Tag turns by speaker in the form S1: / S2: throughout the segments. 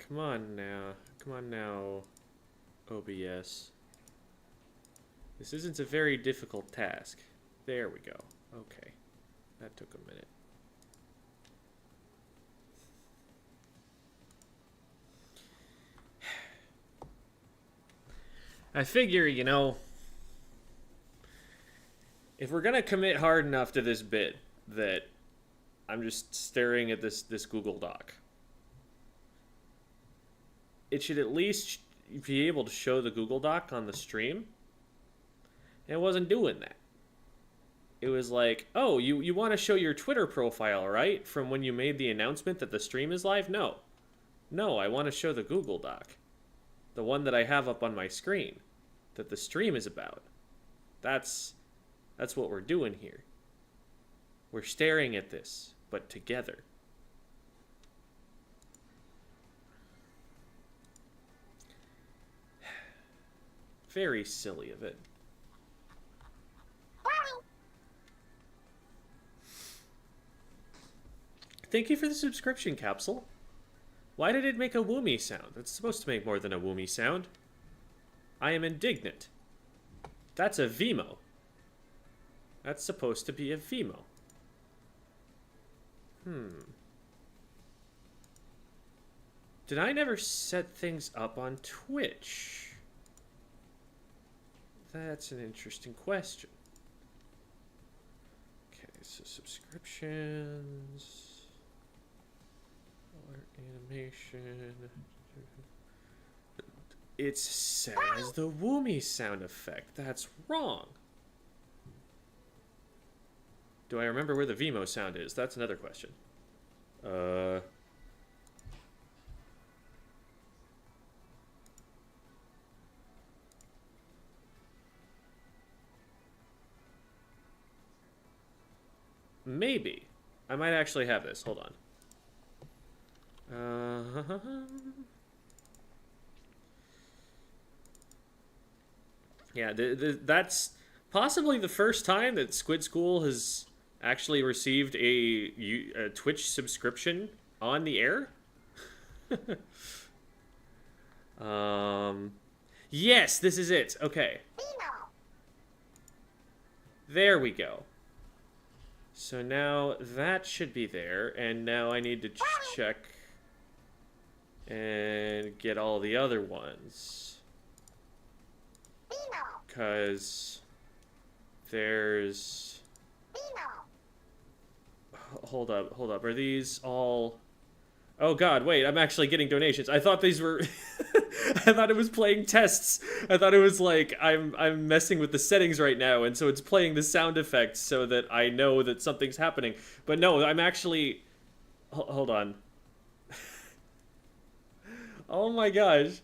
S1: Come on now. Come on now, OBS. This isn't a very difficult task. There we go. Okay. That took a minute. I figure, you know, if we're gonna commit hard enough to this bit that I'm just staring at this Google Doc, it should at least be able to show the Google Doc on the stream. And it wasn't doing that. It was like, oh, you want to show your Twitter profile, right? From when you made the announcement that the stream is live? No. No, I want to show the Google Doc. The one that I have up on my screen. That the stream is about. That's what we're doing here. We're staring at this, but together. Very silly of it. Thank you for the subscription, Capsule. Why did it make a Woomy sound? It's supposed to make more than a Woomy sound. I am indignant. That's a Vimo. That's supposed to be a Vimo. Did I never set things up on Twitch? That's an interesting question. Okay, so subscriptions... animation. It says the Woomy sound effect. That's wrong. Do I remember where the Vimo sound is? That's another question. Maybe. I might actually have this. Hold on. Yeah, that's possibly the first time that Squid School has actually received a Twitch subscription on the air. Yes, this is it. Okay. There we go. So now that should be there, and now I need to check and get all the other ones. Because there's... Hold up. Are these all... Oh god, wait, I'm actually getting donations. I thought these were... I thought it was playing tests. I thought it was like, I'm messing with the settings right now, and so it's playing the sound effects so that I know that something's happening. But no, I'm actually... Hold on. Oh my gosh.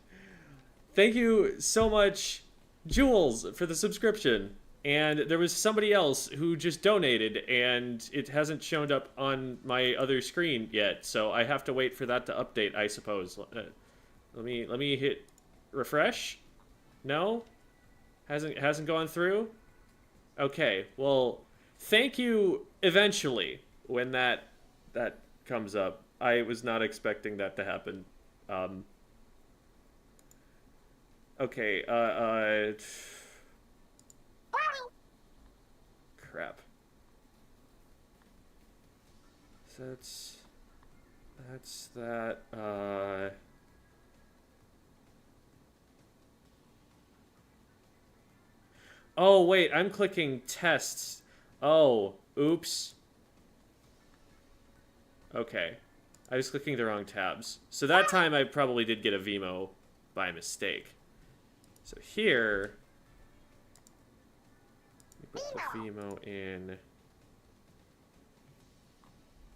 S1: Thank you so much, Jules, for the subscription. And there was somebody else who just donated, and it hasn't shown up on my other screen yet, so I have to wait for that to update, I suppose. Let me hit refresh. No? Hasn't gone through? Okay, well, thank you eventually when that comes up. I was not expecting that to happen. Okay, crap. So that's that, Oh, wait, I'm clicking tests. Oh, oops. Okay. I was clicking the wrong tabs. So that time I probably did get a Vimo by mistake. So here... we put the Vimo in...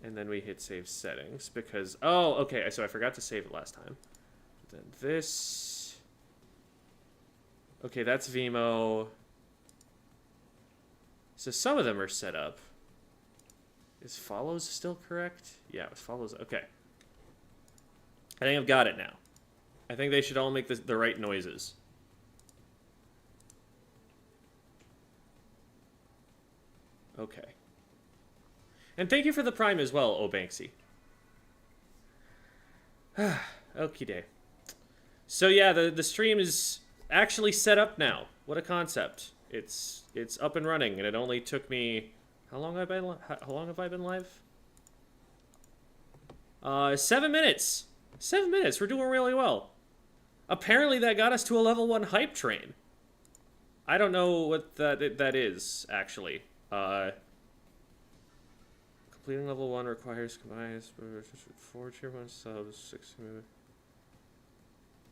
S1: and then we hit save settings because... Oh, okay, so I forgot to save it last time. Then this... Okay, that's Vimo... So some of them are set up. Is follows still correct? Yeah, it was follows. Okay. I think I've got it now. I think they should all make the right noises. Okay. And thank you for the Prime as well, O Banksy. Okie day. So yeah, the stream is actually set up now. What a concept! It's up and running, and it only took me how long have I been how long have I been live? 7 minutes. 7 minutes. We're doing really well. Apparently that got us to a level 1 hype train. I don't know what that is actually. Completing level 1 requires combined 4 tier 1 subs, 6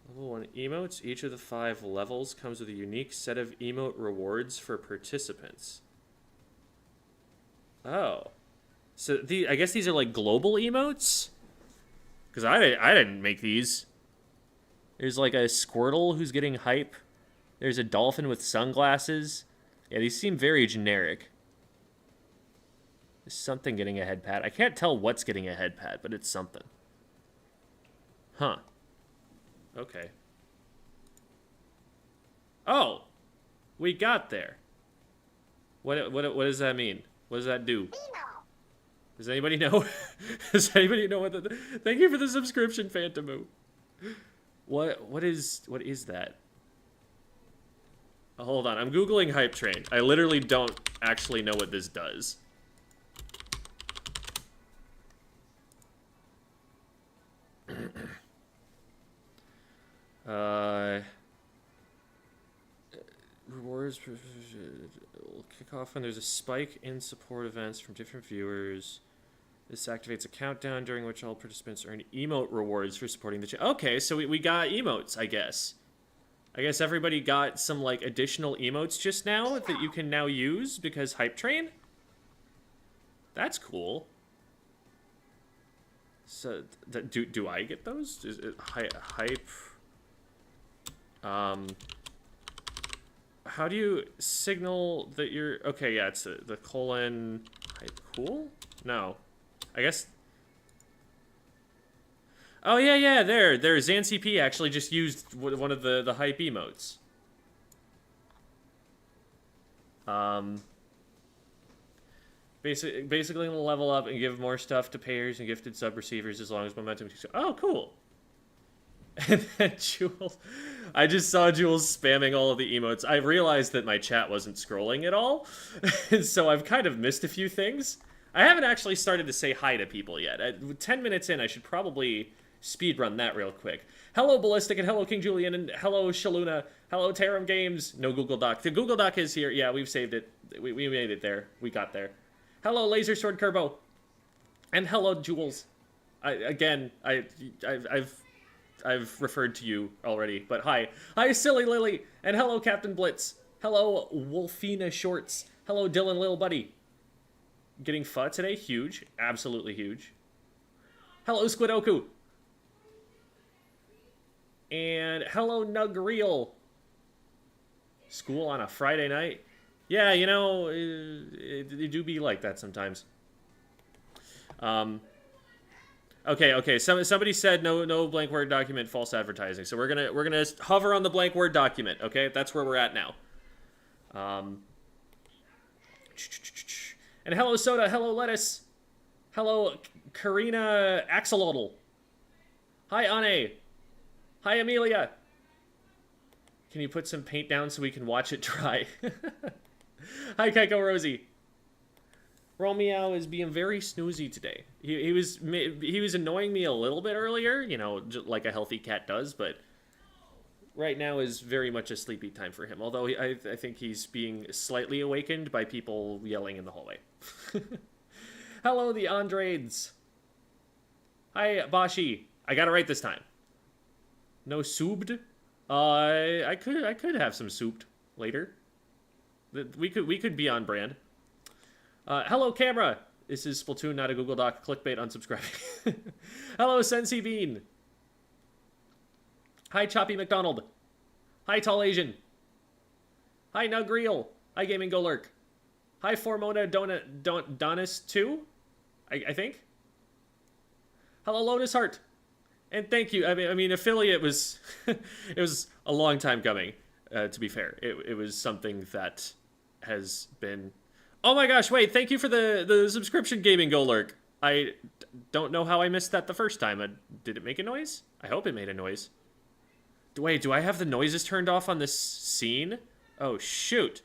S1: level 1 emotes. Each of the 5 levels comes with a unique set of emote rewards for participants. Oh. So I guess these are like global emotes? Because I didn't make these. There's like a Squirtle who's getting hype. There's a dolphin with sunglasses. Yeah, these seem very generic. There's something getting a head pat. I can't tell what's getting a head pat, but it's something. Huh. Okay. Oh! We got there. What does that mean? What does that do? Does anybody know? Does anybody know what the... Thank you for the subscription, Phantomu. What is that? Oh, hold on, I'm Googling Hype Train. I literally don't actually know what this does. Rewards will kick off when there's a spike in support events from different viewers. This activates a countdown during which all participants earn emote rewards for supporting the channel. Okay, so we got emotes, I guess. I guess everybody got some, like, additional emotes just now that you can now use because Hype Train? That's cool. So, do I get those? Is it hype? How do you signal that you're... Okay, yeah, it's the colon... Hype cool? No. I guess... Oh, yeah, there. ZanCP actually just used one of the hype emotes. Basically gonna level up and give more stuff to payers and gifted sub receivers as long as momentum... Oh, cool. And then Jules... I just saw Jules spamming all of the emotes. I realized that my chat wasn't scrolling at all, and so I've kind of missed a few things. I haven't actually started to say hi to people yet. 10 minutes in, I should probably speedrun that real quick. Hello, Ballistic, and hello, King Julian, and hello, Shaluna. Hello, Tarum Games. No Google Doc. The Google Doc is here. Yeah, we've saved it. We made it there. We got there. Hello, Laser Sword Kerbo. And hello, Jules. I've referred to you already, but hi. Hi, Silly Lily, and hello, Captain Blitz. Hello, Wolfina Shorts. Hello, Dylan Lil Buddy. Getting pho today? Huge. Absolutely huge. Hello, Squidoku. And hello, Nugreal. School on a Friday night? Yeah, you know, it do be like that sometimes. Okay. Somebody said no blank Word document, false advertising. So we're gonna hover on the blank Word document. Okay, that's where we're at now. And hello Soda, hello Lettuce, hello Karina Axolotl. Hi Ane. Hi Amelia. Can you put some paint down so we can watch it dry? Hi Keiko Rosie. Romeo is being very snoozy today. He was annoying me a little bit earlier, you know, like a healthy cat does, but right now is very much a sleepy time for him. Although I think he's being slightly awakened by people yelling in the hallway. Hello, the Andrades. Hi, Bashi. I got it right this time. No souped? I could have some souped later. We could be on brand. Hello, camera. This is Splatoon, not a Google Doc. Clickbait, unsubscribing. Hello, Sensi Bean. Hi, Choppy McDonald. Hi, Tall Asian. Hi, Nugreal. Hi, Gaming Go Lurk. Hi, Formona Donis 2, I think. Hello, Lotus Heart. And thank you. I mean, affiliate was... it was a long time coming, to be fair. It was something that has been... Oh my gosh, wait, thank you for the subscription, Gaming Go Lurk. don't know how I missed that the first time. Did it make a noise? I hope it made a noise. Wait, do I have the noises turned off on this scene? Oh, shoot.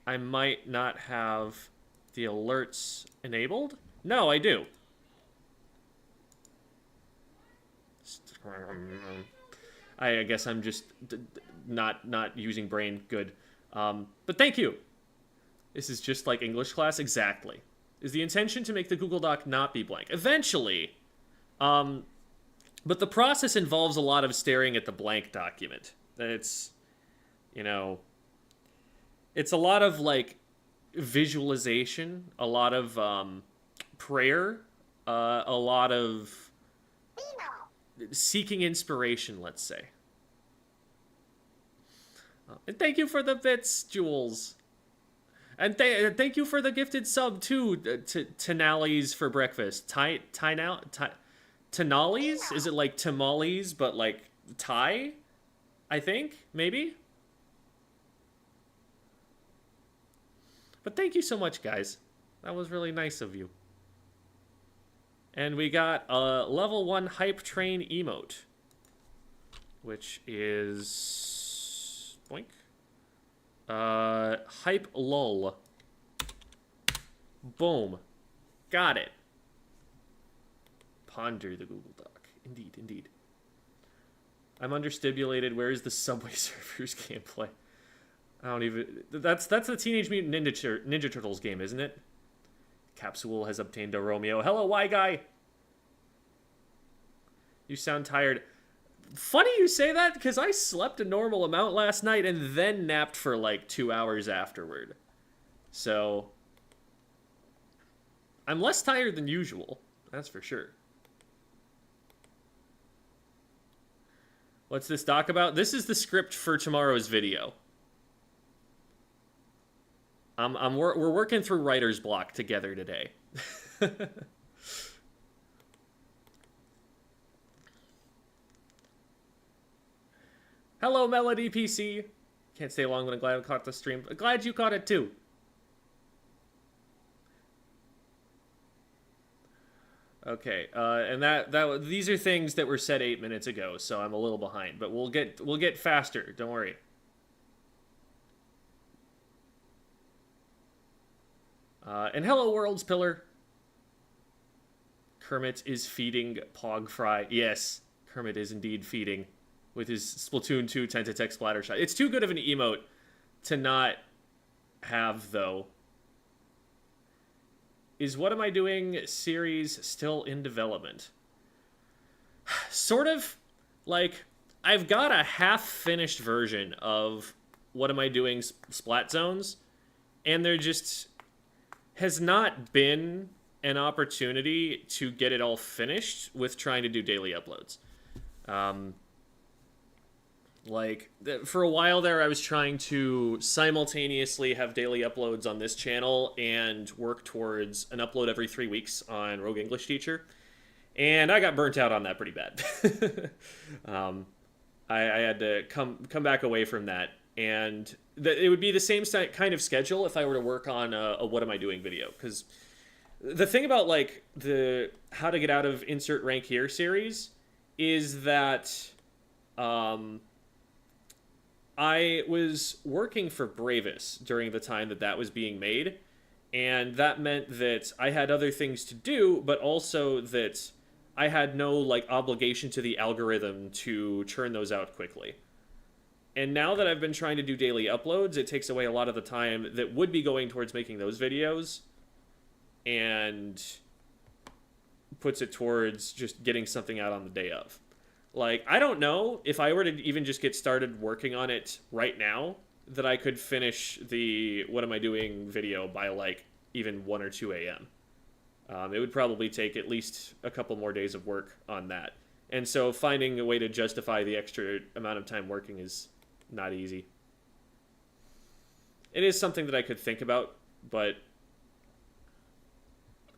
S1: I might not have the alerts enabled? No, I do. I guess I'm just not using brain good. But thank you. This is just like English class? Exactly. Is the intention to make the Google Doc not be blank? Eventually. But the process involves a lot of staring at the blank document. It's, you know, it's a lot of, like, visualization, a lot of prayer, a lot of seeking inspiration, let's say. And thank you for the bits, Jules. And thank you for the gifted sub, too, to Tanales for breakfast. Tanales? Is it like tamales, but like Thai? I think? Maybe? But thank you so much, guys. That was really nice of you. And we got a level 1 hype train emote, which is... boink. Hype lol. Boom. Got it. Ponder the Google Doc. Indeed, indeed. I'm understimulated. Where is the Subway Surfers gameplay? I don't even... That's the Teenage Mutant Ninja Turtles game, isn't it? Capsule has obtained a Romeo. Hello, Y Guy! You sound tired. Funny you say that, because I slept a normal amount last night and then napped for like 2 hours afterward. So... I'm less tired than usual. That's for sure. What's this doc about? This is the script for tomorrow's video. We're working through writer's block together today. Hello, Melody PC. Can't stay long, but I'm glad I caught the stream. Glad you caught it too. Okay, and these are things that were said 8 minutes ago, so I'm a little behind, but we'll get faster. Don't worry. And hello, World's Pillar. Kermit is feeding Pogfry. Yes, Kermit is indeed feeding with his Splatoon 2 Tentatek splatter shot. It's too good of an emote to not have, though. Is What Am I Doing series still in development? Sort of. Like, I've got a half-finished version of What Am I Doing Splat Zones, and there just has not been an opportunity to get it all finished with trying to do daily uploads. For a while there, I was trying to simultaneously have daily uploads on this channel and work towards an upload every 3 weeks on Rogue English Teacher. And I got burnt out on that pretty bad. I had to come back away from that. And it would be the same kind of schedule if I were to work on a What Am I Doing video. Because the thing about, like, the How to Get Out of Insert Rank Here series is that... I was working for Bravis during the time that was being made, and that meant that I had other things to do, but also that I had no, like, obligation to the algorithm to churn those out quickly. And now that I've been trying to do daily uploads, it takes away a lot of the time that would be going towards making those videos, and puts it towards just getting something out on the day of. Like, I don't know if I were to even just get started working on it right now, that I could finish the What Am I Doing video by, like, even 1 or 2 a.m. It would probably take at least a couple more days of work on that. And so finding a way to justify the extra amount of time working is not easy. It is something that I could think about, but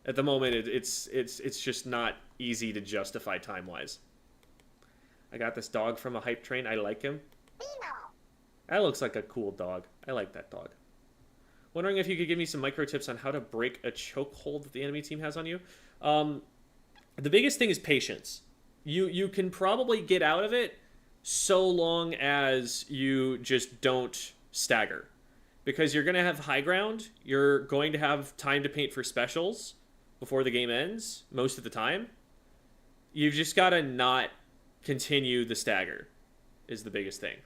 S1: at the moment, it's just not easy to justify time-wise. I got this dog from a hype train. I like him. That looks like a cool dog. I like that dog. Wondering if you could give me some micro tips on how to break a chokehold that the enemy team has on you. Um, the biggest thing is patience. You can probably get out of it so long as you just don't stagger. Because you're going to have high ground, you're going to have time to paint for specials before the game ends, most of the time. You've just got to not continue the stagger, is the biggest thing.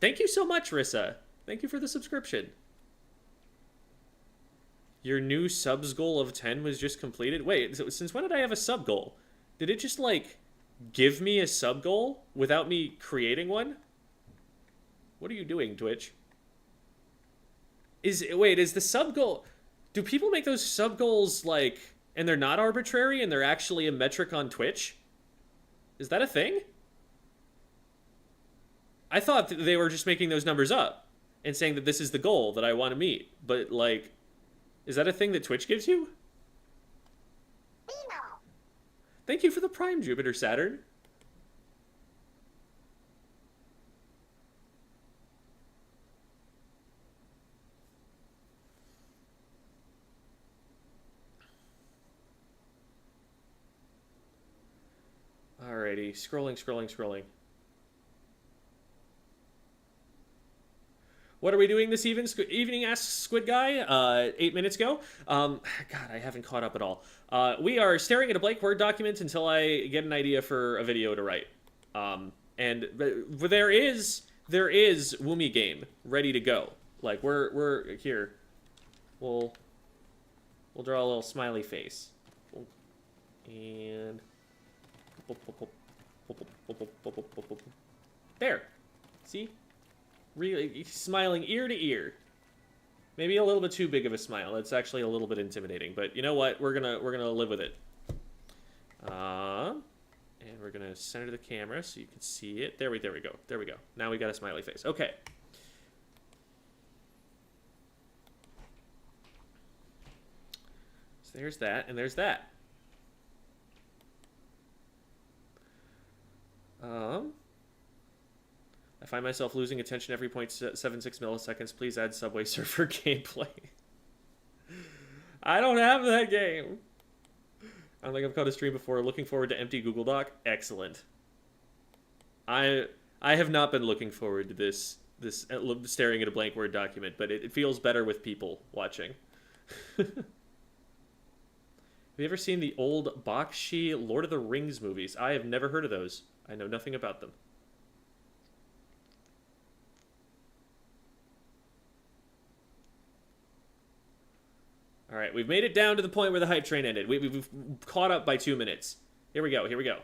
S1: Thank you so much, Rissa. Thank you for the subscription. Your new subs goal of 10 was just completed? Wait, since when did I have a sub goal? Did it just, like, give me a sub goal without me creating one? What are you doing, Twitch? Is the sub goal... Do people make those sub goals, like... And they're not arbitrary and they're actually a metric on Twitch? Is that a thing? I thought that they were just making those numbers up and saying that this is the goal that I want to meet. But, like... Is that a thing that Twitch gives you? Thank you for the Prime, Jupiter Saturn. Alrighty, scrolling. What are we doing this evening, asks Squid Guy, 8 minutes ago. God, I haven't caught up at all. We are staring at a blank Word document until I get an idea for a video to write. And there is Woomy Game ready to go. Like, we're here. We'll draw a little smiley face. And... There. See? Really smiling ear to ear. Maybe a little bit too big of a smile. It's actually a little bit intimidating, but you know what? We're gonna live with it. And we're gonna center the camera so you can see it. There we go. Now we got a smiley face. Okay. So there's that, and there's that. I find myself losing attention every 0.76 milliseconds. Please add Subway Surfer gameplay. I don't have that game. I don't think I've caught a stream before. Looking forward to empty Google Doc. Excellent. I have not been looking forward to this staring at a blank Word document, but it feels better with people watching. Have you ever seen the old Bakshi Lord of the Rings movies? I have never heard of those. I know nothing about them. All right, we've made it down to the point where the hype train ended. We've caught up by 2 minutes. Here we go.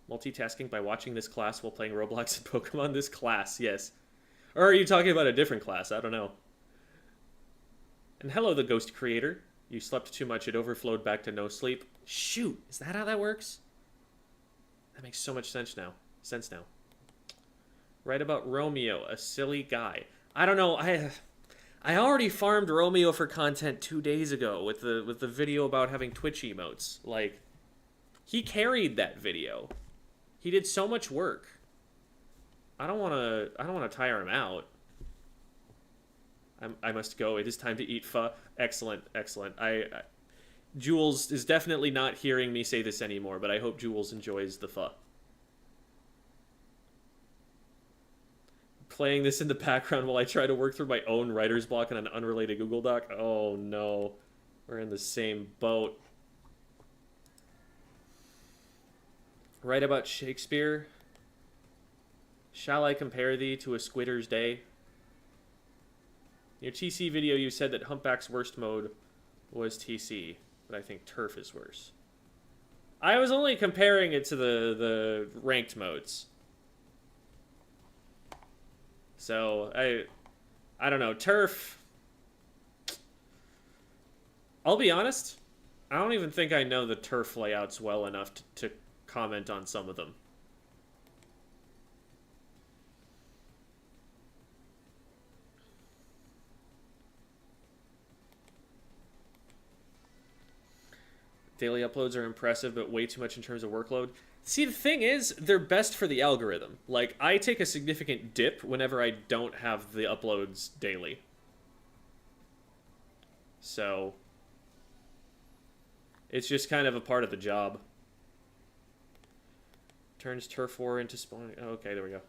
S1: Multitasking by watching this class while playing Roblox and Pokemon. This class, yes. Or are you talking about a different class? I don't know. And hello, the Ghost Creator. You slept too much. It overflowed back to no sleep. Shoot, is that how that works? That makes so much sense now. Write about Romeo, a silly guy. I don't know. I already farmed Romeo for content 2 days ago with the video about having Twitch emotes. Like, he carried that video. He did so much work. I don't want to tire him out. I must go. It is time to eat pho. Excellent. Jules is definitely not hearing me say this anymore, but I hope Jules enjoys the pho. Playing this in the background while I try to work through my own writer's block on an unrelated Google Doc. Oh no. We're in the same boat. Write about Shakespeare. Shall I compare thee to a squitter's day? In your TC video, you said that Humpback's worst mode was TC, but I think Turf is worse. I was only comparing it to the ranked modes. So, I don't know. Turf... I'll be honest, I don't even think I know the Turf layouts well enough to comment on some of them. Daily uploads are impressive, but way too much in terms of workload. See, the thing is, they're best for the algorithm. Like, I take a significant dip whenever I don't have the uploads daily. So, it's just kind of a part of the job. Turns turf war into spawn. Oh, okay, there we go.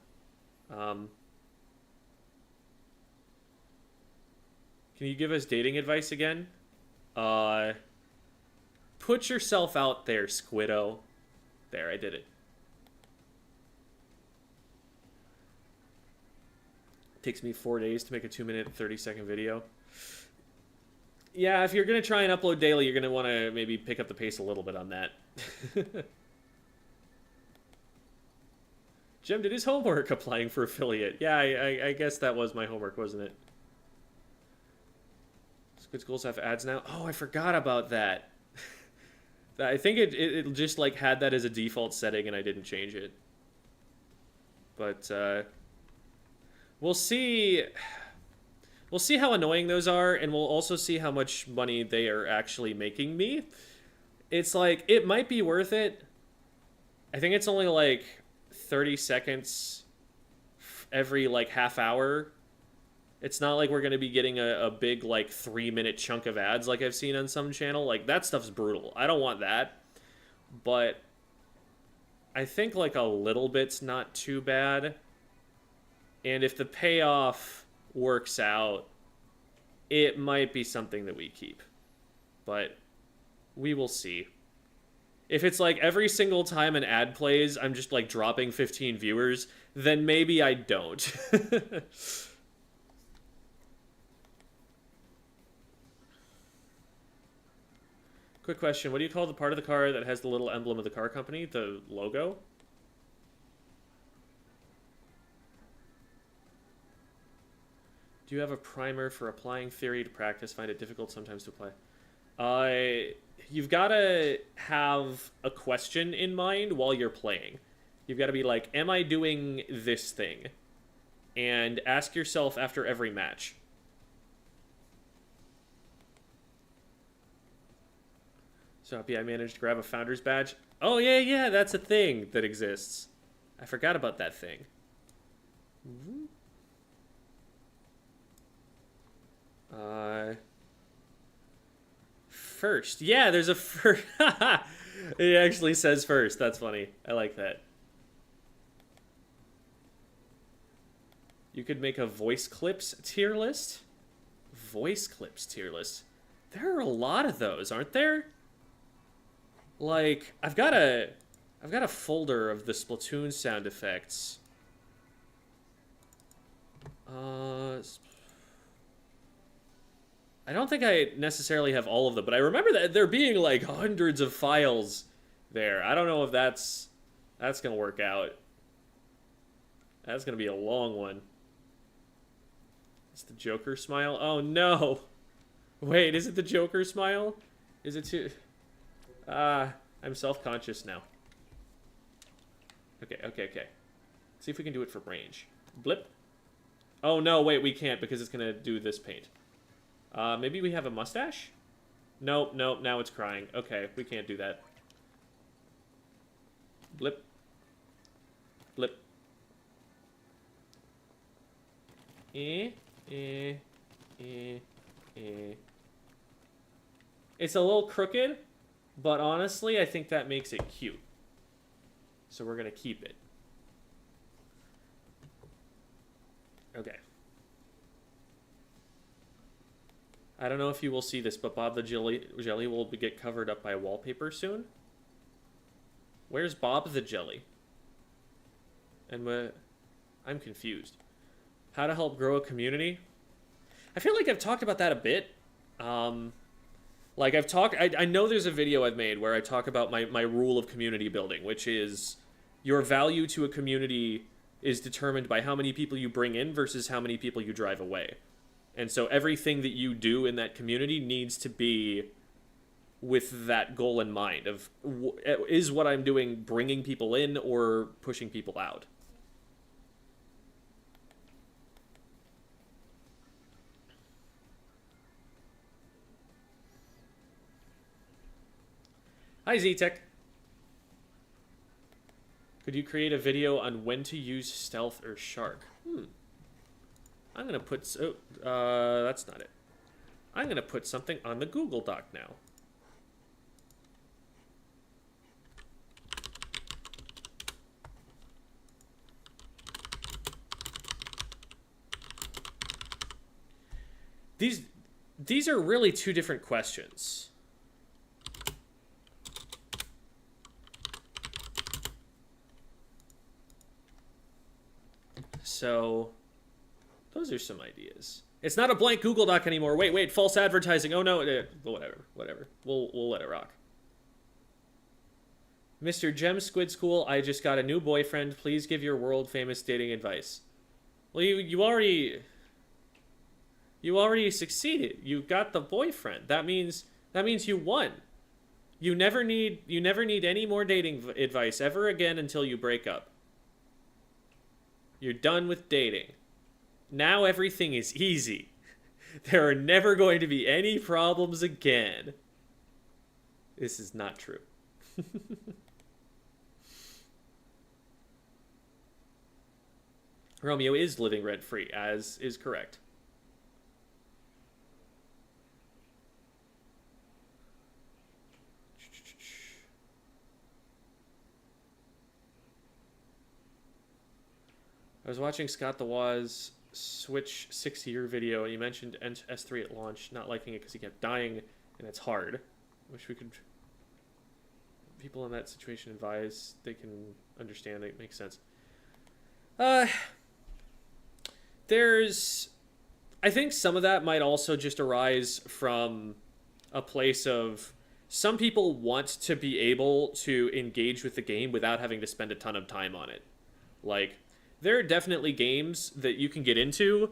S1: Can you give us dating advice again? Put yourself out there, Squiddo. There, I did it. Takes me 4 days to make a 2-minute, 30-second video. Yeah, if you're going to try and upload daily, you're going to want to maybe pick up the pace a little bit on that. Jim did his homework applying for affiliate. Yeah, I guess that was my homework, wasn't it? Squid Schools have ads now. Oh, I forgot about that. I think it just like had that as a default setting and I didn't change it. But we'll see. We'll see how annoying those are, and we'll also see how much money they are actually making me. It's like, it might be worth it. I think it's only like 30 seconds every like half hour. It's not like we're going to be getting a big like 3-minute chunk of ads like I've seen on some channel. Like, that stuff's brutal. I don't want that. But I think like a little bit's not too bad. And if the payoff works out, it might be something that we keep. But we will see. If it's like every single time an ad plays, I'm just like dropping 15 viewers, then maybe I don't. Quick question, what do you call the part of the car that has the little emblem of the car company? The logo? Do you have a primer for applying theory to practice? Find it difficult sometimes to apply. You've got to have a question in mind while you're playing. You've got to be like, am I doing this thing? And ask yourself after every match. So happy I managed to grab a founder's badge. Oh, yeah, that's a thing that exists. I forgot about that thing. First. Yeah, there's a first. It actually says first. That's funny. I like that. You could make a voice clips tier list. Voice clips tier list. There are a lot of those, aren't there? Like, I've got a folder of the Splatoon sound effects. I don't think I necessarily have all of them, but I remember that there being like hundreds of files there. I don't know if that's gonna work out. That's gonna be a long one. It's the Joker smile. Oh no! Wait, is it the Joker smile? Is it too? I'm self-conscious now. Okay. See if we can do it from range. Blip. Oh no, wait, we can't because it's gonna do this paint. Maybe we have a mustache? Nope, now it's crying. Okay, we can't do that. Blip. Blip. It's a little crooked, but honestly, I think that makes it cute. So we're gonna keep it. Okay. I don't know if you will see this, but Bob the Jelly will get covered up by wallpaper soon. Where's Bob the Jelly? And I'm confused. How to help grow a community? I feel like I've talked about that a bit. Like I know there's a video I've made where I talk about my rule of community building, which is your value to a community is determined by how many people you bring in versus how many people you drive away. And so everything that you do in that community needs to be with that goal in mind of, is what I'm doing bringing people in or pushing people out? Hi, Z-Tech. Could you create a video on when to use stealth or shark? I'm gonna put that's not it. I'm gonna put something on the Google Doc now. These are really two different questions. So, those are some ideas. It's not a blank Google Doc anymore. Wait, false advertising. Oh no, whatever. We'll let it rock. Mr. Gem Squid School, I just got a new boyfriend. Please give your world famous dating advice. Well, you already succeeded. You got the boyfriend. That means you won. You never need any more dating advice ever again until you break up. You're done with dating. Now everything is easy. There are never going to be any problems again. This is not true. Romeo is living rent-free, as is correct. I was watching Scott the Woz Switch 6-year video, and he mentioned S3 at launch, not liking it because he kept dying, and it's hard. Wish we could... People in that situation advise they can understand it. Makes sense. There's... I think some of that might also just arise from a place of... Some people want to be able to engage with the game without having to spend a ton of time on it. Like... There are definitely games that you can get into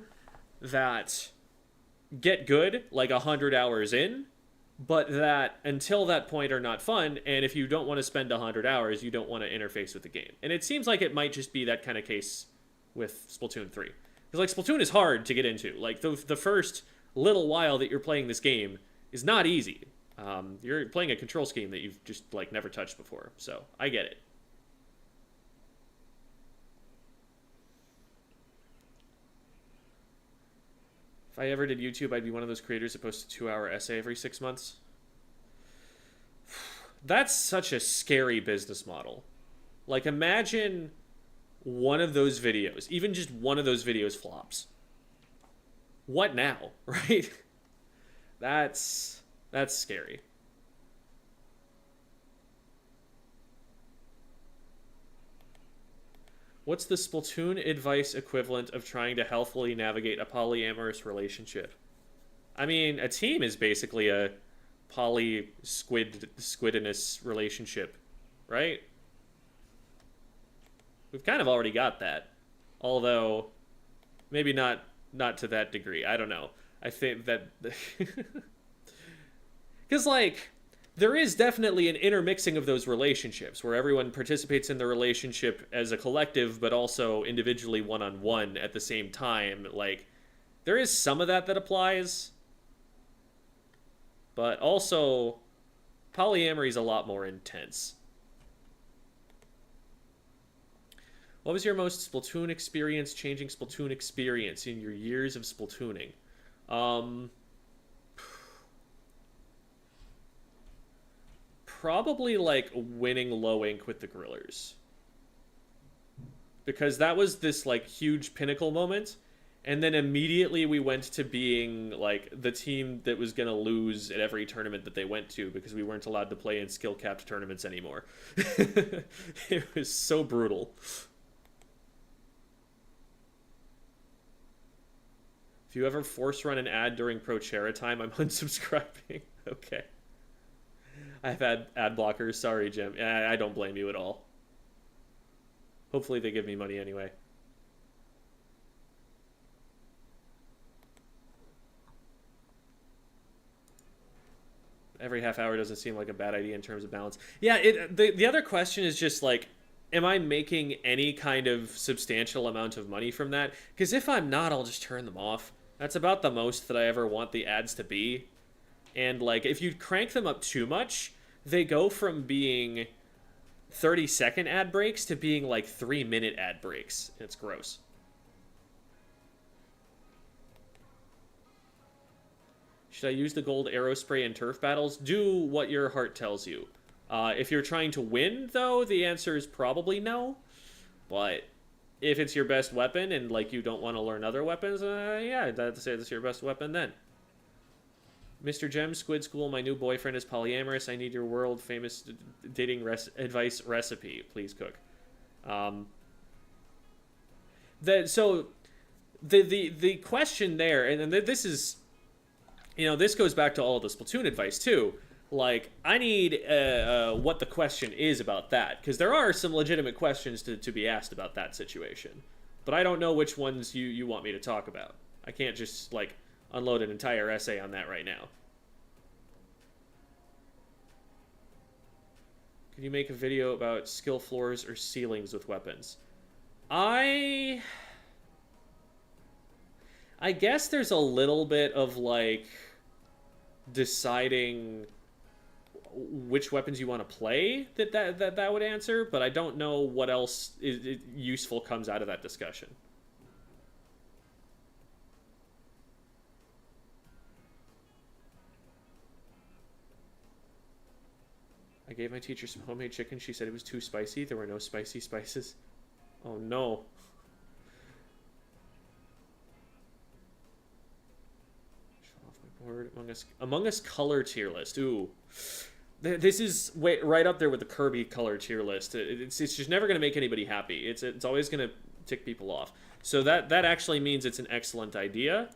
S1: that get good, like 100 hours in, but that until that point are not fun, and if you don't want to spend 100 hours, you don't want to interface with the game. And it seems like it might just be that kind of case with Splatoon 3. Because, like, Splatoon is hard to get into. Like, the first little while that you're playing this game is not easy. You're playing a control scheme that you've just, like, never touched before. So, I get it. If I ever did YouTube, I'd be one of those creators that posts a 2-hour essay every 6 months. That's such a scary business model. Like, imagine one of those videos, even just one of those videos flops. What now, right? That's scary. What's the Splatoon advice equivalent of trying to healthily navigate a polyamorous relationship? I mean, a team is basically a squidinous relationship, right? We've kind of already got that. Although, maybe not to that degree. I don't know. I think that... Because, like... There is definitely an intermixing of those relationships where everyone participates in the relationship as a collective, but also individually one-on-one at the same time. Like, there is some of that applies, but also polyamory is a lot more intense. What was your most Splatoon experience, changing Splatoon experience in your years of Splatooning? Probably, like, winning low ink with the Grillers. Because that was this, like, huge pinnacle moment. And then immediately we went to being, like, the team that was going to lose at every tournament that they went to because we weren't allowed to play in skill-capped tournaments anymore. It was so brutal. If you ever force run an ad during Prochera time, I'm unsubscribing. Okay. I've had ad blockers. Sorry, Jim. I don't blame you at all. Hopefully they give me money anyway. Every half hour doesn't seem like a bad idea in terms of balance. Yeah, the other question is just like, am I making any kind of substantial amount of money from that? Because if I'm not, I'll just turn them off. That's about the most that I ever want the ads to be. And, like, if you crank them up too much, they go from being 30-second ad breaks to being like 3-minute ad breaks. It's gross. Should I use the gold arrow spray in turf battles? Do what your heart tells you. If you're trying to win, though, the answer is probably no. But if it's your best weapon and like you don't want to learn other weapons, yeah, I'd say that's your best weapon then. Mr. Gem, Squid School, my new boyfriend is polyamorous. I need your world-famous dating advice recipe. Please cook. So the question there, and this is, you know, this goes back to all of the Splatoon advice too. Like, I need what the question is about that, because there are some legitimate questions to be asked about that situation, but I don't know which ones you want me to talk about. I can't just like unload an entire essay on that right now. Could you make a video about skill floors or ceilings with weapons? I guess there's a little bit of like deciding which weapons you want to play that would answer, but I don't know what else is useful comes out of that discussion. I gave my teacher some homemade chicken. She said it was too spicy. There were no spicy spices. Oh no. Show off my board. Among Us color tier list. Ooh. This is right up there with the Kirby color tier list. It's just never going to make anybody happy. It's always going to tick people off. So that actually means it's an excellent idea.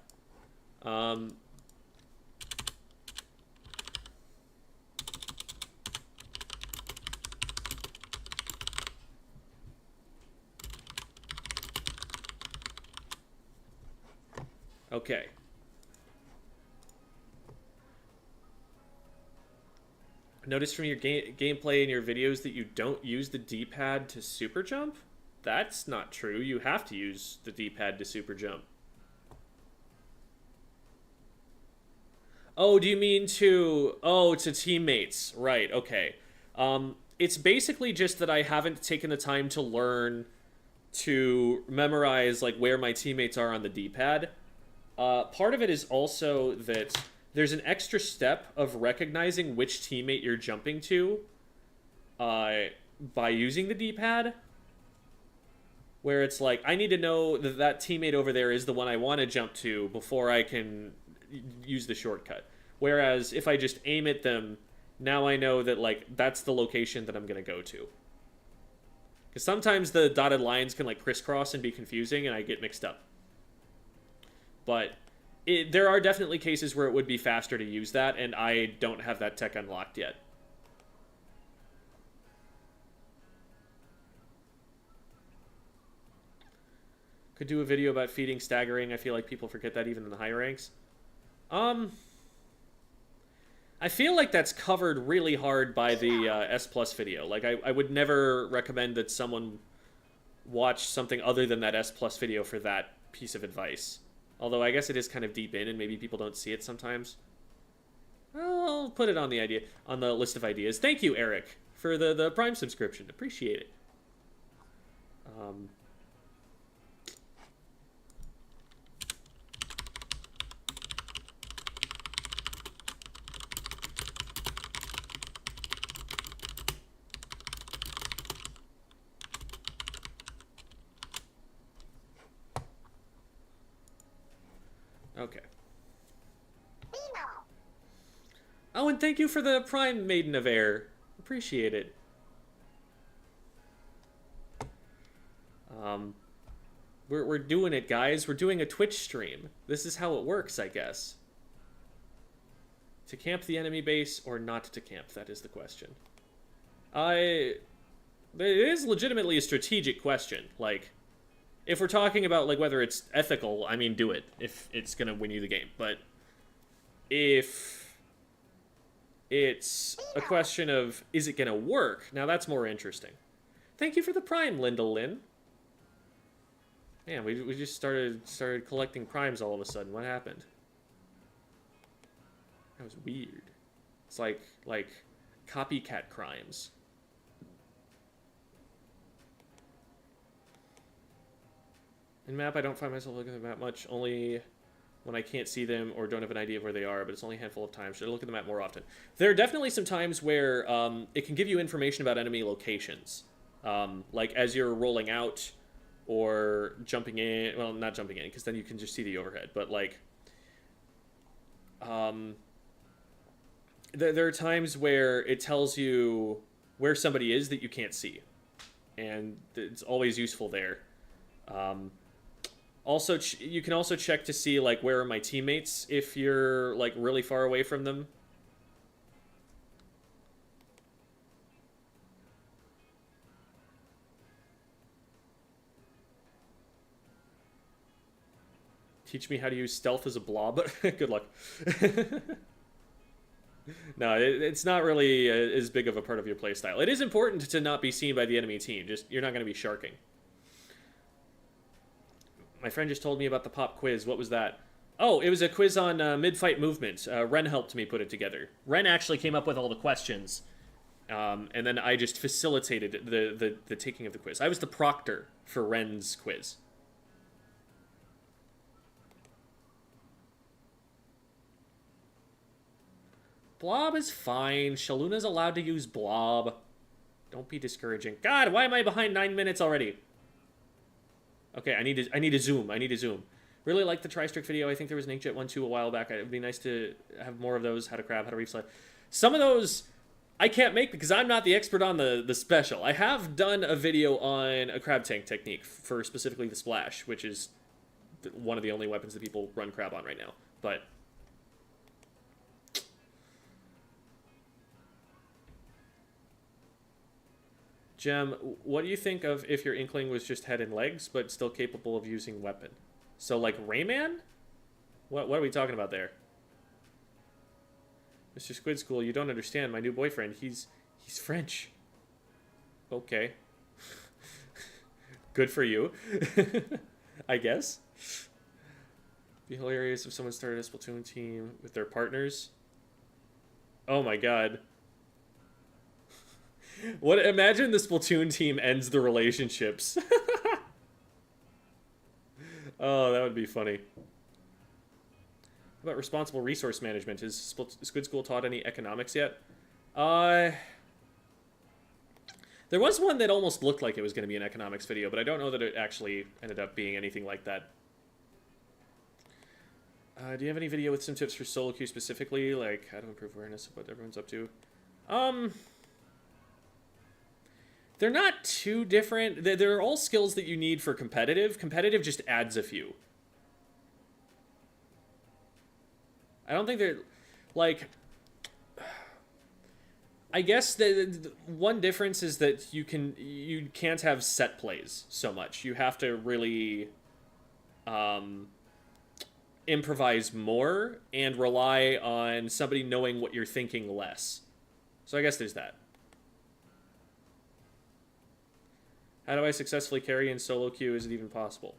S1: Okay. Notice from your gameplay and your videos that you don't use the D-pad to super jump? That's not true. You have to use the D-pad to super jump. Oh, do you mean to... Oh, to teammates. Right, okay. It's basically just that I haven't taken the time to learn to memorize like where my teammates are on the D-pad. Part of it is also that there's an extra step of recognizing which teammate you're jumping to by using the D-pad. Where it's like, I need to know that that teammate over there is the one I want to jump to before I can use the shortcut. Whereas if I just aim at them, now I know that like that's the location that I'm going to go to. Because sometimes the dotted lines can like crisscross and be confusing and I get mixed up. But there are definitely cases where it would be faster to use that, and I don't have that tech unlocked yet. Could do a video about feeding staggering. I feel like people forget that even in the higher ranks. I feel like that's covered really hard by the S Plus video. Like, I would never recommend that someone watch something other than that S Plus video for that piece of advice. Although I guess it is kind of deep in, and maybe people don't see it sometimes. I'll put it on the list of ideas. Thank you, Eric, for the Prime subscription. Appreciate it. Okay. Oh, and thank you for the Prime Maiden of Air. Appreciate it. We're doing it, guys. We're doing a Twitch stream. This is how it works, I guess. To camp the enemy base or not to camp? That is the question. It is legitimately a strategic question. Like, if we're talking about like whether it's ethical, I mean, do it if it's gonna win you the game. But if it's a question of is it gonna work, now that's more interesting. Thank you for the Prime, Linda Lynn. Man, we just started collecting primes all of a sudden. What happened? That was weird. It's like copycat crimes. In map, I don't find myself looking at the map much, only when I can't see them or don't have an idea of where they are, but it's only a handful of times. Should I look at the map more often? There are definitely some times where it can give you information about enemy locations. Like as you're rolling out or jumping in. Well, not jumping in, because then you can just see the overhead. But like, there are times where it tells you where somebody is that you can't see. And it's always useful there. Also, you can also check to see, like, where are my teammates if you're, like, really far away from them. Teach me how to use stealth as a blob. Good luck. No, it's not really as big of a part of your playstyle. It is important to not be seen by the enemy team. Just, you're not going to be sharking. My friend just told me about the pop quiz. What was that? Oh, it was a quiz on mid-fight movement. Ren helped me put it together. Ren actually came up with all the questions. And then I just facilitated the taking of the quiz. I was the proctor for Ren's quiz. Blob is fine. Shaluna's allowed to use Blob. Don't be discouraging. God, why am I behind 9 minutes already? Okay, I need to zoom. I need to zoom. Really like the Tri-Strict video. I think there was an Inkjet one too a while back. It would be nice to have more of those. How to crab, how to reef slide. Some of those I can't make because I'm not the expert on the special. I have done a video on a crab tank technique for specifically the splash, which is one of the only weapons that people run crab on right now. But Gem, what do you think of if your Inkling was just head and legs, but still capable of using weapon? So, like, Rayman? What are we talking about there? Mr. Squid School, you don't understand. My new boyfriend, he's French. Okay. Good for you. I guess. Be hilarious if someone started a Splatoon team with their partners. Oh my god. What? Imagine the Splatoon team ends the relationships. Oh, that would be funny. How about responsible resource management? Is Squid School taught any economics yet? There was one that almost looked like it was going to be an economics video, but I don't know that it actually ended up being anything like that. Do you have any video with some tips for solo queue specifically? Like, how to improve awareness of what everyone's up to? They're not too different. They're all skills that you need for competitive. Competitive just adds a few. I don't think they're, like, I guess the one difference is that you can't have set plays so much. You have to really improvise more and rely on somebody knowing what you're thinking less. So I guess there's that. How do I successfully carry in solo queue? Is it even possible?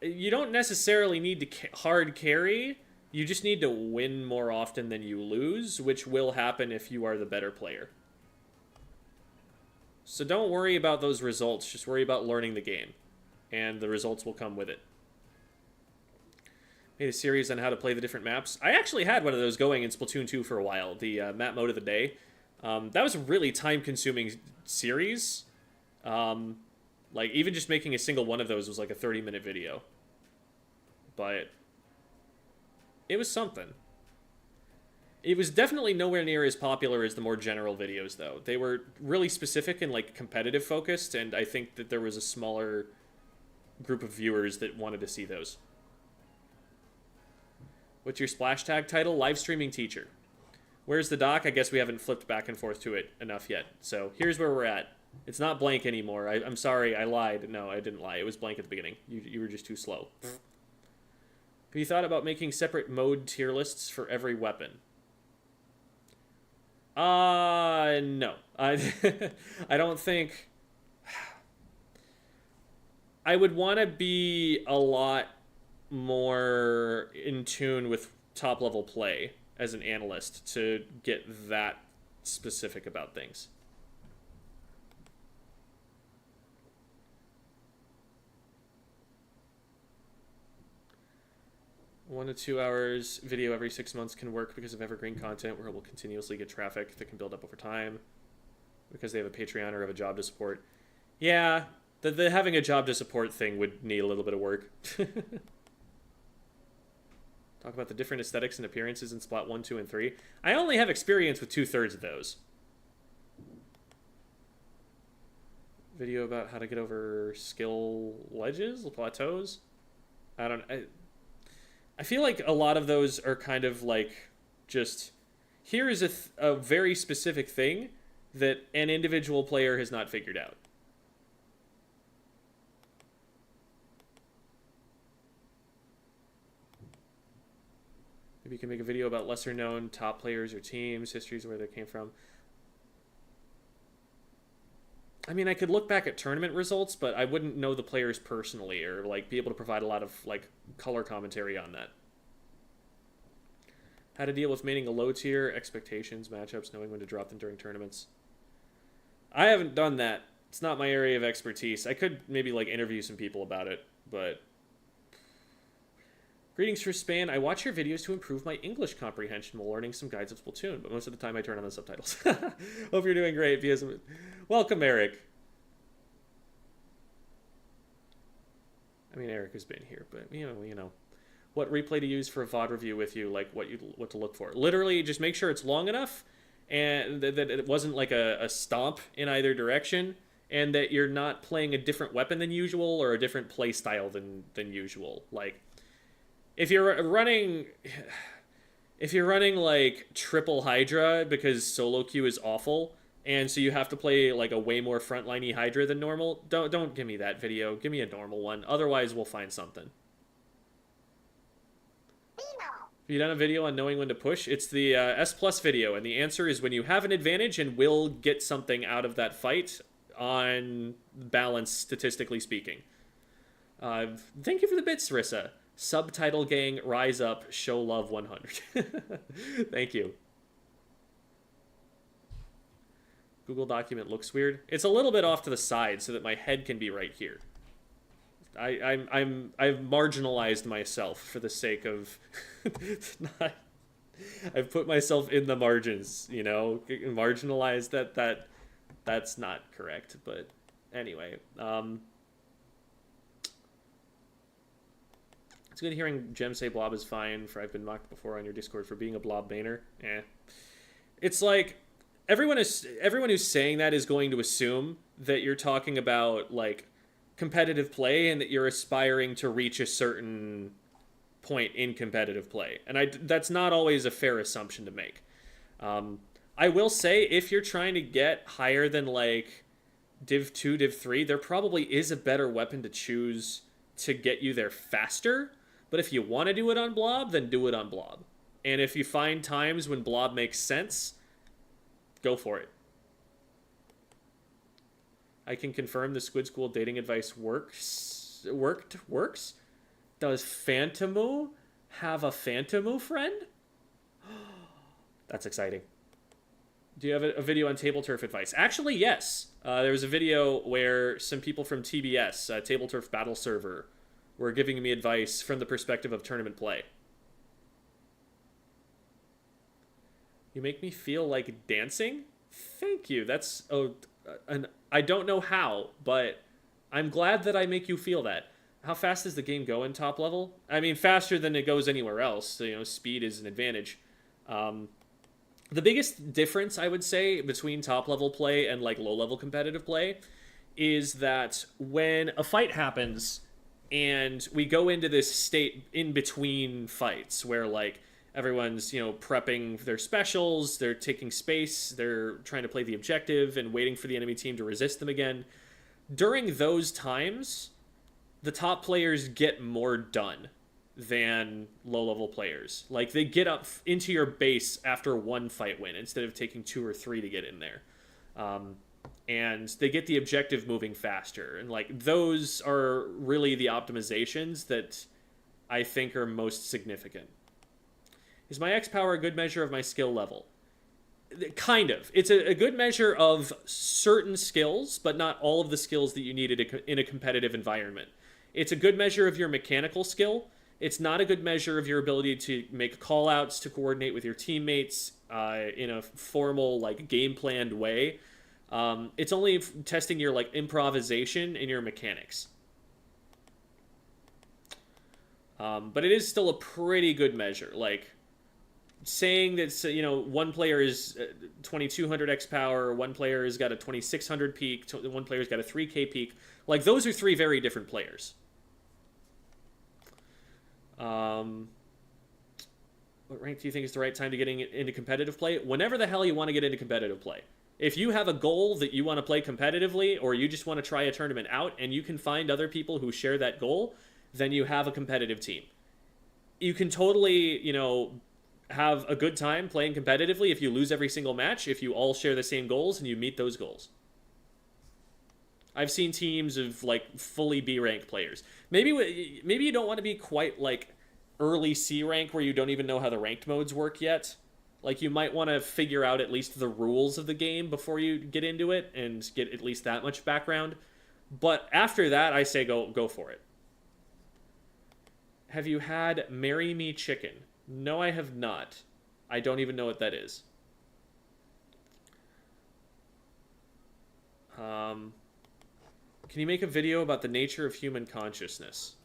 S1: You don't necessarily need to hard carry. You just need to win more often than you lose, which will happen if you are the better player. So don't worry about those results. Just worry about learning the game. And the results will come with it. Made a series on how to play the different maps. I actually had one of those going in Splatoon 2 for a while. The map mode of the day. That was a really time-consuming series. Like, even just making a single one of those was like a 30-minute video. But it was something. It was definitely nowhere near as popular as the more general videos, though. They were really specific and, like, competitive focused, and I think that there was a smaller group of viewers that wanted to see those. What's your splash tag title? Live streaming teacher. Where's the doc? I guess we haven't flipped back and forth to it enough yet. So here's where we're at. It's not blank anymore. I'm sorry, I lied. No, I didn't lie. It was blank at the beginning. You were just too slow. Have you thought about making separate mode tier lists for every weapon? No. I don't think... I would want to be a lot more in tune with top-level play as an analyst to get that specific about things. 1 to 2 hours video every 6 months can work because of evergreen content where it will continuously get traffic that can build up over time because they have a Patreon or have a job to support. Yeah, the having a job to support thing would need a little bit of work. Talk about the different aesthetics and appearances in Splat 1, 2, and 3. I only have experience with 2/3 of those. Video about how to get over skill ledges, plateaus. I feel like a lot of those are kind of like just here is a very specific thing that an individual player has not figured out. Maybe you can make a video about lesser known top players or teams, histories where they came from. I mean, I could look back at tournament results, but I wouldn't know the players personally or like be able to provide a lot of like color commentary on that. How to deal with maining a low tier, expectations, matchups, knowing when to drop them during tournaments. I haven't done that. It's not my area of expertise. I could maybe like interview some people about it, but greetings for Span. I watch your videos to improve my English comprehension while learning some guides of Splatoon, but most of the time I turn on the subtitles. Hope you're doing great. Welcome, Eric. I mean, Eric has been here, but you know, what replay to use for a VOD review with you, like what to look for. Literally, just make sure it's long enough, and that it wasn't like a stomp in either direction, and that you're not playing a different weapon than usual or a different play style than usual. Like, if you're running like triple Hydra because solo queue is awful, and so you have to play like a way more frontliney Hydra than normal, don't give me that video. Give me a normal one. Otherwise, we'll find something. Have you done a video on knowing when to push? It's the S Plus video, and the answer is when you have an advantage and will get something out of that fight on balance, statistically speaking. Thank you for the bits, Rissa. Subtitle gang, rise up, show love 100. Thank you. Google document looks weird. It's a little bit off to the side so that my head can be right here. I've marginalized myself for the sake of I've put myself in the margins, you know, marginalized. That's not correct, but anyway, it's good hearing Gem say Blob is fine. For I've been mocked before on your Discord for being a Blob baner. It's like everyone who's saying that is going to assume that you're talking about like competitive play and that you're aspiring to reach a certain point in competitive play. And that's not always a fair assumption to make. I will say if you're trying to get higher than like Div 2, Div 3, there probably is a better weapon to choose to get you there faster. But if you want to do it on Blob, then do it on Blob. And if you find times when Blob makes sense, go for it. I can confirm the Squid School dating advice works. Does Phantomu have a Phantomu friend? That's exciting. Do you have a video on table turf advice? Actually, yes. There was a video where some people from TBS, Table Turf Battle Server, were giving me advice from the perspective of tournament play. You make me feel like dancing? Thank you. That's I don't know how, but I'm glad that I make you feel that. How fast does the game go in top level? I mean, faster than it goes anywhere else. So, you know, speed is an advantage. The biggest difference, I would say, between top level play and like low level competitive play is that when a fight happens and we go into this state in between fights where like everyone's, you know, prepping their specials, they're taking space, they're trying to play the objective and waiting for the enemy team to resist them again. During those times, the top players get more done than low-level players. Like, they get up into your base after one fight win instead of taking 2 or 3 to get in there. And they get the objective moving faster. And, like, those are really the optimizations that I think are most significant. Is my X power a good measure of my skill level? Kind of. It's a good measure of certain skills, but not all of the skills that you need in a competitive environment. It's a good measure of your mechanical skill, It's not a good measure of your ability to make call outs, to coordinate with your teammates in a formal, like, game planned way. It's only testing your, like, improvisation and your mechanics. But it is still a pretty good measure. Like, saying that, you know, one player is 2200 X power, one player has got a 2600 peak, one player's got a 3K peak. Like, those are three very different players. What rank do you think is the right time to getting into competitive play? Whenever the hell you want to get into competitive play. If you have a goal that you want to play competitively, or you just want to try a tournament out and you can find other people who share that goal, then you have a competitive team. You can totally, you know, have a good time playing competitively if you lose every single match, if you all share the same goals and you meet those goals. I've seen teams of, like, fully B rank players. Maybe you don't want to be quite, like, early C rank where you don't even know how the ranked modes work yet. Like, you might want to figure out at least the rules of the game before you get into it and get at least that much background. But after that, I say go for it. Have you had Marry Me Chicken? No, I have not. I don't even know what that is. Can you make a video about the nature of human consciousness?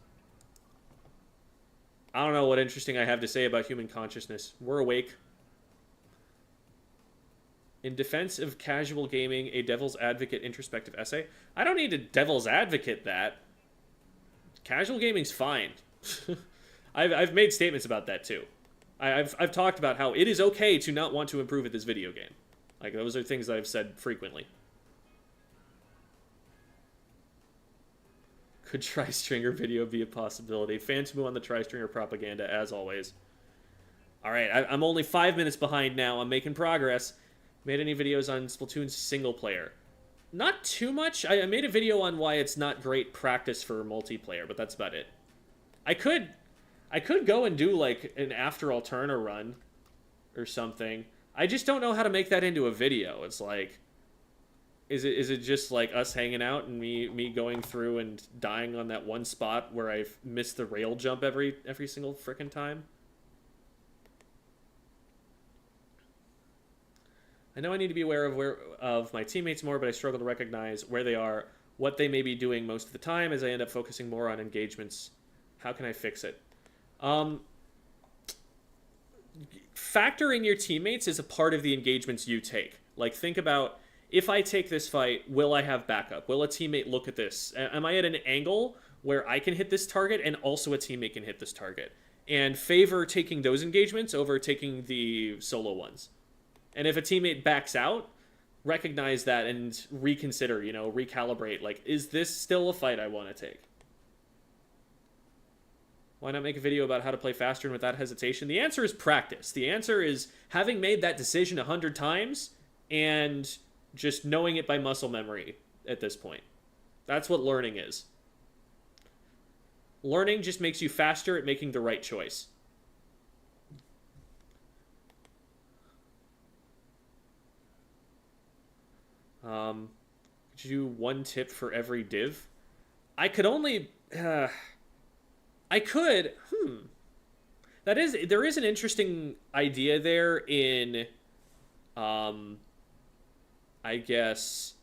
S1: I don't know what interesting I have to say about human consciousness. We're awake. In defense of casual gaming, a devil's advocate introspective essay. I don't need to devil's advocate that. Casual gaming's fine. I've made statements about that too. I've talked about how it is okay to not want to improve at this video game. Like, those are things that I've said frequently. Could Tri-Stringer video be a possibility? Phantom on the Tri-Stringer propaganda, as always. Alright, I'm only 5 minutes behind now. I'm making progress. Made any videos on Splatoon's single player? Not too much. I made a video on why it's not great practice for multiplayer, but that's about it. I could go and do, like, an After Alterna run or something. I just don't know how to make that into a video. It's like, is it just like us hanging out and me going through and dying on that one spot where I've missed the rail jump every single frickin' time? I know I need to be aware of my teammates more, but I struggle to recognize where they are, what they may be doing most of the time, as I end up focusing more on engagements. How can I fix it? Factoring your teammates is a part of the engagements you take. Like, think about, if I take this fight, will I have backup? Will a teammate look at this? Am I at an angle where I can hit this target and also a teammate can hit this target? And favor taking those engagements over taking the solo ones. And if a teammate backs out, recognize that and reconsider, you know, recalibrate. Like, is this still a fight I want to take? Why not make a video about how to play faster and without hesitation? The answer is practice. The answer is having made that decision 100 times and just knowing it by muscle memory at this point. That's what learning is. Learning just makes you faster at making the right choice. Could you do one tip for every div? I could only... I could... There is an interesting idea there in... I guess...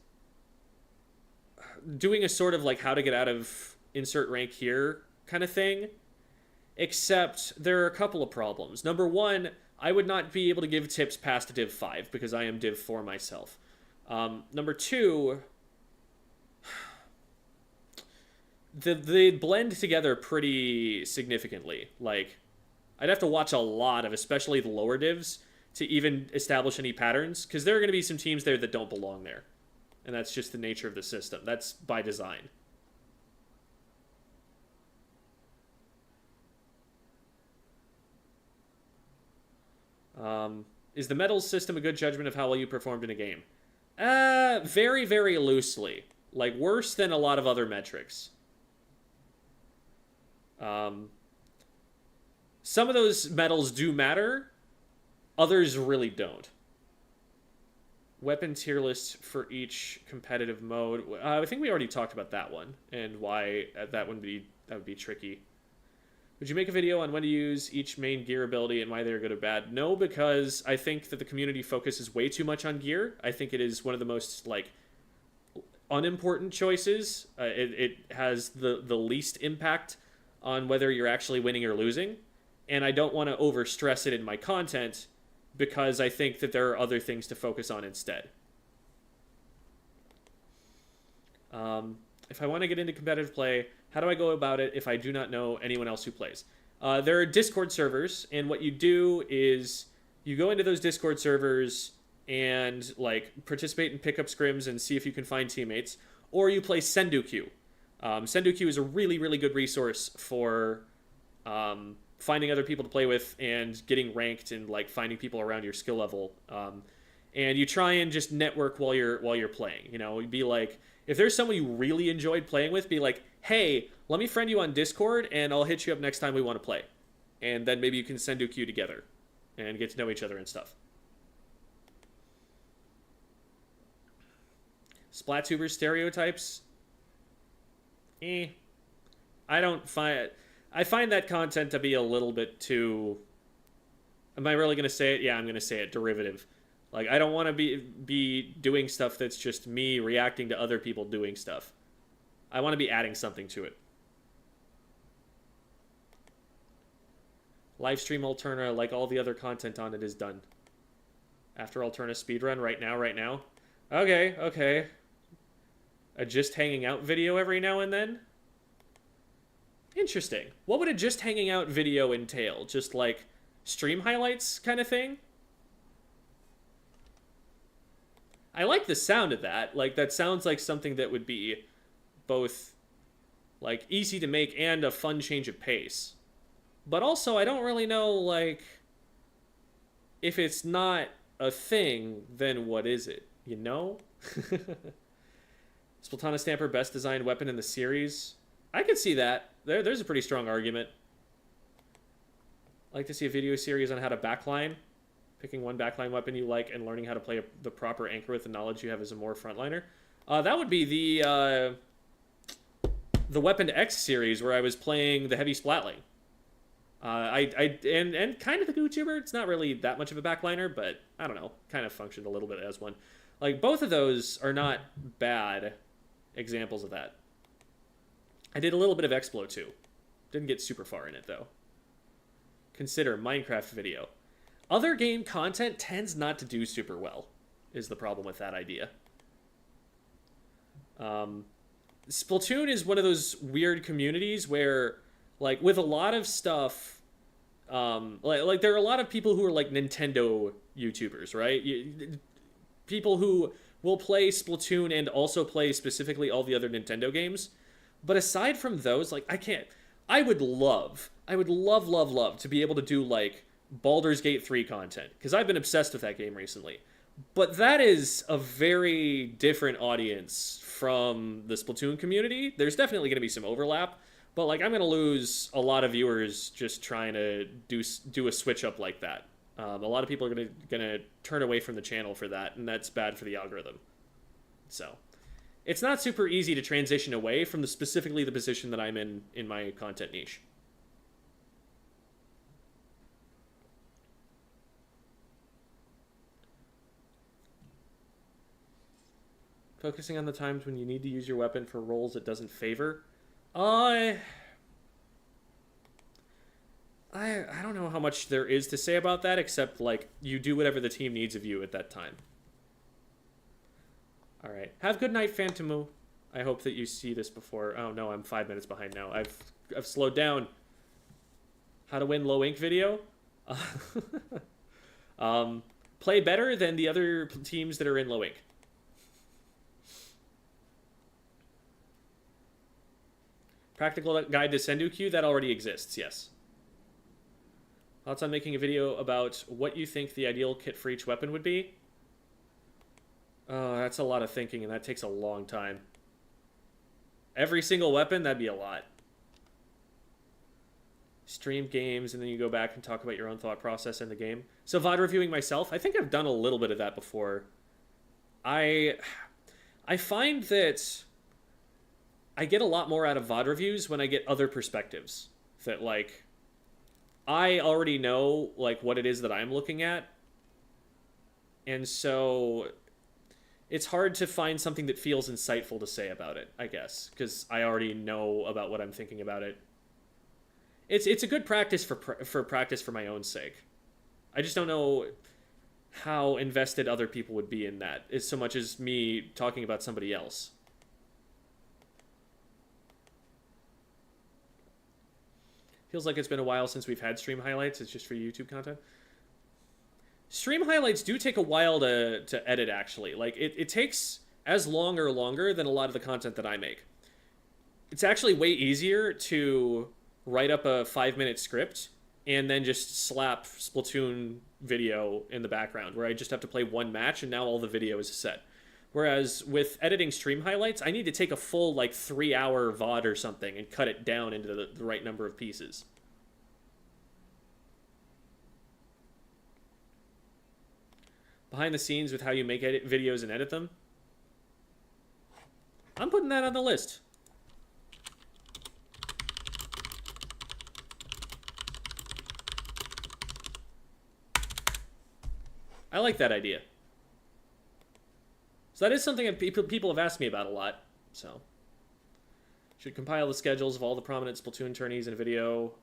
S1: doing a sort of, like, how to get out of insert rank here kind of thing. Except there are a couple of problems. Number one, I would not be able to give tips past Div 5 because I am Div 4 myself. Number two, they blend together pretty significantly. Like, I'd have to watch a lot of, especially the lower divs, to even establish any patterns, because there are going to be some teams there that don't belong there. And that's just the nature of the system. That's by design. Is the medals system a good judgment of how well you performed in a game? Very, very loosely. Like, worse than a lot of other metrics. Some of those medals do matter. Others really don't. Weapon tier list for each competitive mode. I think we already talked about that one and why that would be tricky. Would you make a video on when to use each main gear ability and why they're good or bad? No, because I think that the community focuses way too much on gear. I think it is one of the most, like, unimportant choices. It has the least impact on whether you're actually winning or losing. And I don't want to overstress it in my content because I think that there are other things to focus on instead. If I want to get into competitive play, how do I go about it if I do not know anyone else who plays? There are Discord servers, and what you do is you go into those Discord servers and like participate in pickup scrims and see if you can find teammates, or you play SendoQ. SendoQ is a really, really good resource for finding other people to play with and getting ranked and like finding people around your skill level. And you try and just network while you're playing. You know, you'd be like, if there's someone you really enjoyed playing with, be like, hey, let me friend you on Discord and I'll hit you up next time we want to play. And then maybe you can send a queue together and get to know each other and stuff. Splatuber stereotypes? I find that content to be a little bit too... Am I really going to say it? Yeah, I'm going to say it. Derivative. Like, I don't want to be doing stuff that's just me reacting to other people doing stuff. I want to be adding something to it. Livestream Alterna, like all the other content on it, is done. After Alterna speedrun, right now. Okay. A just hanging out video every now and then? Interesting. What would a just hanging out video entail? Just like stream highlights kind of thing? I like the sound of that. Like, that sounds like something that would be both, like, easy to make and a fun change of pace. But also, I don't really know, like, if it's not a thing, then what is it? You know? Splatana Stamper, best designed weapon in the series. I could see that. There's a pretty strong argument. I'd like to see a video series on how to backline. Picking one backline weapon you like and learning how to play the proper anchor with the knowledge you have as a more frontliner. That would be the Weapon X series where I was playing the heavy splatling. And kind of the YouTuber. It's not really that much of a backliner, but I don't know, kind of functioned a little bit as one. Like, both of those are not bad examples of that. I did a little bit of Explo too. Didn't get super far in it though. Consider Minecraft video. Other game content tends not to do super well, is the problem with that idea. Splatoon is one of those weird communities where, like, with a lot of stuff, like there are a lot of people who are like Nintendo YouTubers, right? People who will play Splatoon and also play specifically all the other Nintendo games. But aside from those, like, I would love to be able to do, like, Baldur's Gate 3 content, because I've been obsessed with that game recently. But that is a very different audience from the Splatoon community. There's definitely going to be some overlap, but like I'm going to lose a lot of viewers just trying to do a switch up like that. A lot of people are going to turn away from the channel for that, and that's bad for the algorithm. So it's not super easy to transition away from specifically the position that I'm in my content niche. Focusing on the times when you need to use your weapon for roles it doesn't favor. I don't know how much there is to say about that, except, like, you do whatever the team needs of you at that time. Alright. Have a good night, Phantomu. I hope that you see this before. Oh, no, I'm 5 minutes behind now. I've slowed down. How to win low ink video? Play better than the other teams that are in low ink. Practical guide to SendoQ, that already exists, yes. Thoughts on making a video about what you think the ideal kit for each weapon would be? Oh, that's a lot of thinking, and that takes a long time. Every single weapon, that'd be a lot. Stream games, and then you go back and talk about your own thought process in the game. So VOD reviewing myself, I think I've done a little bit of that before. I find that I get a lot more out of VOD reviews when I get other perspectives that, like, I already know like what it is that I'm looking at, and so it's hard to find something that feels insightful to say about it, I guess, because I already know about what I'm thinking about it. It's a good practice for practice for my own sake. I just don't know how invested other people would be in that, as so much as me talking about somebody else. Feels like it's been a while since we've had stream highlights. It's just for YouTube content. Stream highlights do take a while to edit, actually. Like, it takes as long or longer than a lot of the content that I make. It's actually way easier to write up a 5-minute script and then just slap Splatoon video in the background, where I just have to play one match and now all the video is set. Whereas with editing stream highlights, I need to take a full like 3-hour VOD or something and cut it down into the right number of pieces. Behind the scenes with how you make videos and edit them. I'm putting that on the list. I like that idea. So that is something that people have asked me about a lot. So, should compile the schedules of all the prominent Splatoon tourneys in a video.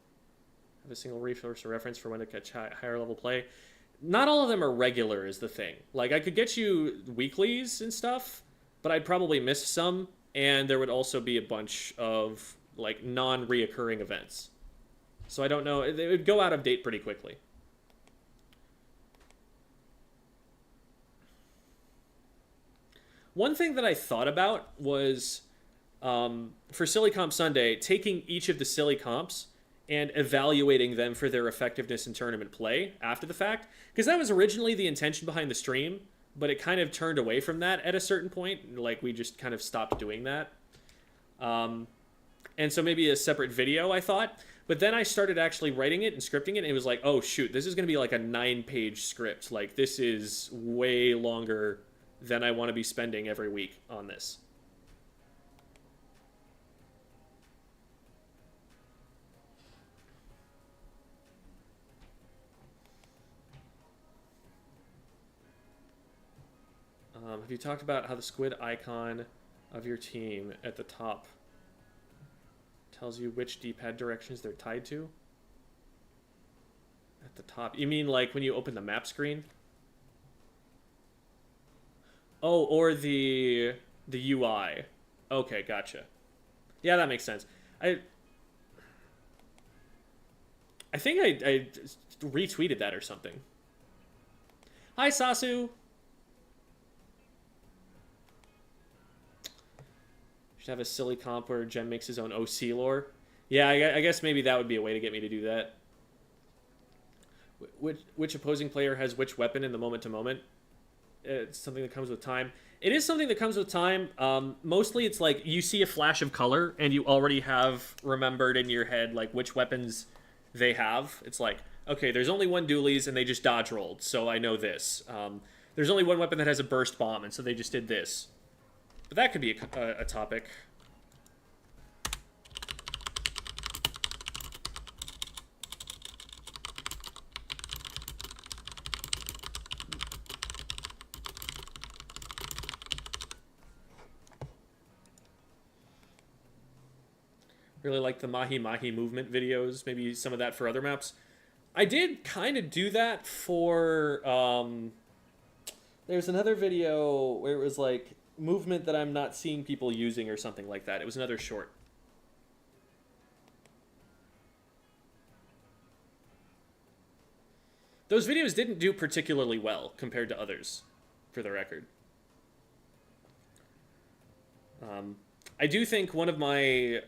S1: Have a single resource or reference for when to catch higher level play. Not all of them are regular is the thing. Like, I could get you weeklies and stuff, but I'd probably miss some, and there would also be a bunch of, like, non-reoccurring events. So I don't know. It would go out of date pretty quickly. One thing that I thought about was, for Silly Comp Sunday, taking each of the Silly Comps and evaluating them for their effectiveness in tournament play after the fact. Because that was originally the intention behind the stream, but it kind of turned away from that at a certain point. Like, we just kind of stopped doing that. And so maybe a separate video, I thought. But then I started actually writing it and scripting it, and it was like, oh, shoot, this is going to be like a 9-page script. Like, this is way longer than I want to be spending every week on this. Have you talked about how the squid icon of your team at the top tells you which D-pad directions they're tied to? At the top. You mean like when you open the map screen? Oh, or the UI. Okay, gotcha. Yeah, that makes sense. I think I retweeted that or something. Hi, Sasu. Should have a silly comp where Jem makes his own OC lore. Yeah, I guess maybe that would be a way to get me to do that. Which opposing player has which weapon in the moment to moment? It's something that comes with time. It is something that comes with time. Mostly it's like you see a flash of color and you already have remembered in your head like which weapons they have. It's like, okay, there's only one dualies and they just dodge rolled, so I know this. There's only one weapon that has a burst bomb, and so they just did this. But that could be a topic. Really like the Mahi Mahi movement videos. Maybe some of that for other maps. I did kind of do that for... there's another video where it was like movement that I'm not seeing people using or something like that. It was another short. Those videos didn't do particularly well compared to others, for the record. I do think one of my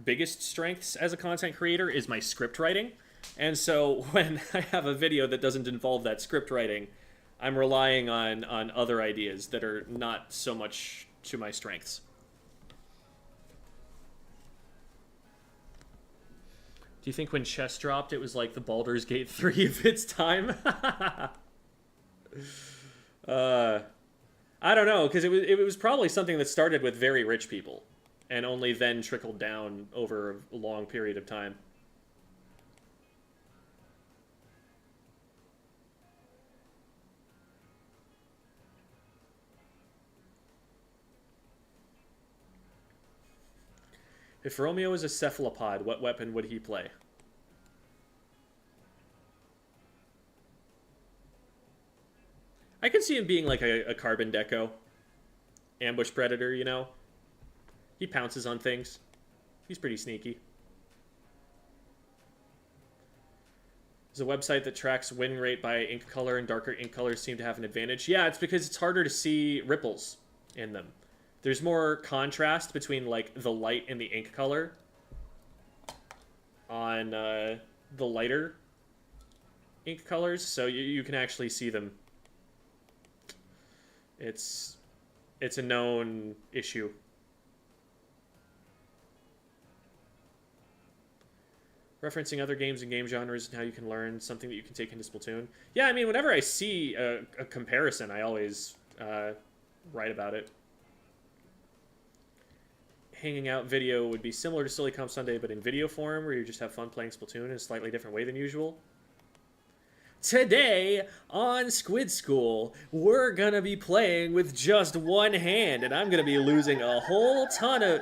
S1: biggest strengths as a content creator is my script writing. And so when I have a video that doesn't involve that script writing, I'm relying on other ideas that are not so much to my strengths. Do you think when chess dropped, it was like the Baldur's Gate 3 of its time? I don't know, because it was probably something that started with very rich people and only then trickled down over a long period of time. If Romeo is a cephalopod, what weapon would he play? I could see him being like a carbon deco. Ambush predator, you know? He pounces on things. He's pretty sneaky. There's a website that tracks win rate by ink color, and darker ink colors seem to have an advantage. Yeah, it's because it's harder to see ripples in them. There's more contrast between, like, the light and the ink color on the lighter ink colors, so you can actually see them. It's a known issue. Referencing other games and game genres and how you can learn something that you can take into Splatoon. Yeah, I mean, whenever I see a comparison, I always write about it. Hanging out video would be similar to Silly Comp Sunday, but in video form, where you just have fun playing Splatoon in a slightly different way than usual. Today on Squid School, we're gonna be playing with just one hand, and I'm gonna be losing a whole ton of...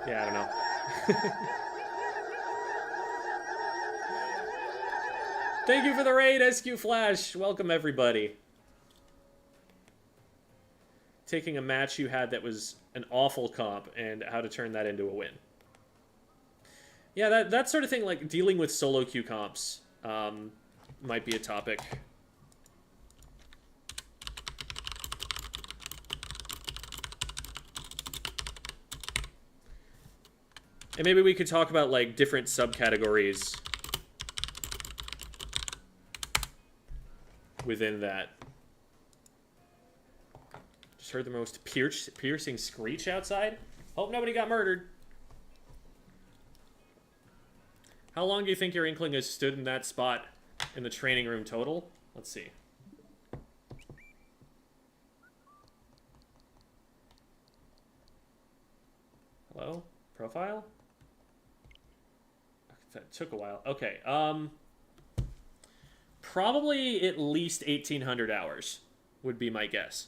S1: Yeah, I don't know. Thank you for the raid, SQ Flash. Welcome, everybody. Taking a match you had that was an awful comp and how to turn that into a win. Yeah, that sort of thing, like dealing with solo queue comps, might be a topic. And maybe we could talk about, like, different subcategories within that. Just heard the most piercing screech outside. Hope nobody got murdered. How long do you think your Inkling has stood in that spot in the training room total? Let's see. Hello? Profile? That took a while. Okay, probably at least 1,800 hours would be my guess.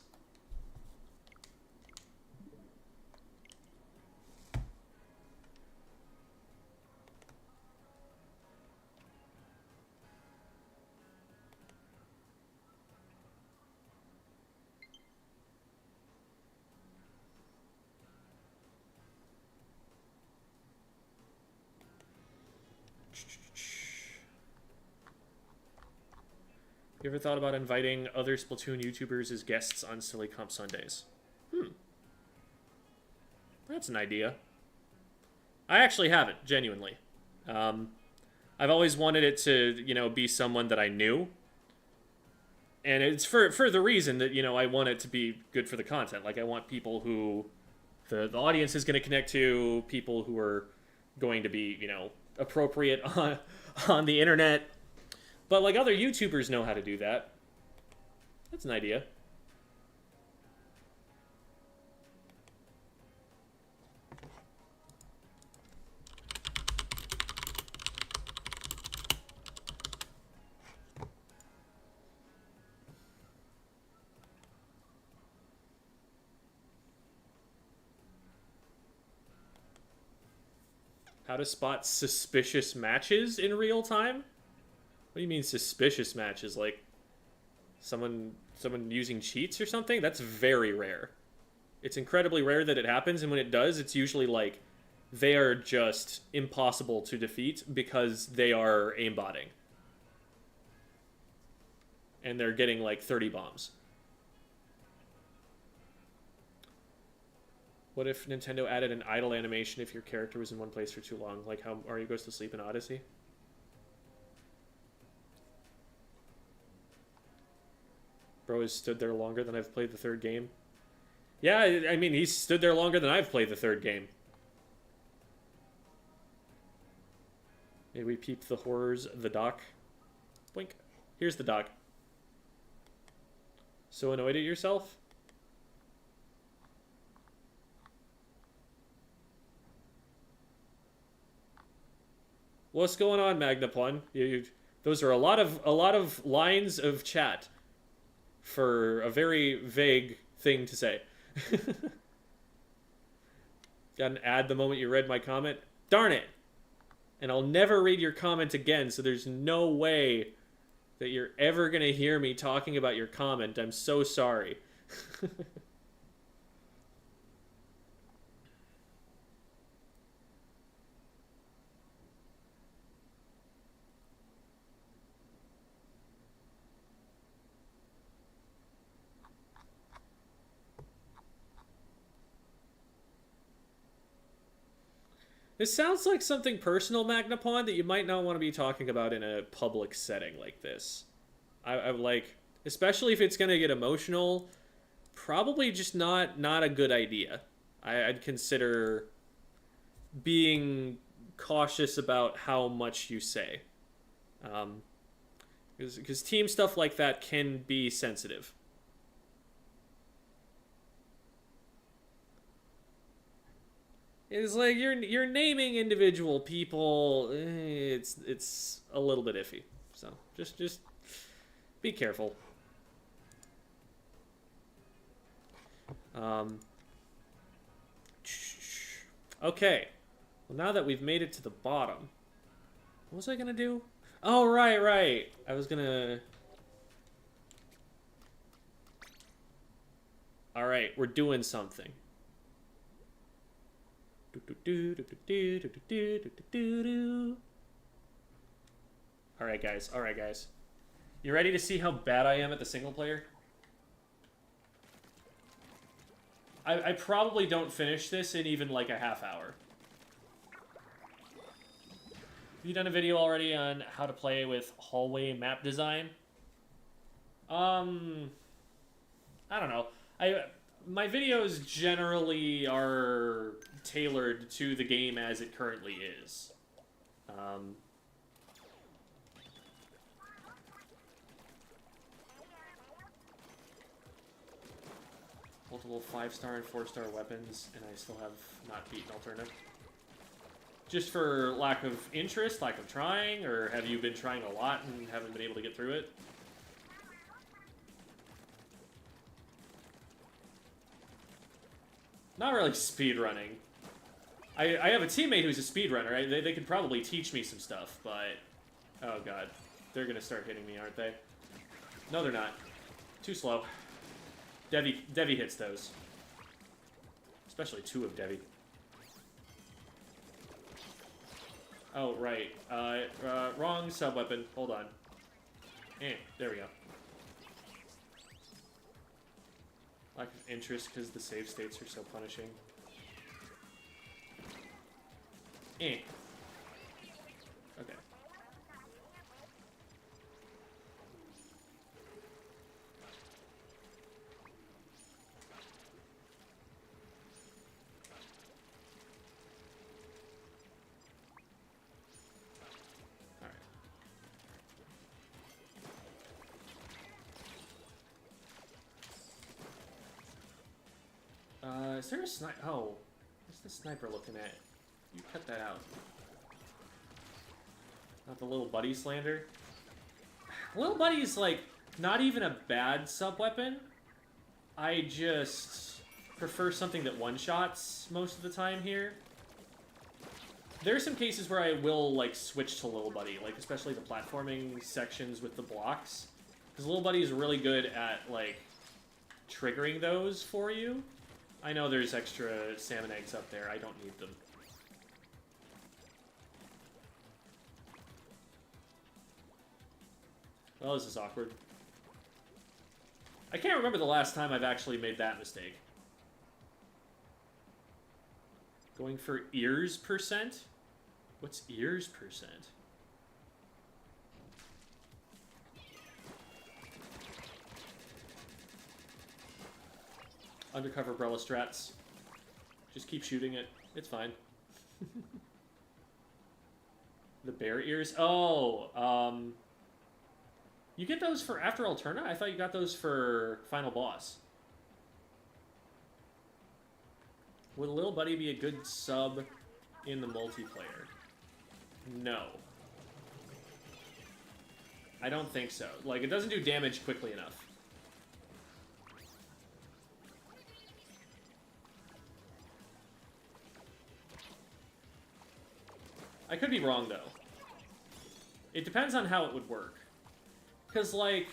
S1: You ever thought about inviting other Splatoon YouTubers as guests on Silly Comp Sundays? That's an idea. I actually haven't, genuinely. I've always wanted it to, you know, be someone that I knew. And it's for the reason that, you know, I want it to be good for the content. Like, I want people who the audience is going to connect to, people who are going to be, you know, appropriate on the internet. But, like, other YouTubers know how to do that. That's an idea. How to spot suspicious matches in real time? What do you mean suspicious matches? Like someone using cheats or something? That's very rare. It's incredibly rare that it happens, and when it does, it's usually like they are just impossible to defeat because they are aimbotting. And they're getting like 30 bombs. What if Nintendo added an idle animation if your character was in one place for too long? Like how Mario goes to sleep in Odyssey? Bro has stood there longer than I've played the third game. Yeah, I mean, he's stood there longer than I've played the third game. Maybe we peep the horrors of the doc. Blink. Here's the doc. So annoyed at yourself? What's going on, Magnaplun? Those are a lot of lines of chat for a very vague thing to say. Got an ad the moment you read my comment. Darn it! And I'll never read your comment again, so there's no way that you're ever going to hear me talking about your comment. I'm so sorry. This sounds like something personal, Magnapon, that you might not want to be talking about in a public setting like this. I like, especially if it's going to get emotional, probably just not a good idea. I'd consider being cautious about how much you say. Because team stuff like that can be sensitive. It's like you're naming individual people. It's a little bit iffy. So just be careful. Okay. Well, now that we've made it to the bottom, what was I gonna do? Oh, right. I was gonna. All right, we're doing something. Alright guys. You ready to see how bad I am at the single player? I probably don't finish this in even like a half hour. Have you done a video already on how to play with hallway map design? I don't know. My videos generally are tailored to the game as it currently is. Multiple 5-star and 4-star weapons, and I still have not beaten Alterna. Just for lack of interest, lack of trying, or have you been trying a lot and haven't been able to get through it? Not really speedrunning. I have a teammate who's a speedrunner. They could probably teach me some stuff, but... Oh god. They're gonna start hitting me, aren't they? No, they're not. Too slow. Devi hits those. Especially 2 of Devi. Oh, right. Wrong sub-weapon. Hold on. There we go. Lack of interest because the save states are so punishing. Okay. Is there a sniper? Oh, what's the sniper looking at? You cut that out. Not the little buddy slander. Little buddy is like not even a bad sub weapon. I just prefer something that one-shots most of the time here. There are some cases where I will like switch to Little Buddy, like especially the platforming sections with the blocks, because Little Buddy is really good at like triggering those for you. I know there's extra salmon eggs up there. I don't need them. Well, this is awkward. I can't remember the last time I've actually made that mistake. Going for ears %? What's ears %? Undercover Brella strats. Just keep shooting it. It's fine. The bear ears? Oh, you get those for after Alterna? I thought you got those for Final Boss. Would Lil Buddy be a good sub in the multiplayer? No. I don't think so. Like, it doesn't do damage quickly enough. I could be wrong, though. It depends on how it would work. Because, like,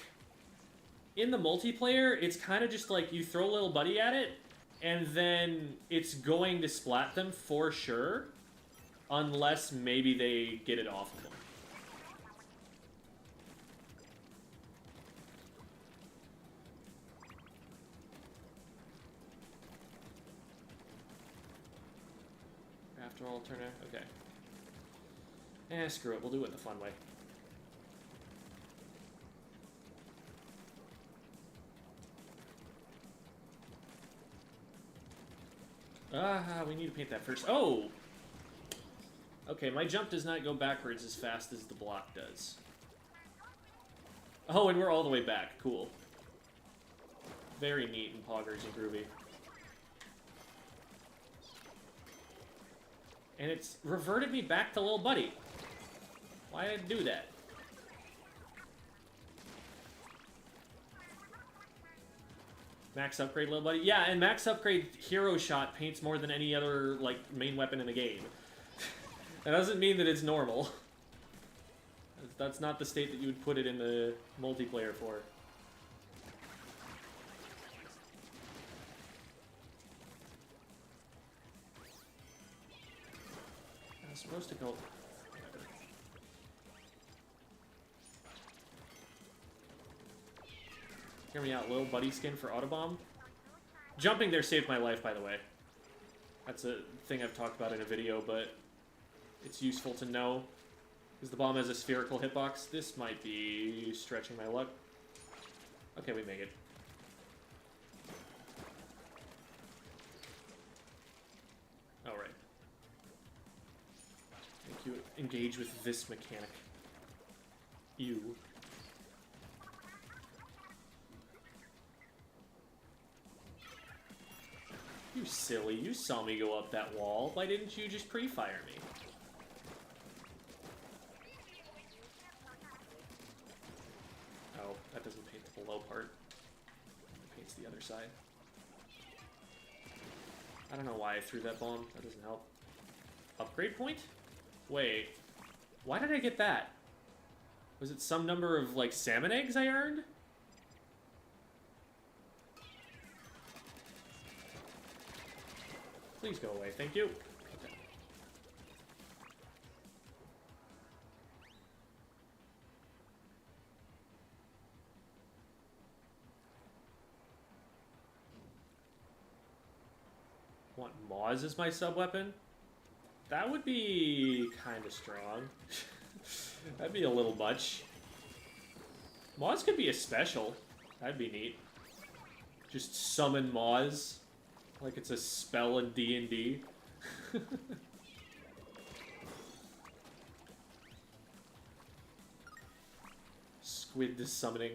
S1: in the multiplayer, it's kind of just like you throw Little Buddy at it, and then it's going to splat them for sure, unless maybe they get it off of them. After alternate, okay. Eh, screw it, we'll do it the fun way. We need to paint that first. Oh! Okay, my jump does not go backwards as fast as the block does. Oh, and we're all the way back. Cool. Very neat and poggers and groovy. And it's reverted me back to Little Buddy. Why did it do that? Max upgrade, Little Buddy? Yeah, and max upgrade Hero Shot paints more than any other, like, main weapon in the game. That doesn't mean that it's normal. That's not the state that you would put it in the multiplayer for. I was supposed to go... Hear me out, Little Buddy skin for Autobomb. Jumping there saved my life, by the way. That's a thing I've talked about in a video, but it's useful to know. Because the bomb has a spherical hitbox. This might be stretching my luck. Okay, we make it. Alright. Make you engage with this mechanic. Ew. You silly, you saw me go up that wall. Why didn't you just pre-fire me? Oh, that doesn't paint the below part. It paints the other side. I don't know why I threw that bomb. That doesn't help. Upgrade point? Wait. Why did I get that? Was it some number of, like, salmon eggs I earned? Please go away, thank you. Okay. Want Moz as my sub-weapon? That would be kind of strong. That'd be a little much. Moz could be a special. That'd be neat. Just summon Moz. Like it's a spell in D&D. Squid summoning.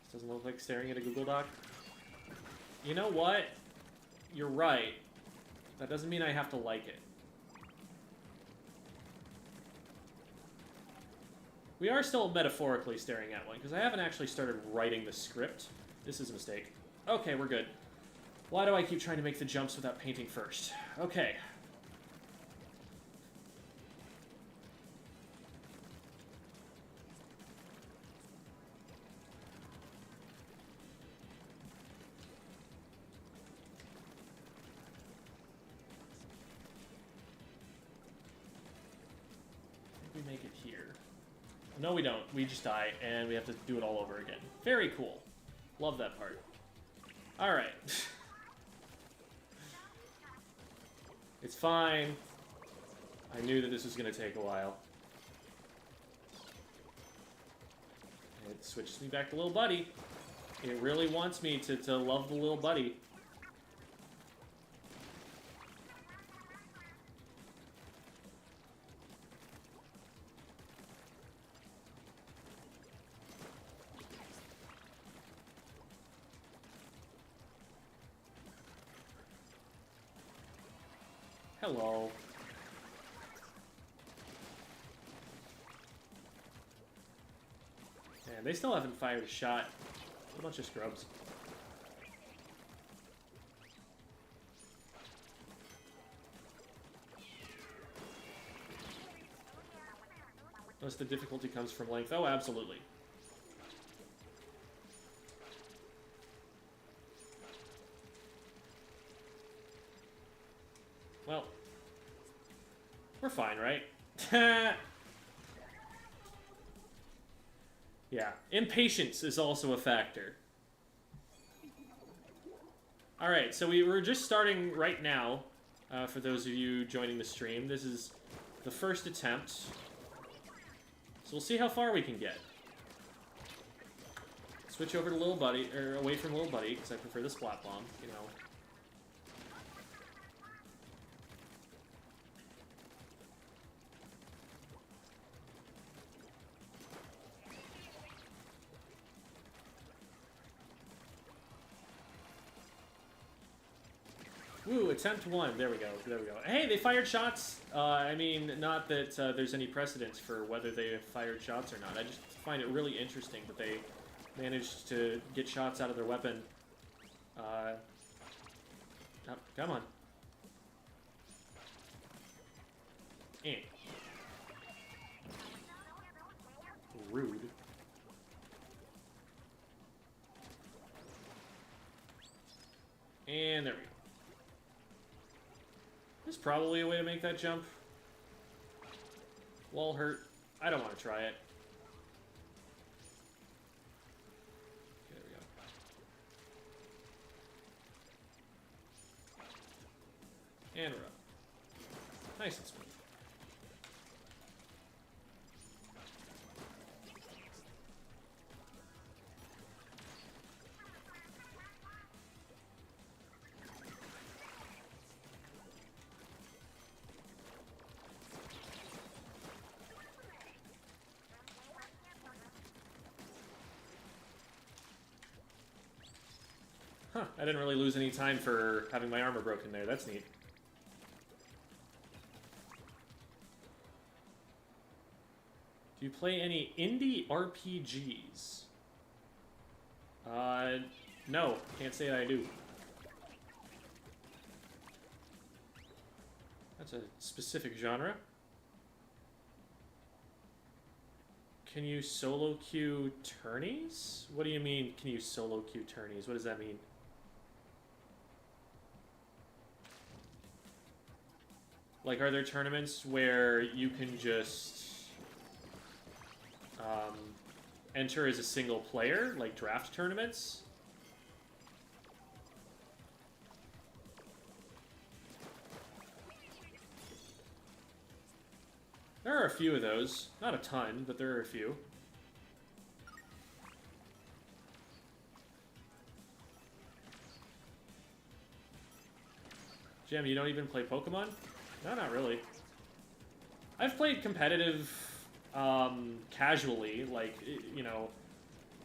S1: This doesn't look like staring at a Google Doc. You know what? You're right. That doesn't mean I have to like it. We are still metaphorically staring at one, because I haven't actually started writing the script. This is a mistake. Okay, we're good. Why do I keep trying to make the jumps without painting first? Okay. I think we make it here. No, we don't. We just die, and we have to do it all over again. Very cool. Love that part. Alright. It's fine. I knew that this was going to take a while. It switches me back to Little Buddy. It really wants me to love the Little Buddy. Hello. Man, they still haven't fired a shot. A bunch of scrubs. Most of the difficulty comes from length. Oh, absolutely. Well, we're fine, right? Yeah, impatience is also a factor. Alright, so we were just starting right now, for those of you joining the stream. This is the first attempt. So we'll see how far we can get. Switch over to Little Buddy, or away from Little Buddy, because I prefer the Splat Bomb, you know. Woo, attempt 1. There we go. There we go. Hey, they fired shots. I mean, not that there's any precedence for whether they fired shots or not. I just find it really interesting that they managed to get shots out of their weapon. Oh, come on. Rude. And there we go. There's probably a way to make that jump. Wall hurt. I don't want to try it. Okay, there we go. And we're up. Nice and smooth. Huh, I didn't really lose any time for having my armor broken there. That's neat. Do you play any indie RPGs? No. Can't say I do. That's a specific genre. Can you solo queue tourneys? What do you mean, can you solo queue tourneys? What does that mean? Like, are there tournaments where you can just enter as a single player, like draft tournaments? There are a few of those. Not a ton, but there are a few. Gem, you don't even play Pokemon? No, not really. I've played competitive, casually, like, you know,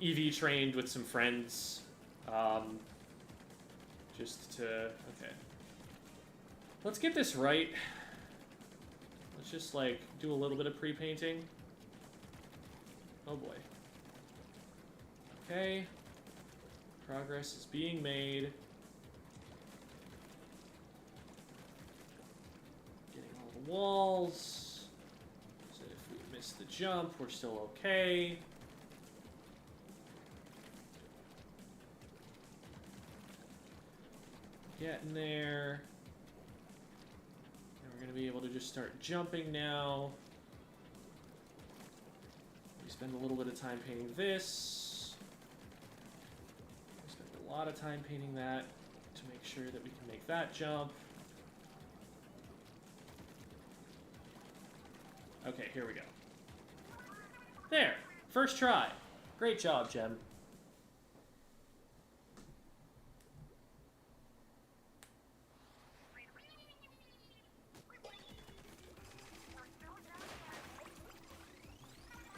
S1: EV trained with some friends, just to, okay. Let's get this right. Let's just, like, do a little bit of pre-painting. Oh boy. Okay. Progress is being made. Walls, so if we miss the jump, we're still okay. Getting there. And we're going to be able to just start jumping now. We spend a little bit of time painting this. We spend a lot of time painting that to make sure that we can make that jump. Okay, here we go. There! First try! Great job, Gem.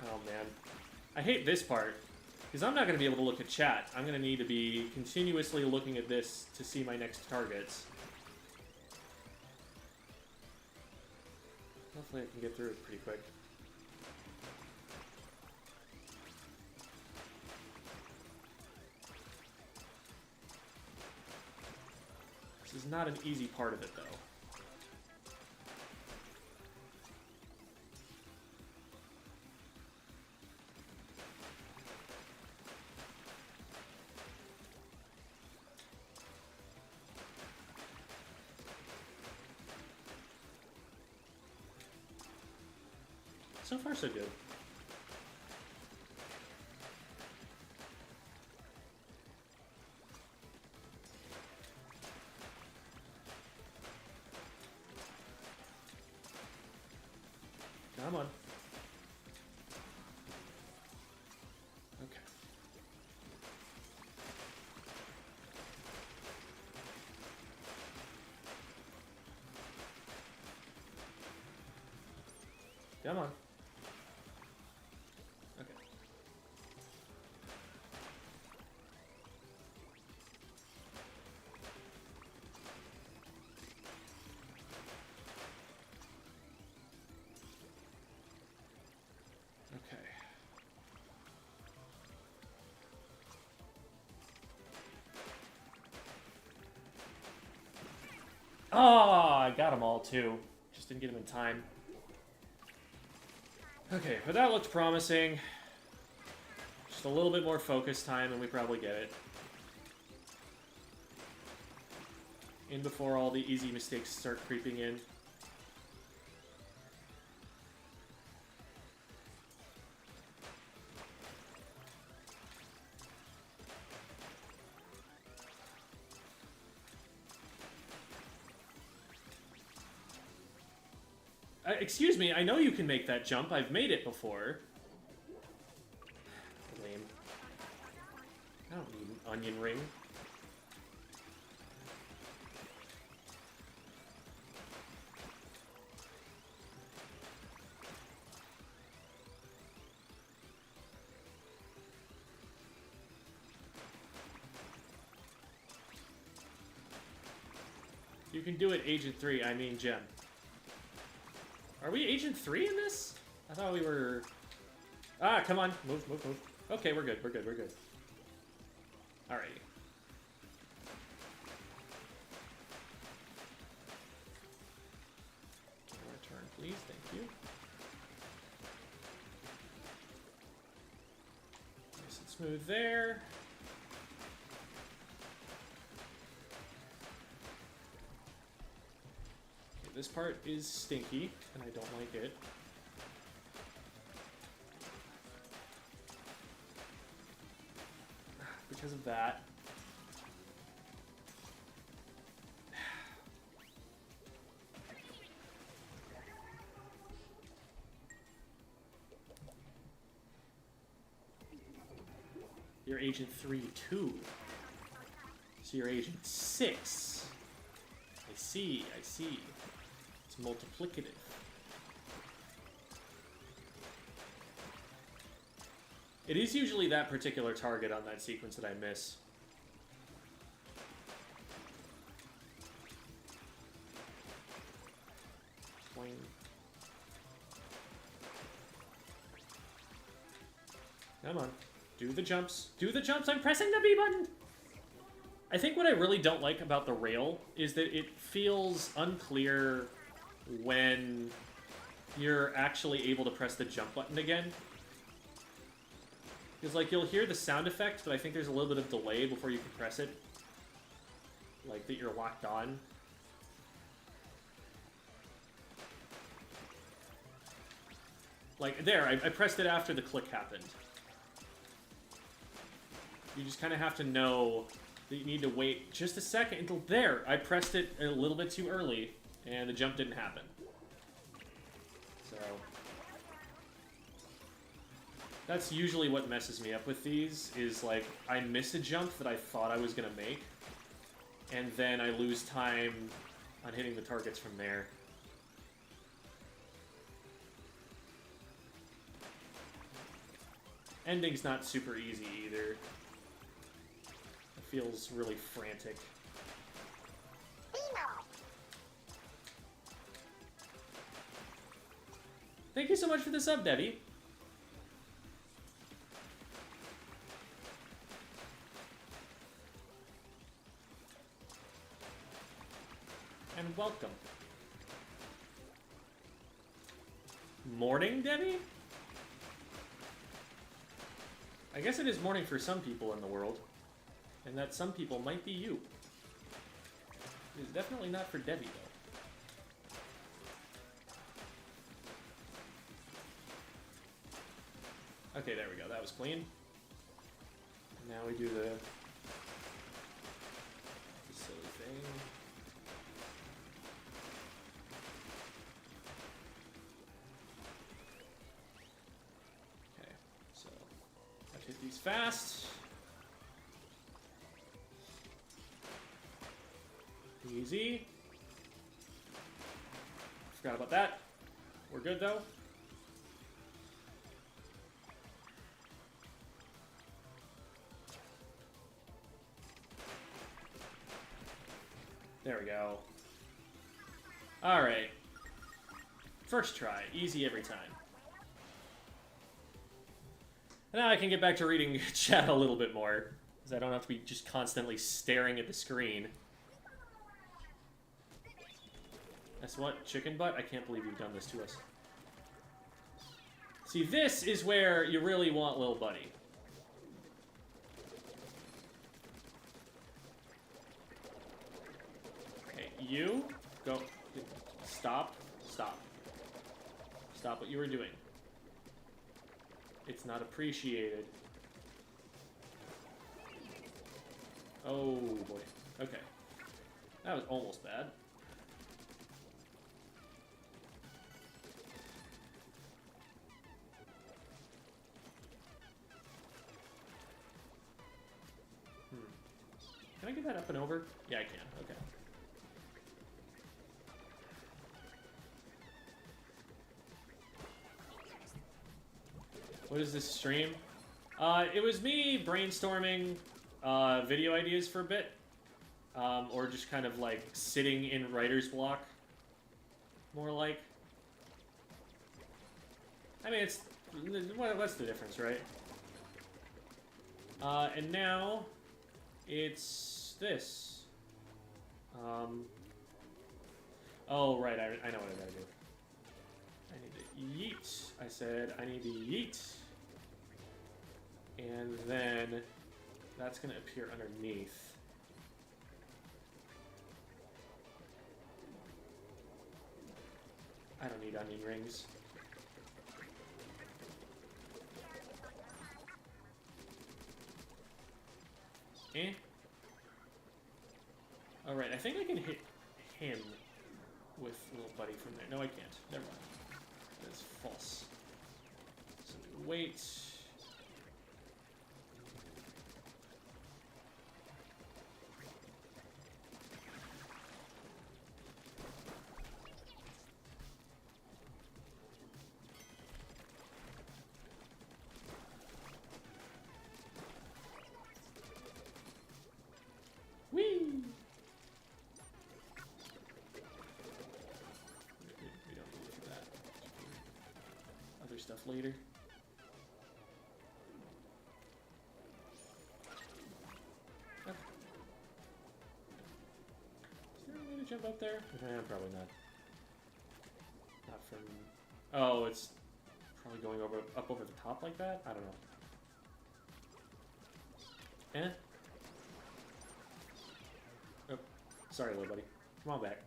S1: Oh, man. I hate this part, because I'm not going to be able to look at chat. I'm going to need to be continuously looking at this to see my next targets. Hopefully I can get through it pretty quick. This is not an easy part of it, though. So far, so good. Come on. Okay. Come on. Okay. Okay. Oh, I got them all too. Just didn't get them in time. Okay, but that looked promising. Just a little bit more focus time and we probably get it. In before all the easy mistakes start creeping in. Excuse me, I know you can make that jump. I've made it before. Lame. I don't need an onion ring. You can do it, Agent 3, I mean Gem. Are we Agent 3 in this? I thought we were... Ah, come on. Move, move, move. Okay, we're good, we're good, we're good. Alrighty. Return, please, thank you. Nice and smooth there. This part is stinky, and I don't like it. Because of that. You're Agent 3 too. So you're Agent 6. I see, I see. It's multiplicative. It is usually that particular target on that sequence that I miss. Boing. Come on. Do the jumps. Do the jumps! I'm pressing the B button! I think what I really don't like about the rail is that it feels unclear when you're actually able to press the jump button again. Because, like, you'll hear the sound effect, but I think there's a little bit of delay before you can press it. Like, that you're locked on. Like, there, I pressed it after the click happened. You just kind of have to know that you need to wait just a second until there. I pressed it a little bit too early, and the jump didn't happen. So that's usually what messes me up with these, is like, I miss a jump that I thought I was gonna make, and then I lose time on hitting the targets from there. Ending's not super easy either. It feels really frantic. Thank you so much for the sub, Debbie. And welcome. Morning, Debbie? I guess it is morning for some people in the world. And that some people might be you. It is definitely not for Debbie, though. Okay, there we go. That was clean. Now we do the silly thing. Okay, so let's hit these fast. Easy. Forgot about that. We're good though. There we go. Alright. First try. Easy every time. And now I can get back to reading chat a little bit more, because I don't have to be just constantly staring at the screen. That's what? Chicken butt? I can't believe you've done this to us. See, this is where you really want Lil Buddy. Okay, you go. Stop. Stop. Stop what you were doing. It's not appreciated. Oh boy. Okay. That was almost bad. Can I get that up and over? Yeah, I can. Okay. What is this stream? It was me brainstorming video ideas for a bit. Or just kind of like sitting in writer's block. More like. I mean, it's... what's the difference, right? And now... it's this. Oh, right, I know what I gotta do. I need to yeet. I said I need to yeet. And then that's gonna appear underneath. I don't need onion rings. Eh? Alright, I think I can hit him with Lil Buddy from there. No, I can't. Never mind. That's false. So wait. Stuff later. Okay. Is there a way to jump up there? Probably not. Not from... oh, it's probably going up over the top like that? I don't know. Eh? Oh, sorry, little buddy. Come on back.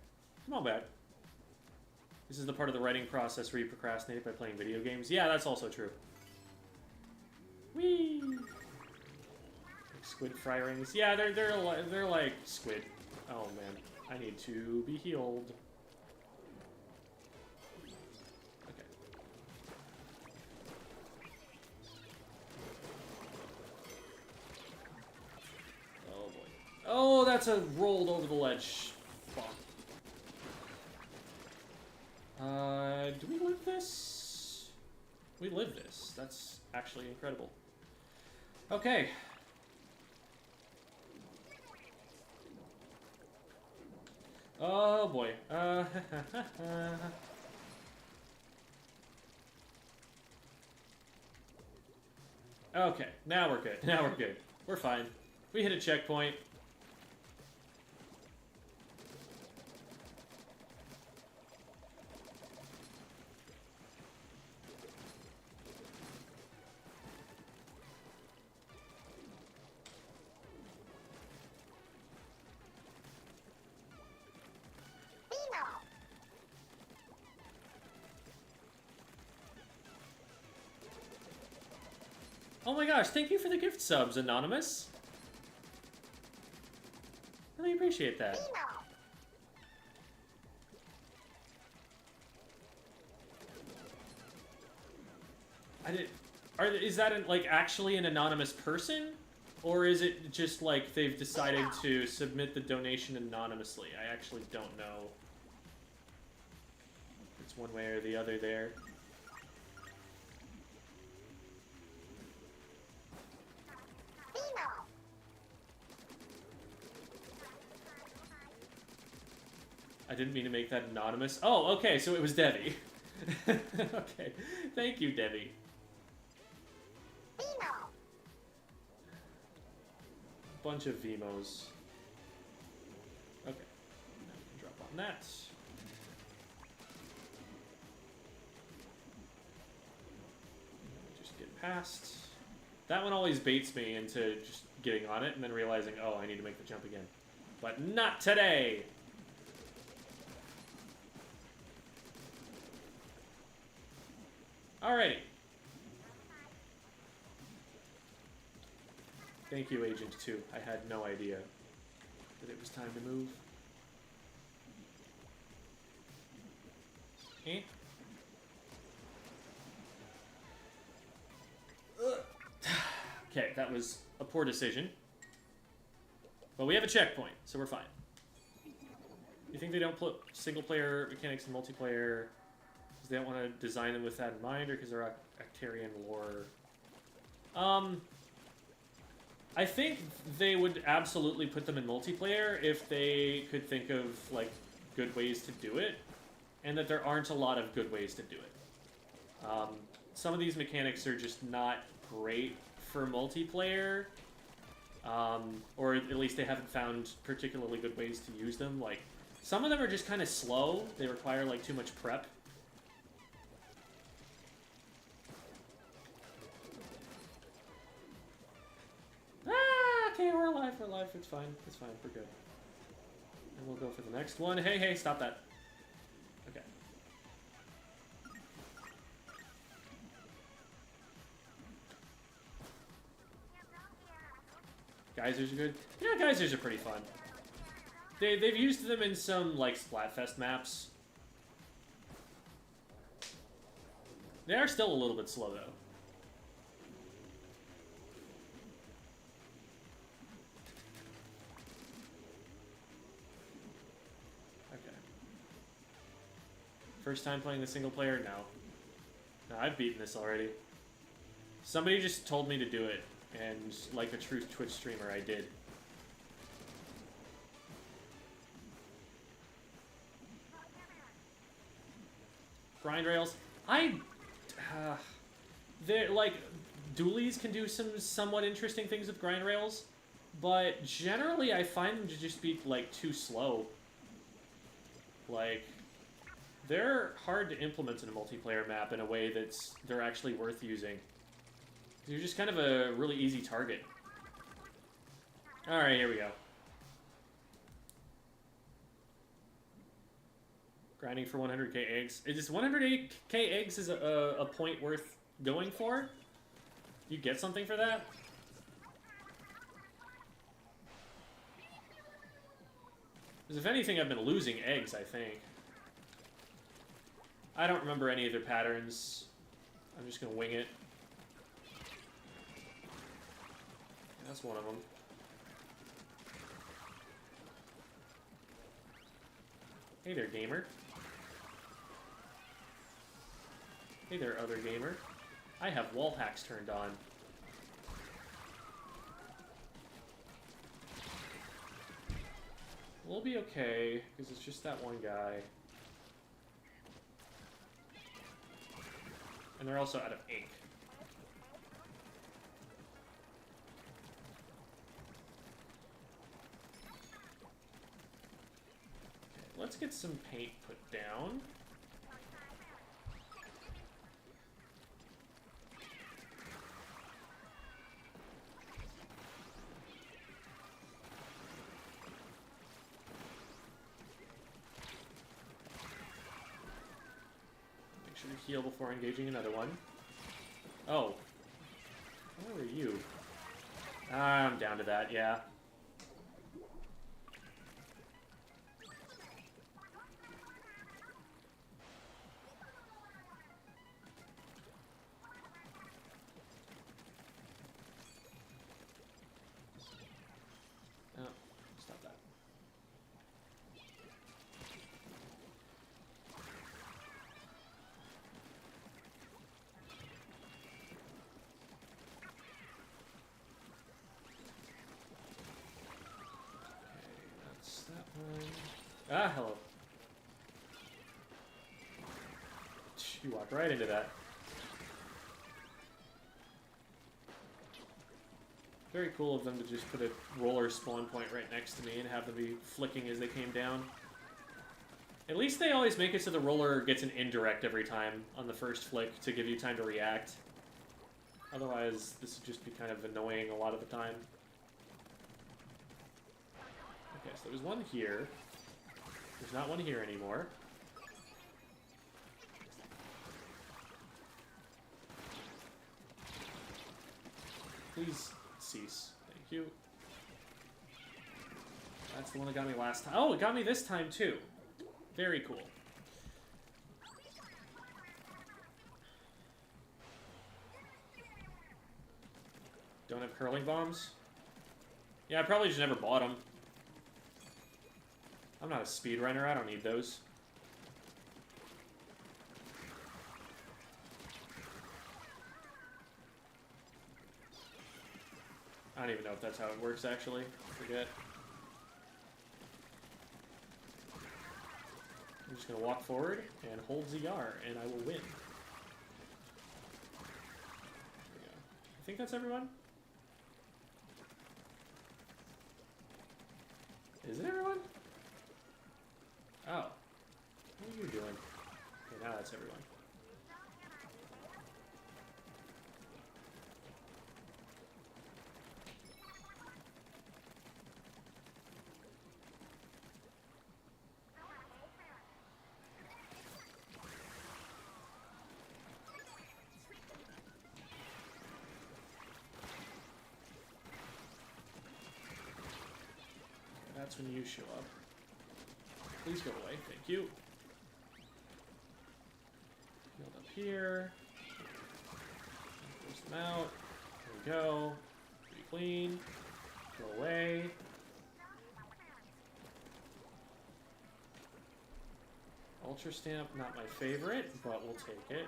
S1: Come on back. This is the part of the writing process where you procrastinate by playing video games. Yeah, that's also true. Whee! Like squid fry rings. Yeah, they're like squid. Oh man, I need to be healed. Okay. Oh boy. Oh, that's a rolled over the ledge. Fuck. Do we live this? We live this. That's actually incredible. Okay. Oh boy. Okay, now we're good. Now we're good. We're fine. We hit a checkpoint. Oh my gosh, thank you for the gift subs, Anonymous. Really appreciate that. Is that like actually an anonymous person? Or is it just like they've decided to submit the donation anonymously? I actually don't know. It's one way or the other there. I didn't mean to make that anonymous. Oh, okay, so it was Debbie. Okay, thank you, Debbie. Bunch of Vimos. Okay, now we can drop on that. Just get past. That one always baits me into just getting on it and then realizing, oh, I need to make the jump again. But not today! Alrighty. Thank you, Agent 2. I had no idea that it was time to move. Eh? Okay, that was a poor decision. But we have a checkpoint, so we're fine. You think they don't put single-player mechanics in multiplayer because they don't want to design them with that in mind, or because they're Actarian lore? I think they would absolutely put them in multiplayer if they could think of, like, good ways to do it, and that there aren't a lot of good ways to do it. Some of these mechanics are just not great for multiplayer, or at least they haven't found particularly good ways to use them. Like, some of them are just kind of slow. They require, like, too much prep. Okay, we're alive, it's fine, we're good. And we'll go for the next one. Hey, stop that. Okay. Geysers are good? Yeah, geysers are pretty fun. They've used them in some, like, Splatfest maps. They are still a little bit slow, though. First time playing the single player? No, I've beaten this already. Somebody just told me to do it, and like a true Twitch streamer, I did. Grind rails? They're like, dualies can do some somewhat interesting things with grind rails, but generally I find them to just be, like, too slow. Like, they're hard to implement in a multiplayer map in a way they're actually worth using. You're just kind of a really easy target. Alright, here we go. Grinding for 100k eggs. Is 100k eggs is a point worth going for? You get something for that? Because if anything, I've been losing eggs, I think. I don't remember any of their patterns. I'm just gonna wing it. That's one of them. Hey there, gamer. Hey there, other gamer. I have wall hacks turned on. We'll be okay, because it's just that one guy. And they're also out of ink. Okay, let's get some paint put down. Make sure to heal before engaging another one. Oh. Where are you? I'm down to that, yeah. Oh, stop that. Ah, hello. You walked right into that. Very cool of them to just put a roller spawn point right next to me and have them be flicking as they came down. At least they always make it so the roller gets an indirect every time on the first flick to give you time to react. Otherwise, this would just be kind of annoying a lot of the time. Okay, so there's one here. There's not one here anymore. Please cease. Thank you. That's the one that got me last time. Oh, it got me this time too. Very cool. Don't have curling bombs? Yeah, I probably just never bought them. I'm not a speedrunner, I don't need those. I don't even know if that's how it works, actually. Forget. I'm just gonna walk forward and hold ZR, and I will win. There we go. I think that's everyone? Is it everyone? Oh. What are you doing? Okay, now that's everyone. That's when you show up. Please go away, thank you. Build up here. Force them out. There we go. Be clean. Go away. Ultra Stamp, not my favorite, but we'll take it.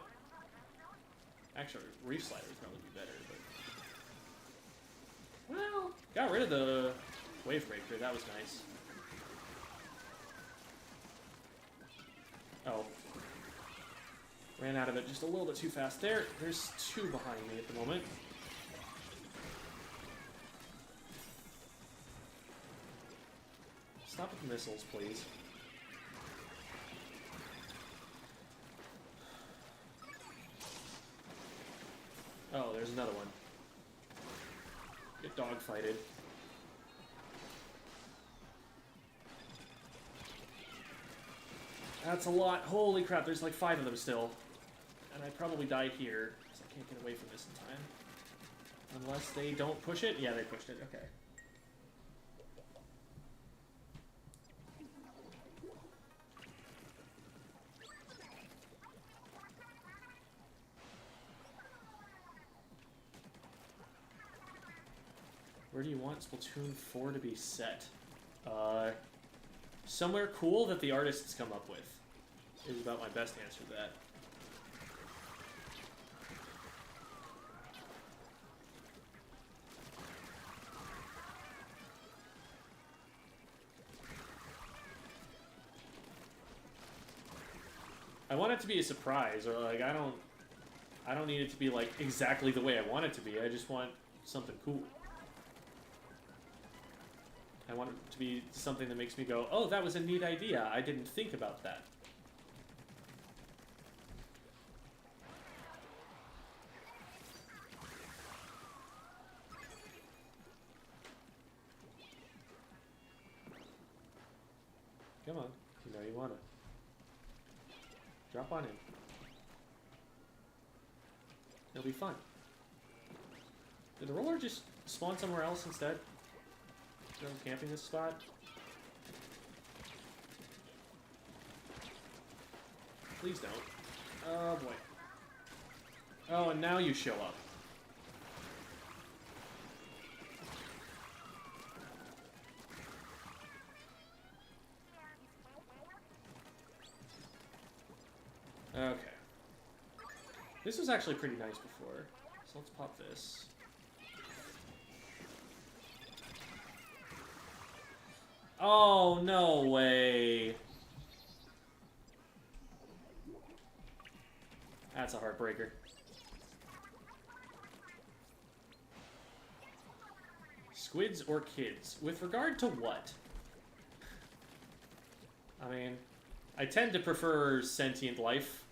S1: Actually, Reef Slider would probably be better, but... Well, got rid of the Wave Breaker, that was nice. Oh. Ran out of it just a little bit too fast there. There's two behind me at the moment. Stop with the missiles, please. Oh, there's another one. Get dogfighted. That's a lot. Holy crap, there's like 5 of them still. And I'd probably die here, because I can't get away from this in time. Unless they don't push it? Yeah, they pushed it. Okay. Where do you want Splatoon 4 to be set? Somewhere cool that the artists come up with is about my best answer to that. I want it to be a surprise, or like I don't need it to be like exactly the way I want it to be. I just want something cool. I want it to be something that makes me go, oh, that was a neat idea. I didn't think about that. Come on. You know you want it. Drop on in. It'll be fun. Did the roller just spawn somewhere else instead? Instead of camping this spot? Please don't. Oh boy. Oh, and now you show up. Okay. This was actually pretty nice before. So let's pop this. Oh, no way. That's a heartbreaker. Squids or kids? With regard to what? I mean, I tend to prefer sentient life.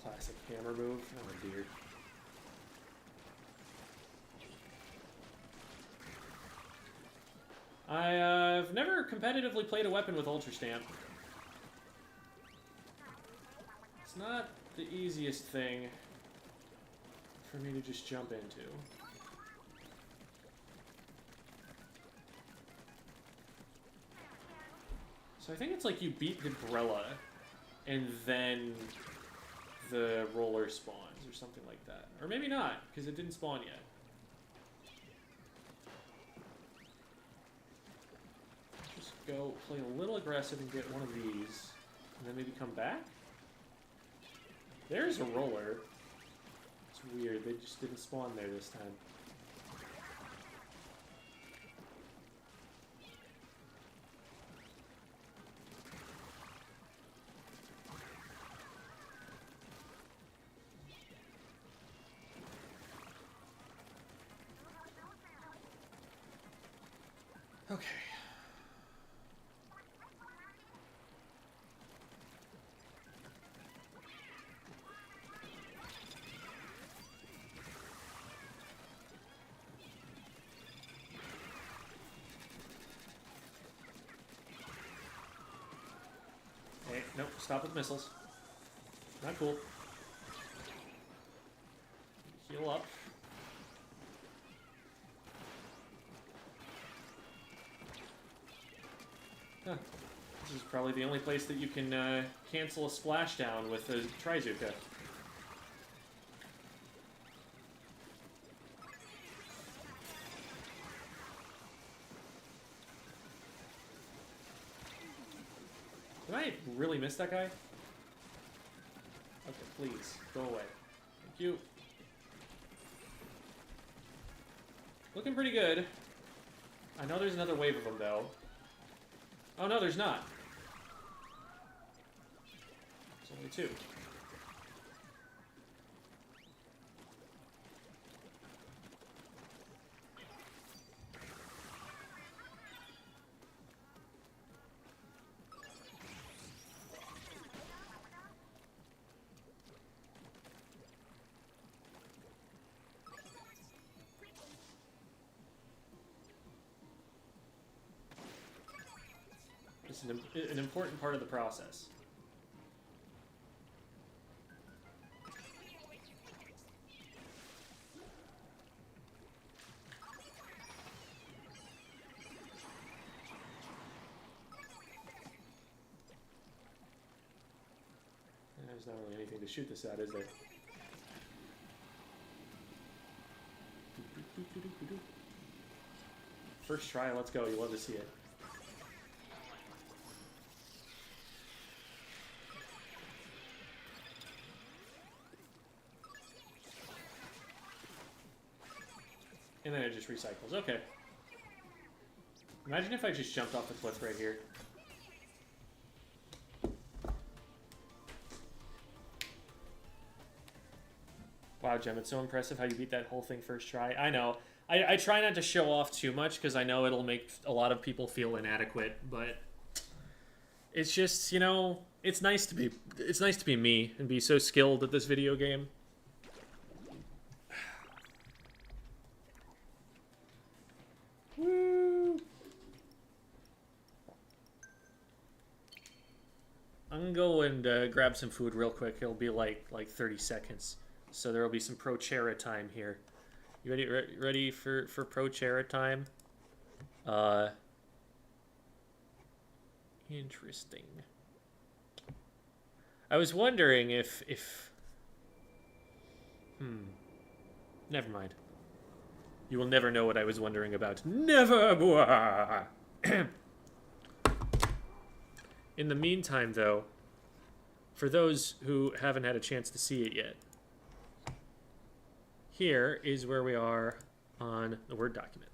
S1: Classic hammer move. Oh dear. I've never competitively played a weapon with Ultra Stamp. It's not the easiest thing for me to just jump into. So I think it's like you beat the Grella, and then the roller spawns, or something like that. Or maybe not, because it didn't spawn yet. Just go play a little aggressive and get one of these, and then maybe come back? There's a roller. It's weird, they just didn't spawn there this time. Okay. Hey, nope, stop with missiles. Not cool. Heal up. Huh. This is probably the only place that you can cancel a splashdown with a Trizuka. Did I really miss that guy? Okay, please, go away. Thank you. Looking pretty good. I know there's another wave of them, though. Oh, no, there's not. There's only two. It's an important part of the process. There's not really anything to shoot this at, is there? First try, let's go. You love to see it. And then it just recycles. Okay. Imagine if I just jumped off the cliff right here. Wow, Wow, Gem, it's so impressive how you beat that whole thing first try. I know. I try not to show off too much because I know it'll make a lot of people feel inadequate, but it's just, you know, it's nice to be me and be so skilled at this video game. Woo! I'm gonna go and grab some food real quick. It'll be like 30 seconds, so there will be some Prochera time here. You ready for Prochera time? Interesting. I was wondering if never mind. You will never know what I was wondering about. Never. In the meantime, though, for those who haven't had a chance to see it yet, here is where we are on the Word document.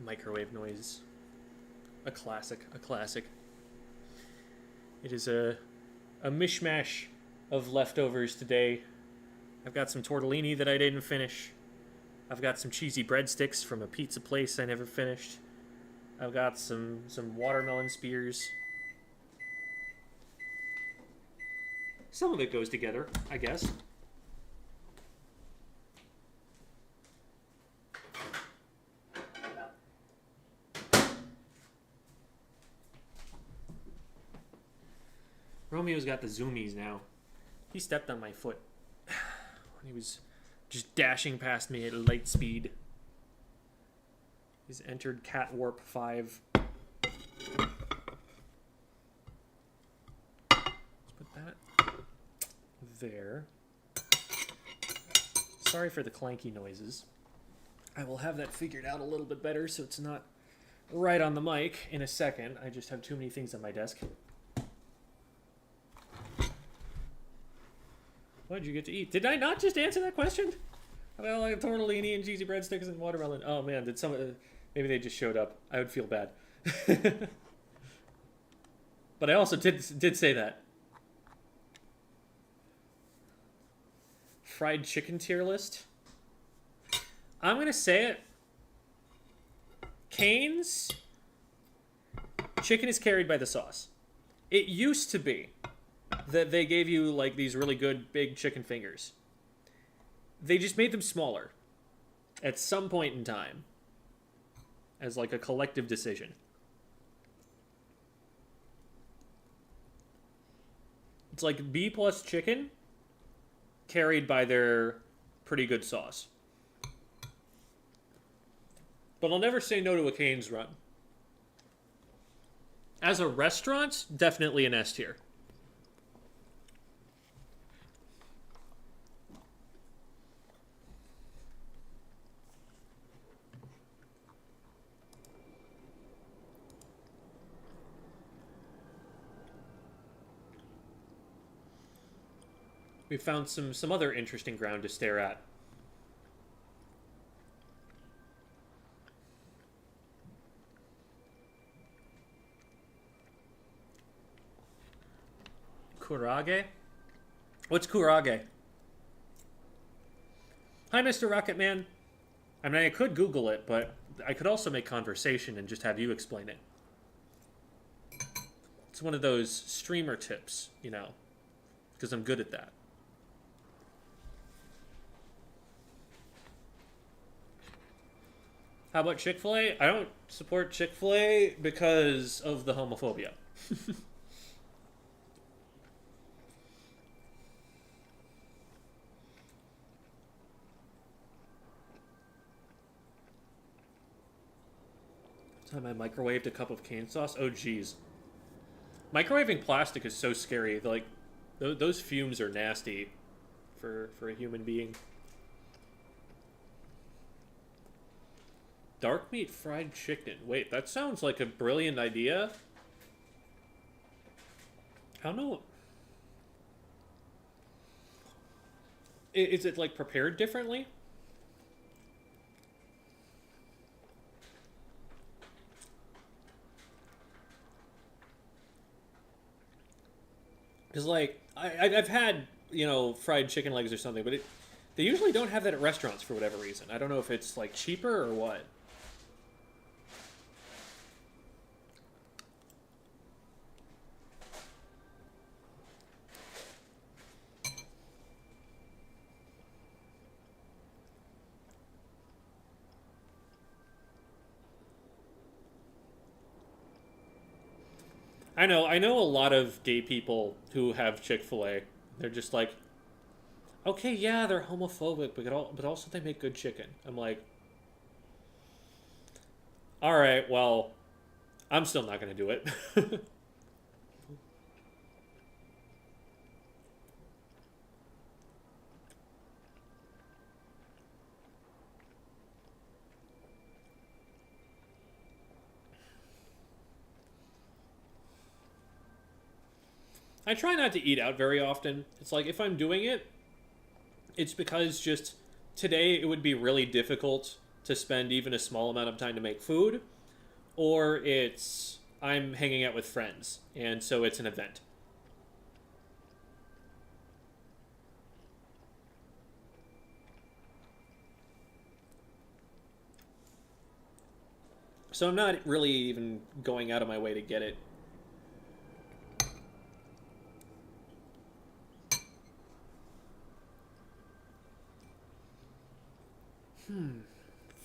S1: Microwave noise. A classic. A classic. It is a mishmash of leftovers today. I've got some tortellini that I didn't finish. I've got some cheesy breadsticks from a pizza place I never finished. I've got some watermelon spears. Some of it goes together, I guess. Romeo's got the zoomies now. He stepped on my foot when he was just dashing past me at light speed. He's entered Cat Warp 5. Let's put that there. Sorry for the clanky noises. I will have that figured out a little bit better so it's not right on the mic in a second. I just have too many things on my desk. What did you get to eat? Did I not just answer that question? About like tortellini and cheesy breadsticks and watermelon. Oh man, did some? Maybe they just showed up. I would feel bad. But I also did say that. Fried chicken tier list. I'm gonna say it. Cane's chicken is carried by the sauce. It used to be that they gave you like these really good big chicken fingers. They just made them smaller at some point in time as like a collective decision. It's like B plus chicken carried by their pretty good sauce. But I'll never say no to a Cane's run. As a restaurant, definitely an S tier. We found some other interesting ground to stare at. Kurage? What's kurage? Hi, Mr. Rocket Man. I mean, I could Google it, but I could also make conversation and just have you explain it. It's one of those streamer tips, you know, because I'm good at that. How about Chick-fil-A? I don't support Chick-fil-A because of the homophobia. Time I microwaved a cup of cane sauce. Oh, geez. Microwaving plastic is so scary. Like, those fumes are nasty for a human being. Dark meat fried chicken. Wait, that sounds like a brilliant idea. I don't know. Is it, like, prepared differently? Because, like, I've had, you know, fried chicken legs or something, but they usually don't have that at restaurants for whatever reason. I don't know if it's, like, cheaper or what. I know a lot of gay people who have Chick-fil-A. They're just like, okay, yeah, they're homophobic, but also they make good chicken. I'm like, all right, well, I'm still not going to do it. I try not to eat out very often. It's like if I'm doing it, it's because just today it would be really difficult to spend even a small amount of time to make food, or it's I'm hanging out with friends, and so it's an event. So I'm not really even going out of my way to get it.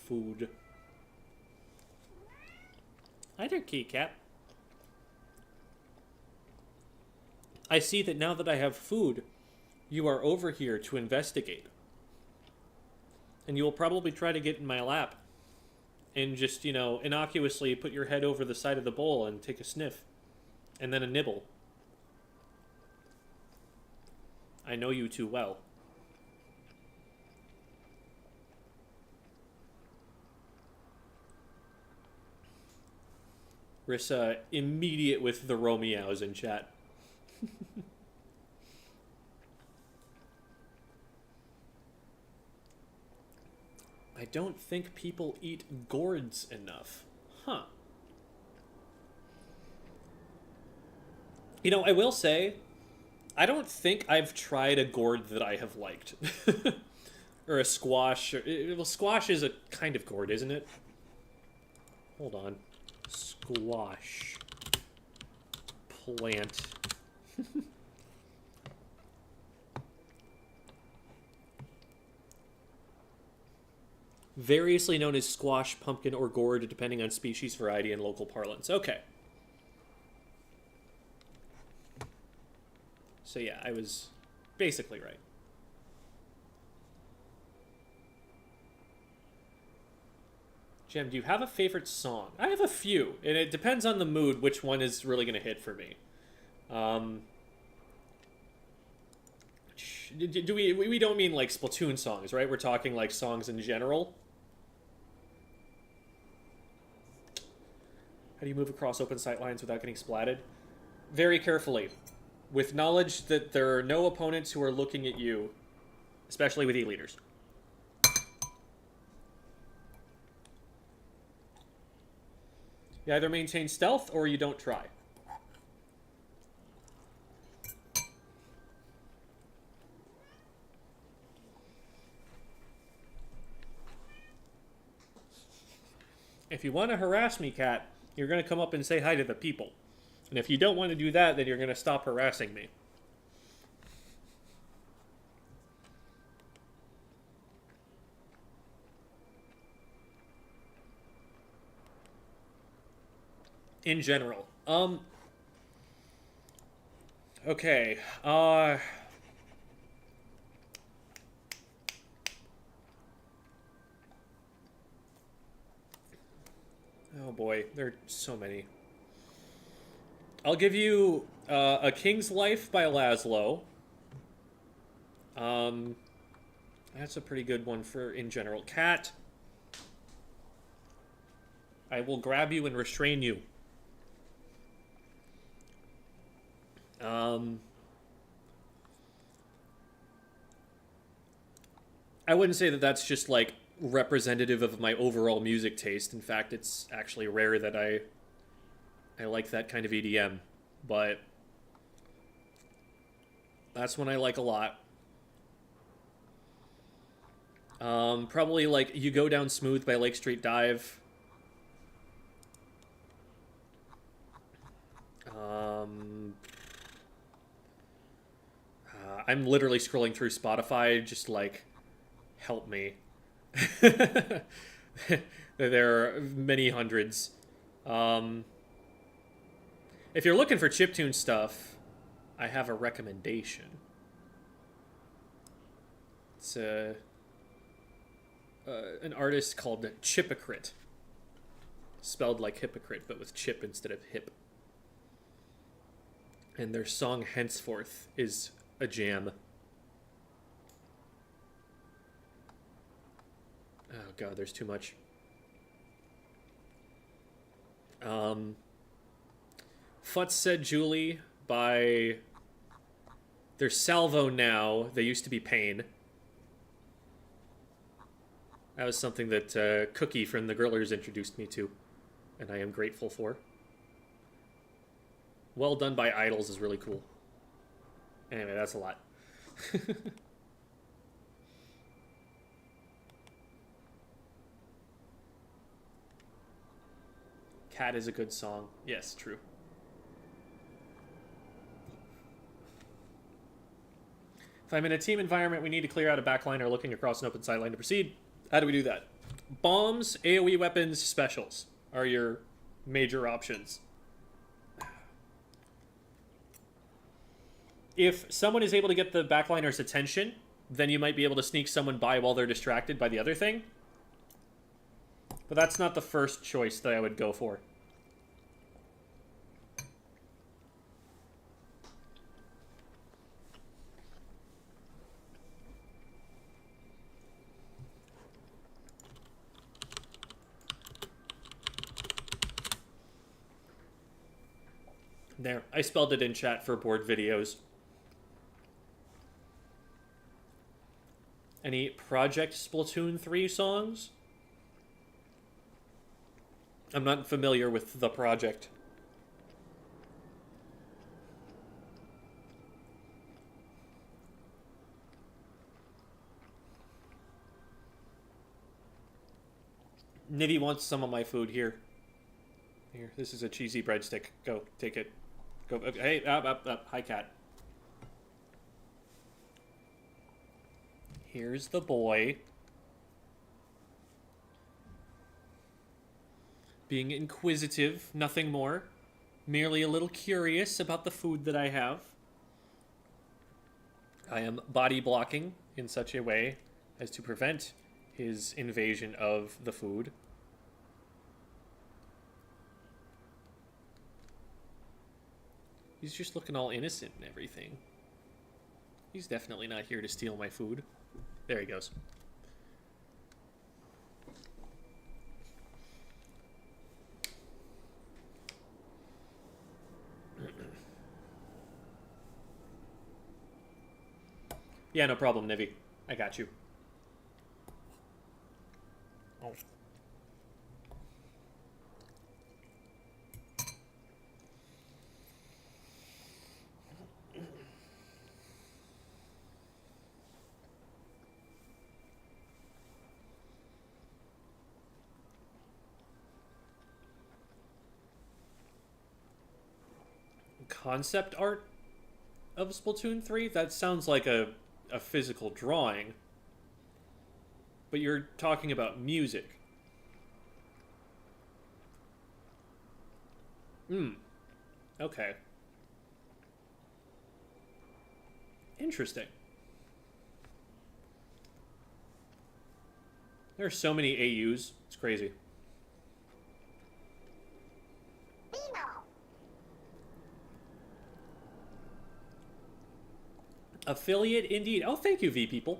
S1: Food. Hi there, Keycap. I see that now that I have food, you are over here to investigate. And you will probably try to get in my lap and just, you know, innocuously put your head over the side of the bowl and take a sniff. And then a nibble. I know you too well. Rissa, immediate with the Romeos in chat. I don't think people eat gourds enough. Huh. You know, I will say, I don't think I've tried a gourd that I have liked. Or a squash. Well, squash is a kind of gourd, isn't it? Hold on. Squash. Plant. Variously known as squash, pumpkin, or gourd, depending on species, variety, and local parlance. Okay. So yeah, I was basically right. Jem, do you have a favorite song? I have a few, and it depends on the mood which one is really going to hit for me. Um, do we don't mean like Splatoon songs, right? We're talking like songs in general. How do you move across open sight lines without getting splatted? Very carefully, with knowledge that there are no opponents who are looking at you, especially with E-leaders. You either maintain stealth or you don't try. If you want to harass me, Cat, you're going to come up and say hi to the people. And if you don't want to do that, then you're going to stop harassing me. In general. Okay. Oh boy, there are so many. I'll give you A King's Life by Laszlo. That's a pretty good one for in general. Cat, I will grab you and restrain you. I wouldn't say that that's just like representative of my overall music taste. In fact, it's actually rare that I like that kind of EDM, but that's one I like a lot. Probably like You Go Down Smooth by Lake Street Dive. I'm literally scrolling through Spotify, just like, help me. There are many hundreds. If you're looking for chiptune stuff, I have a recommendation. It's an artist called Chipocrit. Spelled like hypocrite, but with chip instead of hip. And their song Henceforth is a jam. Oh god, there's too much. Futz Said Julie by... There's Salvo now. They used to be Pain. That was something that Cookie from the Grillers introduced me to, and I am grateful for. Well Done by Idols is really cool. Anyway, that's a lot. Cat is a good song. Yes, true. If I'm in a team environment, we need to clear out a backline or looking across an open sideline to proceed. How do we do that? Bombs, AoE weapons, specials are your major options. If someone is able to get the backliner's attention, then you might be able to sneak someone by while they're distracted by the other thing. But that's not the first choice that I would go for. There, I spelled it in chat for board videos. Any Project Splatoon 3 songs? I'm not familiar with the project. Nivy wants some of my food here. Here, this is a cheesy breadstick. Go, take it. Go. Hey, up. Hi, cat. Here's the boy. Being inquisitive, nothing more. Merely a little curious about the food that I have. I am body blocking in such a way as to prevent his invasion of the food. He's just looking all innocent and everything. He's definitely not here to steal my food. There he goes. Yeah, no problem, Nivi. I got you. Oh. Concept art of Splatoon 3? That sounds like a physical drawing. But you're talking about music. Okay. Interesting. There are so many AUs. It's crazy. Affiliate indeed. Oh, thank you, V people.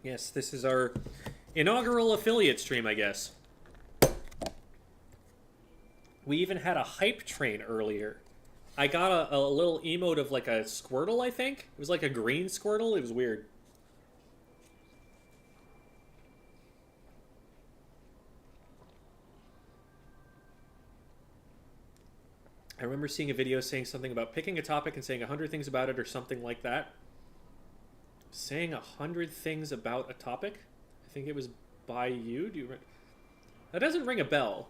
S1: Yes, this is our inaugural affiliate stream, I guess. We even had a hype train earlier. I got a little emote of like a Squirtle, I think. It was like a green Squirtle. It was weird. I remember seeing a video saying something about picking a topic and saying 100 things about it or something like that. Saying 100 things about a topic? I think it was by you. Do you? That doesn't ring a bell.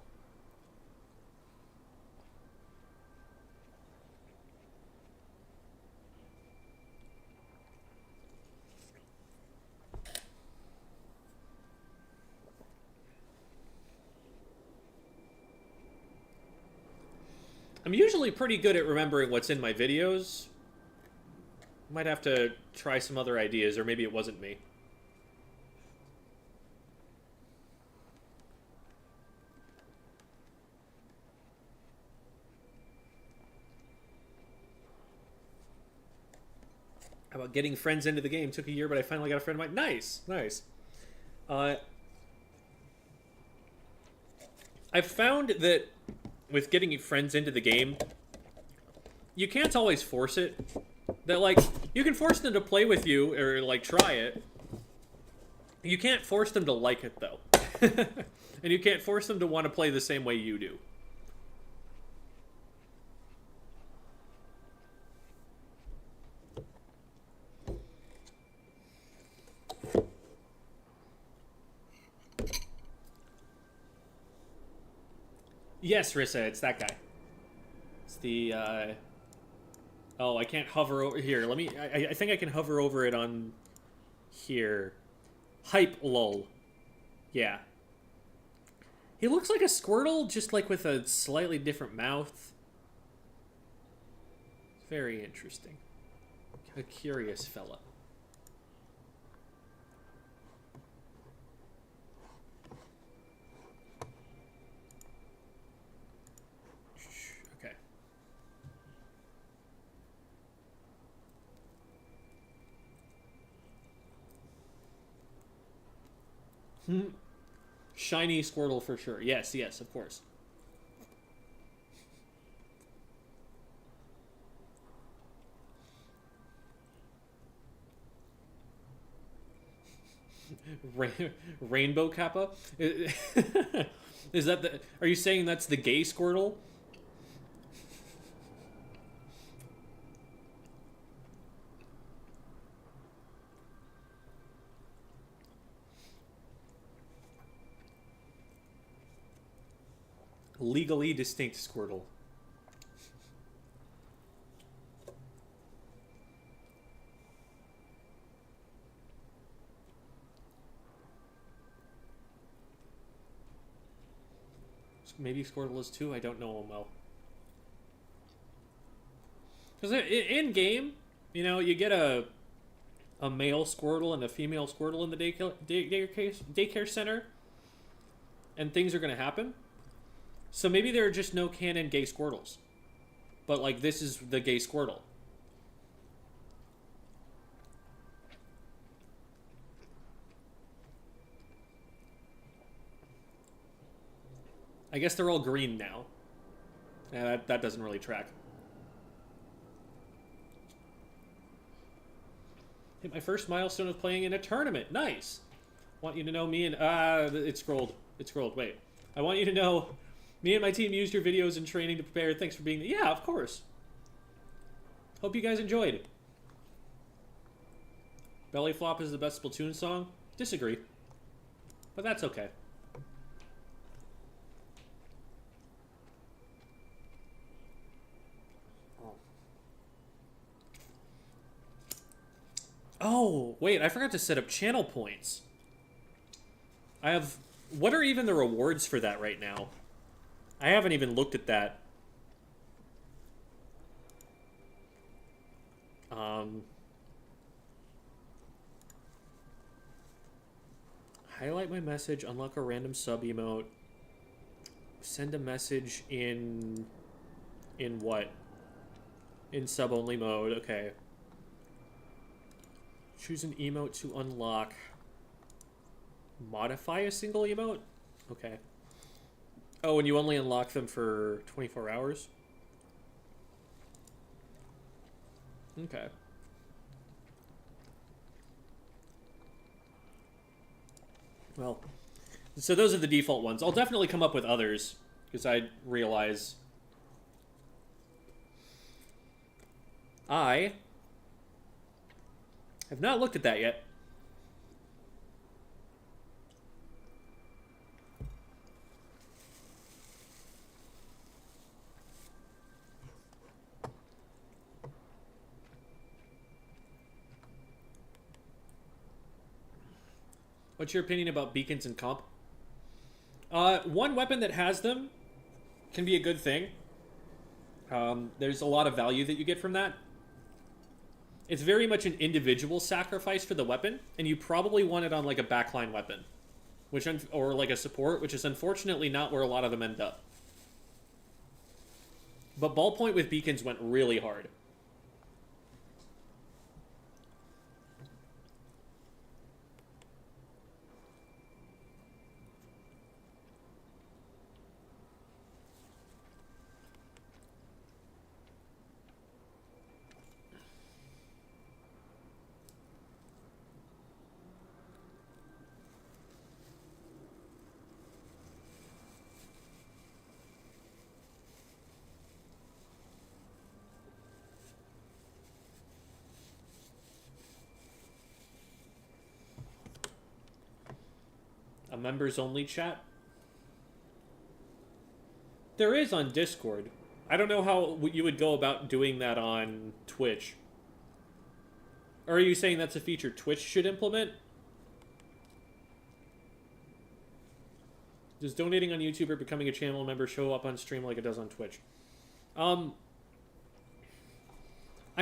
S1: I'm usually pretty good at remembering what's in my videos. Might have to try some other ideas, or maybe it wasn't me. How about getting friends into the game? Took a year, but I finally got a friend of mine. Nice, nice. I've found that with getting friends into the game, you can't always force it. That, like, you can force them to play with you, or, like, try it. You can't force them to like it, though. And you can't force them to want to play the same way you do. Yes, Rissa, it's that guy. It's the, Oh, I can't hover over here. Let me... I think I can hover over it on... here. Hype lol. Yeah. He looks like a Squirtle, just like with a slightly different mouth. Very interesting. A curious fella. Shiny Squirtle for sure. Yes, yes, of course. Rainbow Kappa? Is that the... Are you saying that's the gay Squirtle? Legally distinct Squirtle. Maybe Squirtle is too. I don't know him well. Because in game, you know, you get a male Squirtle and a female Squirtle in the daycare center, and things are going to happen. So maybe there are just no canon gay Squirtles. But, like, this is the gay Squirtle. I guess they're all green now. Yeah, that doesn't really track. Hit my first milestone of playing in a tournament. Nice. Want you to know me and... it scrolled. It scrolled. Wait. I want you to know me and my team used your videos in training to prepare. Thanks for being there. Yeah, of course. Hope you guys enjoyed. Belly Flop is the best Splatoon song? Disagree. But that's okay. Oh, wait, I forgot to set up channel points. I have... What are even the rewards for that right now? I haven't even looked at that. Highlight my message, unlock a random sub emote. Send a message in what? In sub-only mode, okay. Choose an emote to unlock. Modify a single emote? Okay. Oh, and you only unlock them for 24 hours? Okay. Well, so those are the default ones. I'll definitely come up with others, because I realize I have not looked at that yet. What's your opinion about beacons in comp? One weapon that has them can be a good thing. There's a lot of value that you get from that. It's very much an individual sacrifice for the weapon, and you probably want it on like a backline weapon, or like a support, which is unfortunately not where a lot of them end up. But ballpoint with beacons went really hard. A members only chat? There is on Discord. I don't know how you would go about doing that on Twitch. Or are you saying that's a feature Twitch should implement? Does donating on YouTube or becoming a channel member show up on stream like it does on Twitch? I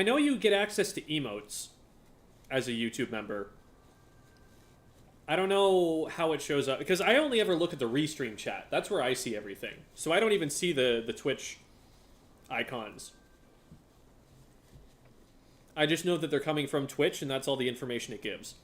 S1: know you get access to emotes as a YouTube member. I don't know how it shows up, because I only ever look at the restream chat. That's where I see everything. So I don't even see the Twitch icons. I just know that they're coming from Twitch, and that's all the information it gives.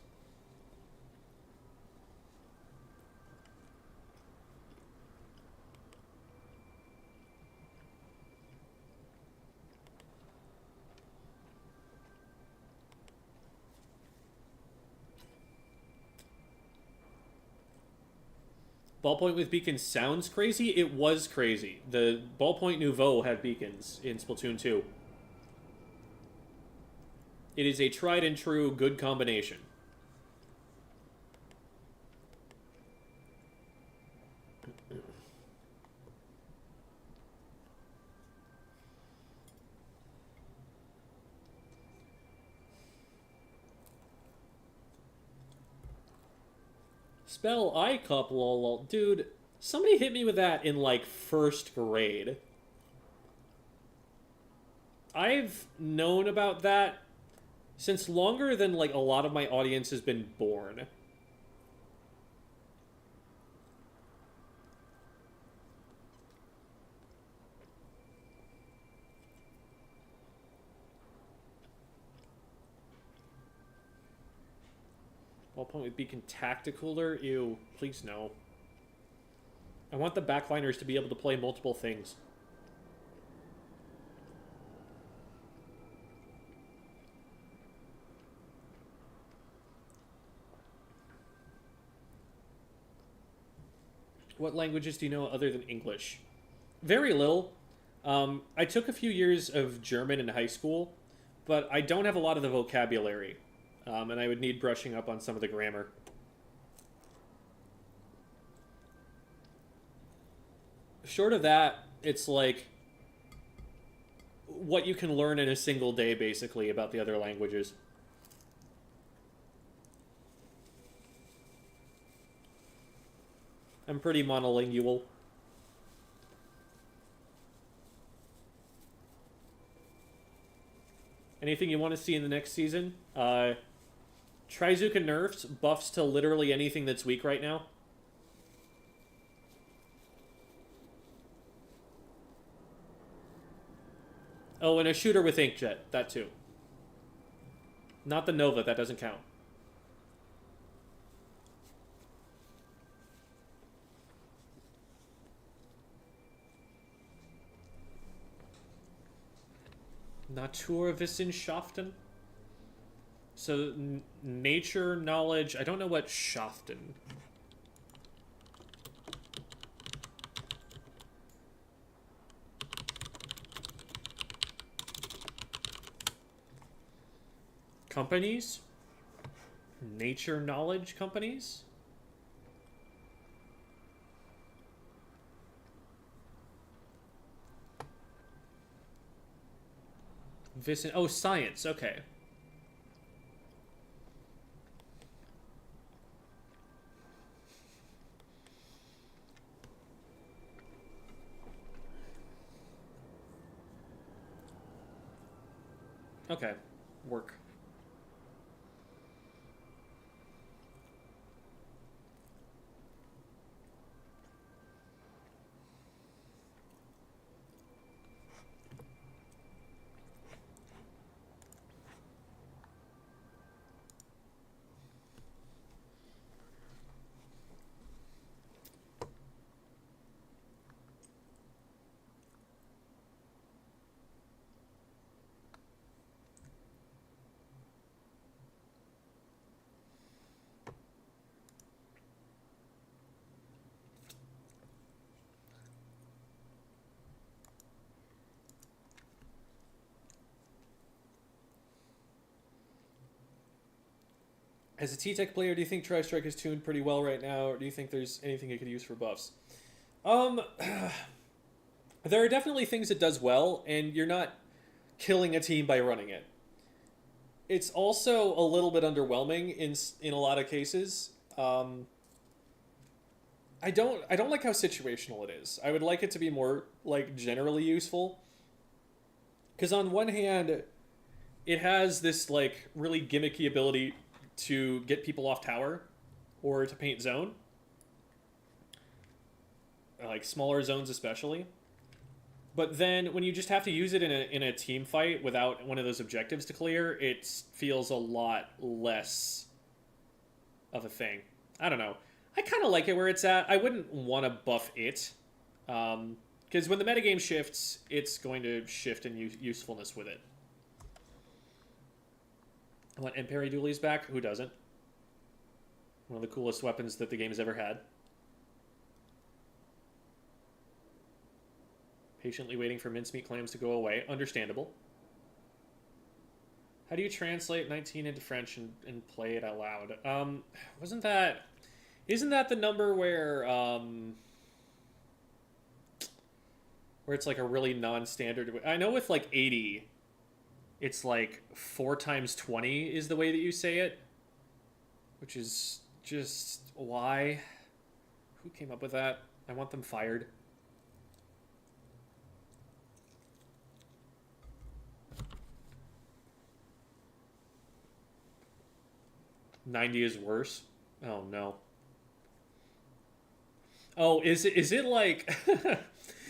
S1: Ballpoint with beacons sounds crazy. It was crazy. The Ballpoint Nouveau had beacons in Splatoon 2. It is a tried and true good combination. Spell iCup, lol, lol. Dude, somebody hit me with that in, like, first grade. I've known about that since longer than, like, a lot of my audience has been born. Ballpoint with Beacon Tacticooler? Ew, please no. I want the backliners to be able to play multiple things. What languages do you know other than English? Very little. I took a few years of German in high school, but I don't have a lot of the vocabulary, and I would need brushing up on some of the grammar. Short of that, it's like what you can learn in a single day, basically, about the other languages. I'm pretty monolingual. Anything you want to see in the next season? Trizuka nerfs, buffs to literally anything that's weak right now. Oh, and a shooter with inkjet, that too. Not the Nova, that doesn't count. Naturwissenschaften? So, nature, knowledge, I don't know what Schaften. Companies? Nature knowledge companies? Wissen. Oh, science. Okay. Okay. Work. As a T-Tech player, do you think Tri-Strike is tuned pretty well right now, or do you think there's anything it could use for buffs? Um, there are definitely things it does well, and you're not killing a team by running it. It's also a little bit underwhelming in a lot of cases. I don't like how situational it is. I would like it to be more like generally useful. Because on one hand, it has this like really gimmicky ability to get people off tower or to paint zone, like smaller zones especially. But then when you just have to use it in a team fight without one of those objectives to clear, it feels a lot less of a thing. I don't know. I kind of like it where it's at. I wouldn't want to buff it. Because when the metagame shifts, it's going to shift in usefulness with it. I want Emperi Doolies back. Who doesn't? One of the coolest weapons that the game has ever had. Patiently waiting for mincemeat clams to go away. Understandable. How do you translate 19 into French and play it out loud? Wasn't that... Isn't that the number where it's like a really non-standard... I know with like 80, it's like 4 times 20 is the way that you say it. Which is Just why? Who came up with that? I want them fired. '90 is worse. Oh no. Oh, is it like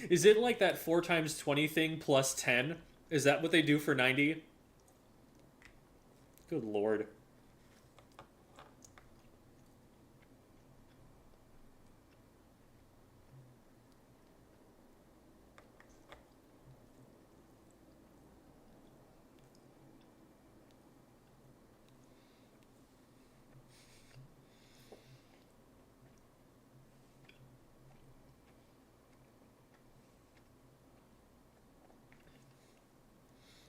S1: is it like that 4 times 20 thing plus 10? Is that what they do for 90? Good lord.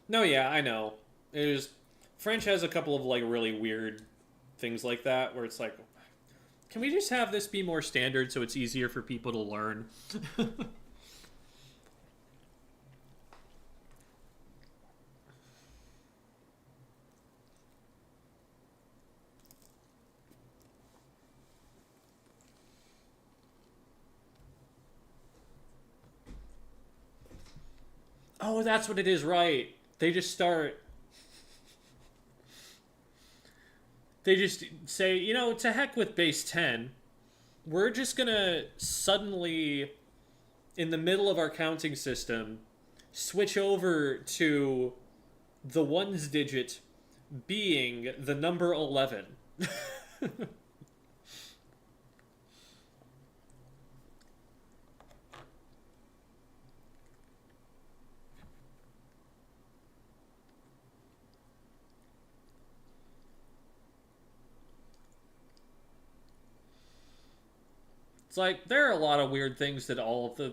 S1: No, yeah, I know. There's French has a couple of like really weird things like that where it's like, can we just have this be more standard so it's easier for people to learn? Oh, that's what it is, right? They just start. They just say, you know, to heck with base 10. We're just gonna suddenly, in the middle of our counting system, switch over to the ones digit being the number 11. It's like there are a lot of weird things that all of the,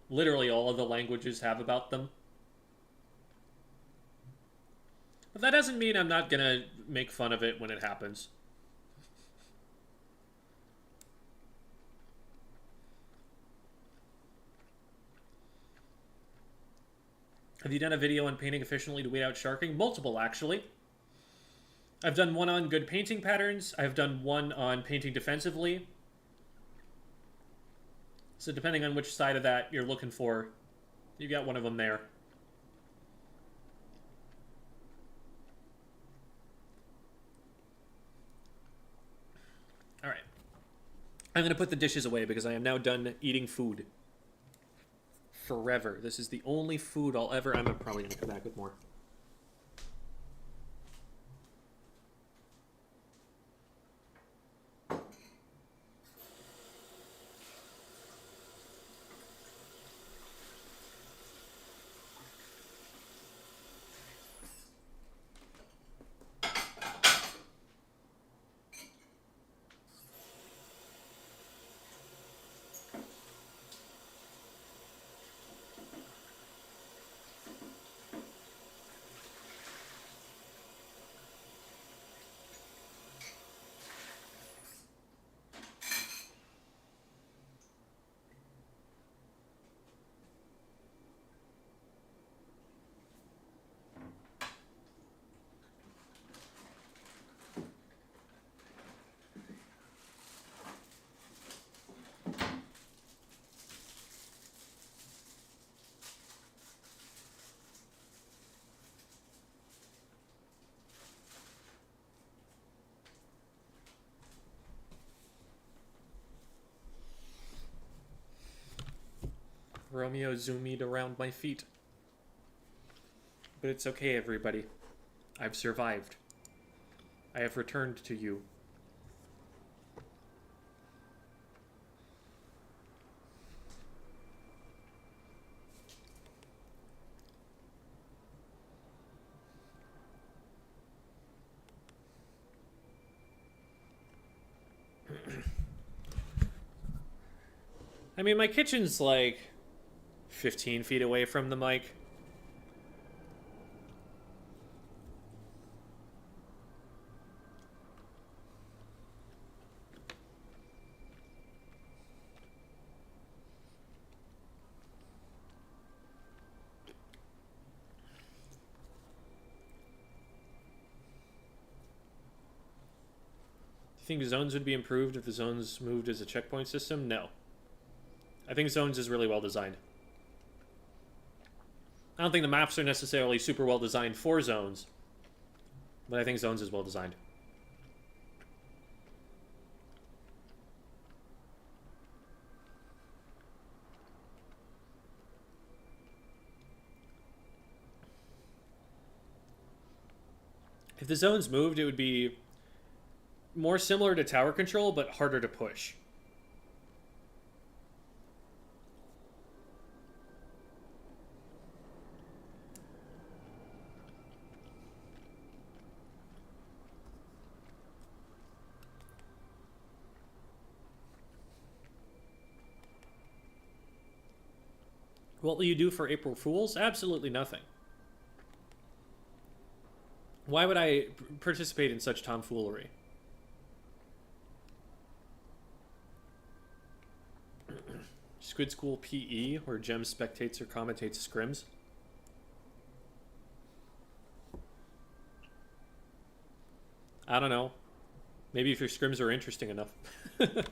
S1: literally all of the languages have about them. But that doesn't mean I'm not gonna make fun of it when it happens. Have you done a video on painting efficiently to weed out sharking? Multiple, actually. I've done one on good painting patterns. I've done one on painting defensively. So depending on which side of that you're looking for, you got one of them there. All right. I'm going to put the dishes away because I am now done eating food. Forever. This is the only food I'll ever... I'm probably going to come back with more. Romeo zoomed around my feet. But it's okay, everybody. I've survived. I have returned to you. I mean, my kitchen's like 15 feet away from the mic. You think zones would be improved if the zones moved as a checkpoint system? No. I think zones is really well designed. I don't think the maps are necessarily super well designed for zones, but I think zones is well designed. If the zones moved, it would be more similar to tower control, but harder to push. What will you do for April Fools? Absolutely nothing. Why would I participate in such tomfoolery? Squid School PE, where Gem spectates or commentates scrims. I don't know. Maybe if your scrims are interesting enough. Do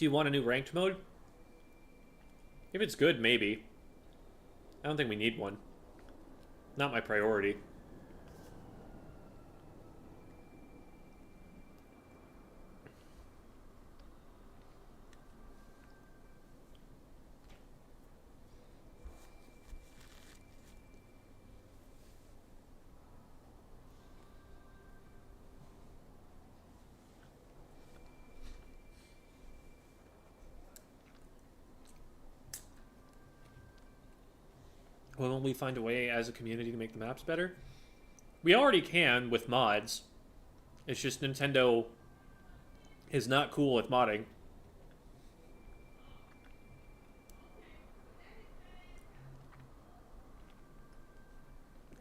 S1: you want a new ranked mode? If it's good, maybe. I don't think we need one. Not my priority. Will we find a way as a community to make the maps better? We already can with mods. It's just Nintendo is not cool with modding.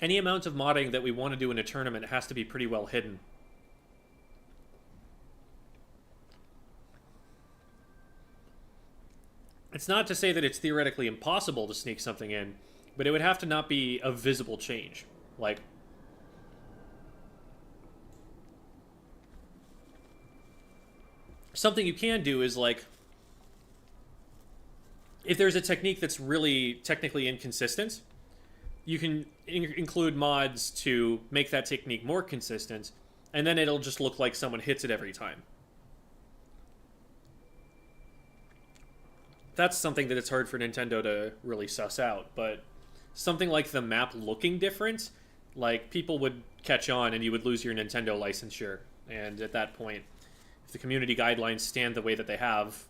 S1: Any amount of modding that we want to do in a tournament has to be pretty well hidden. It's not to say that it's theoretically impossible to sneak something in, but it would have to not be a visible change. Like, something you can do is, like, if there's a technique that's really technically inconsistent, you can include mods to make that technique more consistent, and then it'll just look like someone hits it every time. That's something that it's hard for Nintendo to really suss out, but something like the map looking different, like, people would catch on and you would lose your Nintendo licensure. And at that point, if the community guidelines stand the way that they have,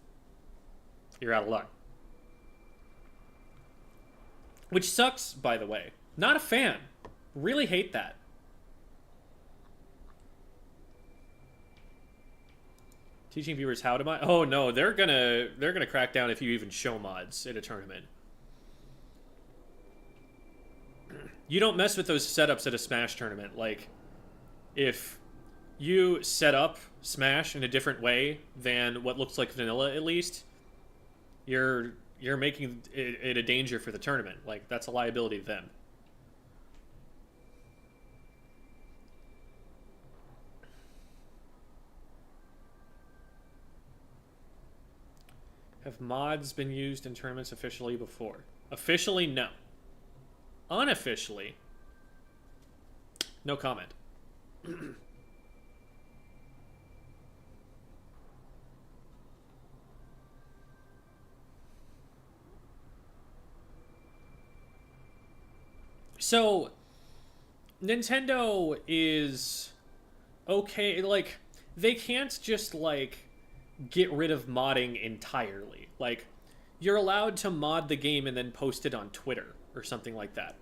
S1: you're out of luck. Which sucks, by the way. Not a fan. Really hate that. Teaching viewers how to mod? Oh no, they're gonna crack down if you even show mods in a tournament. You don't mess with those setups at a Smash tournament. Like, if you set up Smash in a different way than what looks like vanilla, at least, you're making it a danger for the tournament. Like, that's a liability to them. Have mods been used in tournaments officially before? Officially, no. Unofficially, no comment. So, Nintendo is okay. Like, they can't just, like, get rid of modding entirely. Like, you're allowed to mod the game and then post it on Twitter or something like that.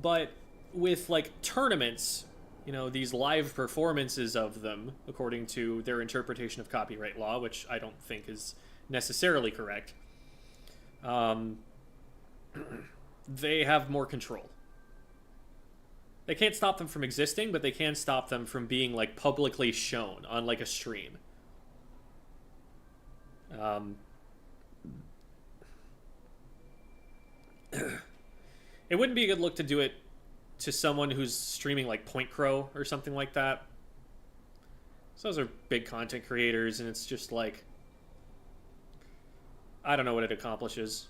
S1: But with, like, tournaments, you know, these live performances of them, according to their interpretation of copyright law, which I don't think is necessarily correct, they have more control. They can't stop them from existing, but they can stop them from being, like, publicly shown on, like, a stream. Um, it wouldn't be a good look to do it to someone who's streaming like Point Crow or something like that. So those are big content creators, and it's just like, I don't know what it accomplishes,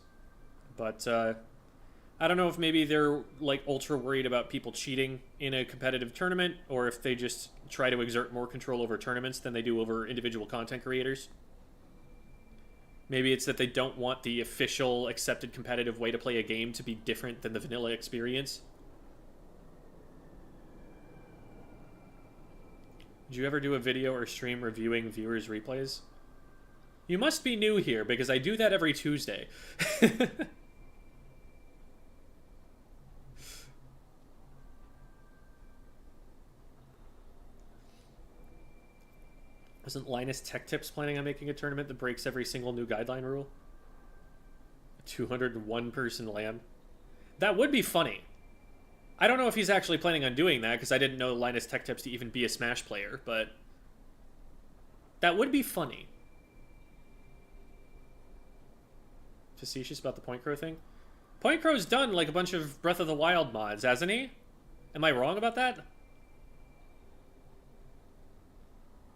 S1: but I don't know if maybe they're like ultra worried about people cheating in a competitive tournament, or if they just try to exert more control over tournaments than they do over individual content creators. Maybe it's that they don't want the official accepted competitive way to play a game to be different than the vanilla experience. Did you ever do a video or stream reviewing viewers' replays? You must be new here, because I do that every Tuesday. Wasn't Linus Tech Tips planning on making a tournament that breaks every single new guideline rule? A 201 person LAN? That would be funny. I don't know if he's actually planning on doing that, because I didn't know Linus Tech Tips to even be a Smash player, but that would be funny. Facetious about the Point Crow thing? Point Crow's done like a bunch of Breath of the Wild mods, hasn't he? Am I wrong about that?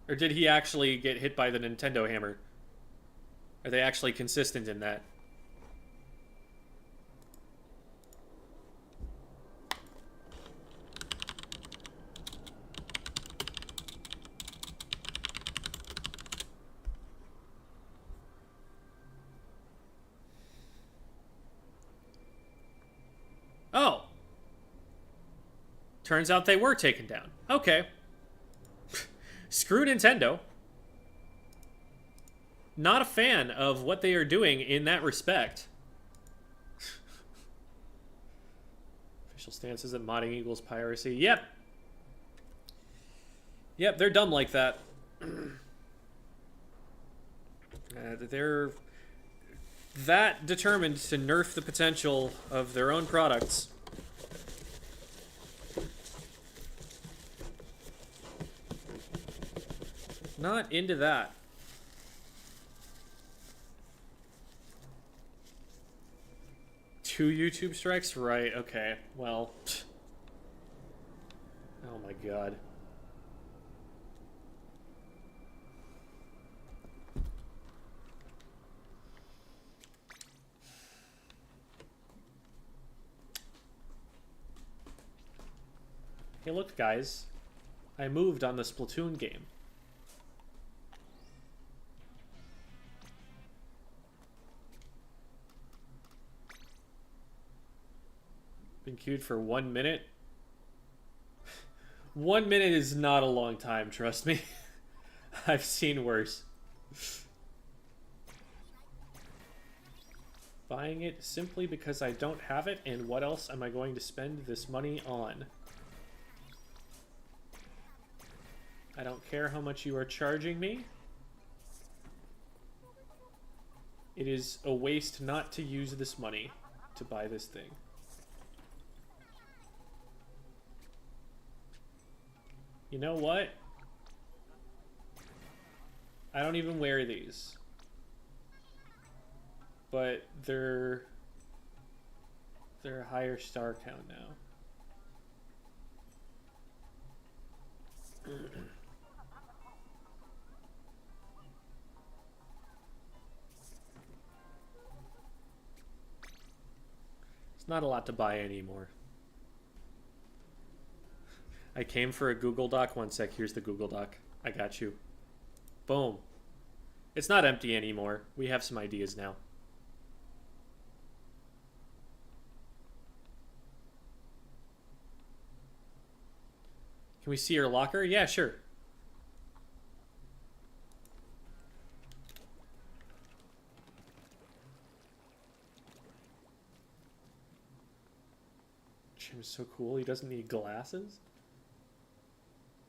S1: Or did he actually get hit by the Nintendo hammer? Are they actually consistent in that? Oh. Turns out they were taken down. Okay. Screw Nintendo. Not a fan of what they are doing in that respect. Official stance is that modding equals piracy. Yep. Yep, they're dumb like that. They're that determined to nerf the potential of their own products. Not into that. Two YouTube strikes? Right, okay. Well. Oh my god. Hey, look, guys. I moved on the Splatoon game. Been queued for 1 minute. 1 minute is not a long time, trust me. I've seen worse. Buying it simply because I don't have it, and what else am I going to spend this money on? I don't care how much you are charging me. It is a waste not to use this money to buy this thing. You know what? I don't even wear these. But they're a higher star count now. It's not a lot to buy anymore. I came for a Google Doc. 1 sec, here's the Google Doc. I got you. Boom. It's not empty anymore. We have some ideas now. Can we see your locker? Yeah, sure. Jim's so cool. He doesn't need glasses.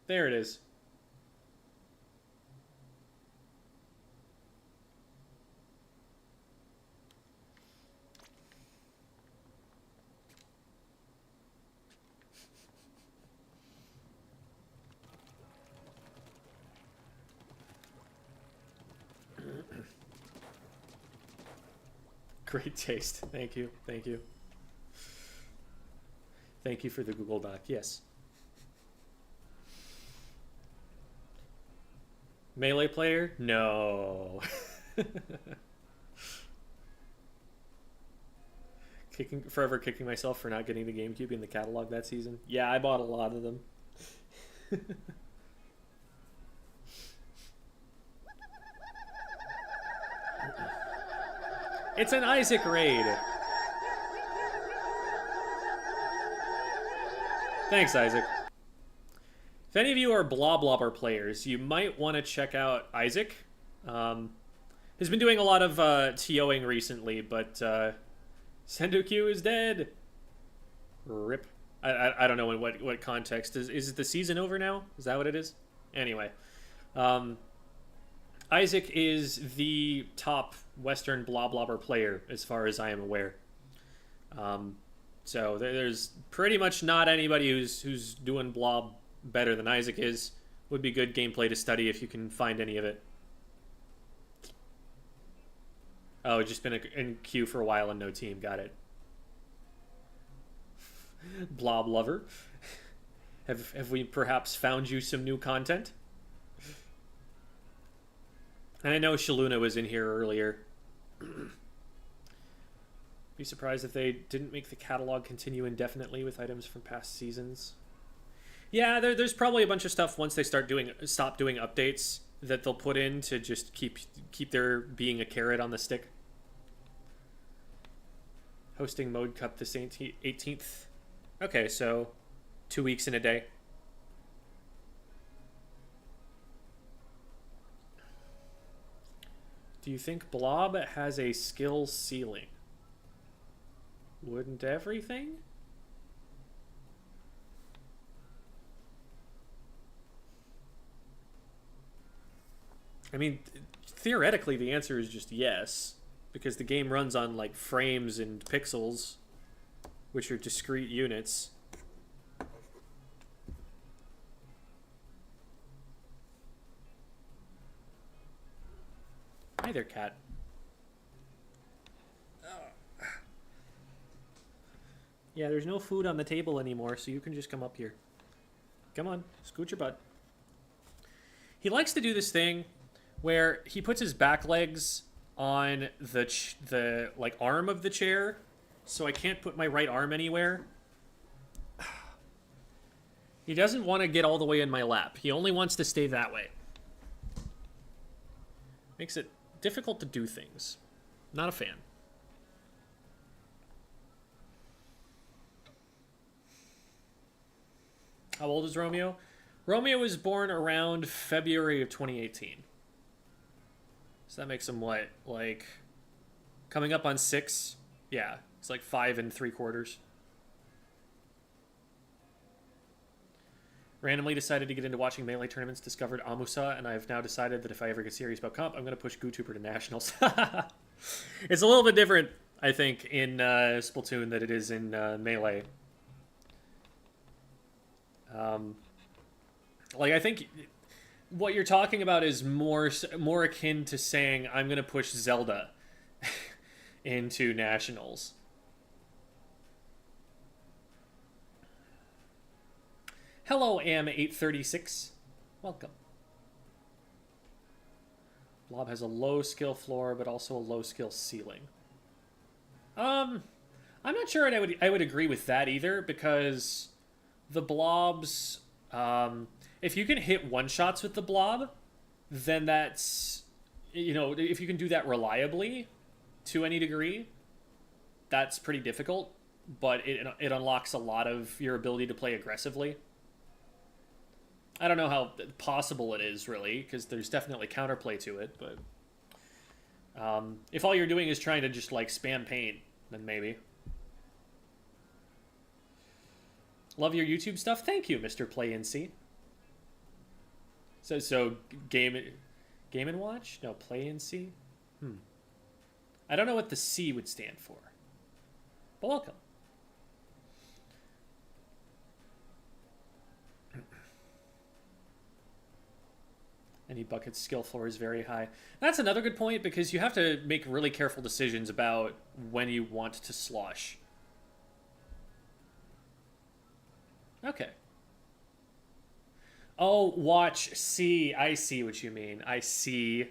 S1: There it is. Great taste. Thank you. Thank you. Thank you for the Google Doc. Yes. Melee player? No. Forever kicking myself for not getting the GameCube in the catalog that season. Yeah, I bought a lot of them. It's an Isaac raid. Thanks, Isaac. If any of you are Bloblobber players, you might want to check out Isaac. He's been doing a lot of TOing recently, but Sendokyu is dead. Rip. I don't know in what context. Is the season over now? Is that what it is? Anyway. Isaac is the top Western Bloblobber player, as far as I am aware. So there's pretty much not anybody who's doing Blob better than Isaac is. Would be good gameplay to study if you can find any of it. Oh, just been in queue for a while and no team. Got it. Blob lover. Have we perhaps found you some new content? And I know Shaluna was in here earlier. Be surprised if they didn't make the catalog continue indefinitely with items from past seasons. Yeah, there's probably a bunch of stuff once they stop doing updates that they'll put in to just keep there being a carrot on the stick. Hosting Mode Cup this 18th. Okay, so 2 weeks in a day. Do you think Blob has a skill ceiling? Wouldn't everything? I mean, theoretically, the answer is just yes, because the game runs on, like, frames and pixels, which are discrete units. Hi there, cat. Yeah, there's no food on the table anymore, so you can just come up here. Come on, scoot your butt. He likes to do this thing where he puts his back legs on the like arm of the chair, so I can't put my right arm anywhere. He doesn't want to get all the way in my lap. He only wants to stay that way. Makes it difficult to do things. Not a fan. How old is Romeo? Romeo was born around February of 2018. So that makes him what? Like, coming up on 6? Yeah, it's like 5 3/4. Randomly decided to get into watching Melee tournaments, discovered Amusa, and I've now decided that if I ever get serious about comp, I'm going to push GooTuber to Nationals. It's a little bit different, I think, in Splatoon than it is in Melee. Like, I think what you're talking about is more akin to saying I'm going to push Zelda into Nationals. Hello, AM836. Welcome. Blob has a low skill floor, but also a low skill ceiling. I'm not sure I would agree with that either, because the blobs, if you can hit one-shots with the blob, then that's, you know, if you can do that reliably to any degree, that's pretty difficult, but it unlocks a lot of your ability to play aggressively. I don't know how possible it is, really, because there's definitely counterplay to it, but if all you're doing is trying to just, like, spam paint, then maybe. Love your YouTube stuff. Thank you, Mr. PlayNC. So Game and Watch? No, PlayNC? I don't know what the C would stand for. But welcome. Any bucket skill floor is very high. That's another good point because you have to make really careful decisions about when you want to slosh. Okay. Oh, watch, see. I see what you mean. I see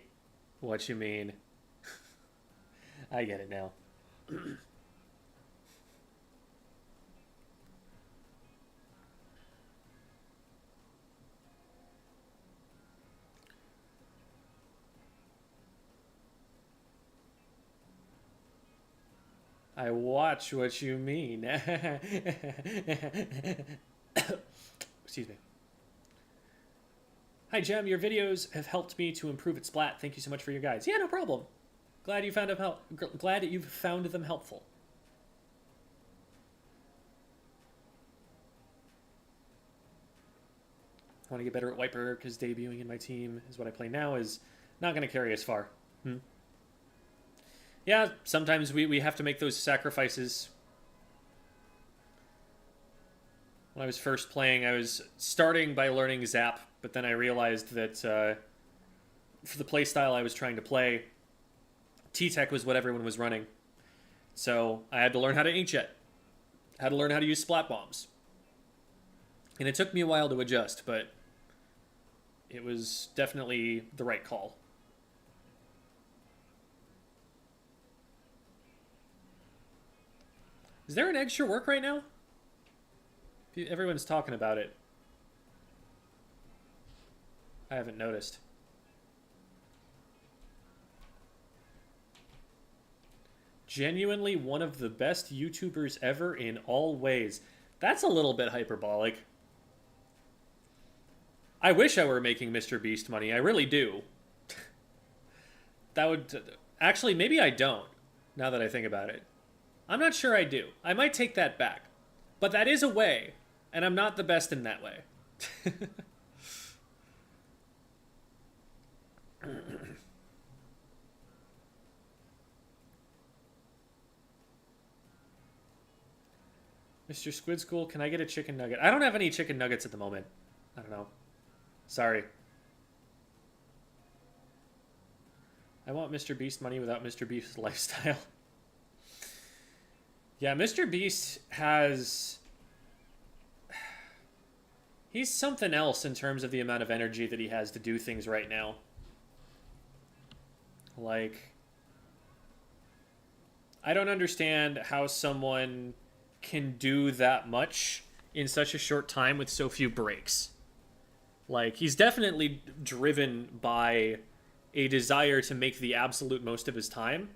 S1: what you mean. I get it now. I watch what you mean. Excuse me. Hi, Jem. Your videos have helped me to improve at Splat. Thank you so much for your guides. Yeah, no problem. Glad you found them glad that you've found them helpful. I want to get better at Wiper because debuting in my team is what I play now is not going to carry us far. Yeah, sometimes we have to make those sacrifices. When I was first playing, I was starting by learning Zap, but then I realized that for the playstyle I was trying to play, T-Tech was what everyone was running. So I had to learn how to inkjet. Had to learn how to use splat bombs. And it took me a while to adjust, but it was definitely the right call. Is there an extra work right now? Everyone's talking about it. I haven't noticed. Genuinely one of the best YouTubers ever in all ways. That's a little bit hyperbolic. I wish I were making Mr. Beast money. I really do. That would... Actually, maybe I don't, now that I think about it. I'm not sure I do. I might take that back. But that is a way, and I'm not the best in that way. Mr. Squid School, can I get a chicken nugget? I don't have any chicken nuggets at the moment. I don't know. Sorry. I want Mr. Beast money without Mr. Beast's lifestyle. Yeah, Mr. Beast has... He's something else in terms of the amount of energy that he has to do things right now. Like... I don't understand how someone can do that much in such a short time with so few breaks. Like, he's definitely driven by a desire to make the absolute most of his time.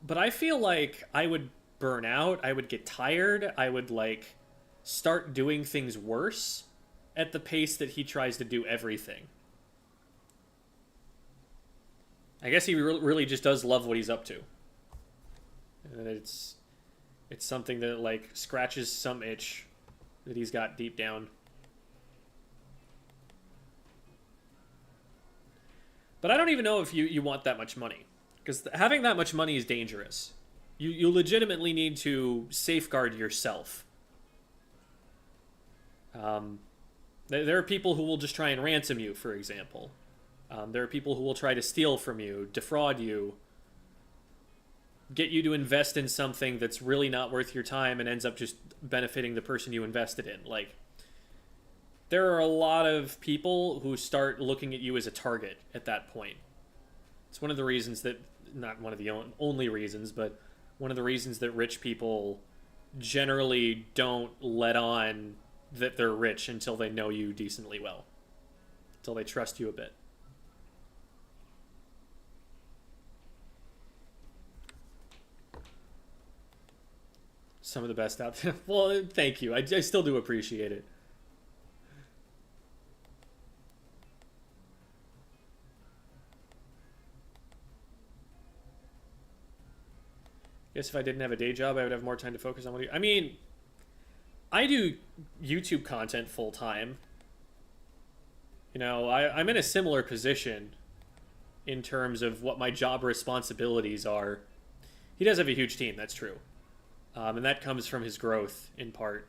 S1: But I feel like I would burn out, I would get tired, I would, like, start doing things worse at the pace that he tries to do everything. I guess he really just does love what he's up to. And it's something that, like, scratches some itch that he's got deep down. But I don't even know if you want that much money. Because having that much money is dangerous. You legitimately need to safeguard yourself. There are people who will just try and ransom you, for example. There are people who will try to steal from you, defraud you, get you to invest in something that's really not worth your time and ends up just benefiting the person you invested in. Like, there are a lot of people who start looking at you as a target at that point. It's one of the reasons that, not one of the only reasons, but one of the reasons that rich people generally don't let on that they're rich until they know you decently well. Until they trust you a bit. Some of the best out there. Well, thank you. I still do appreciate it. Guess if I didn't have a day job, I would have more time to focus on what I mean, I do YouTube content full time. You know, I'm in a similar position in terms of what my job responsibilities are. He does have a huge team, that's true. And that comes from his growth, in part.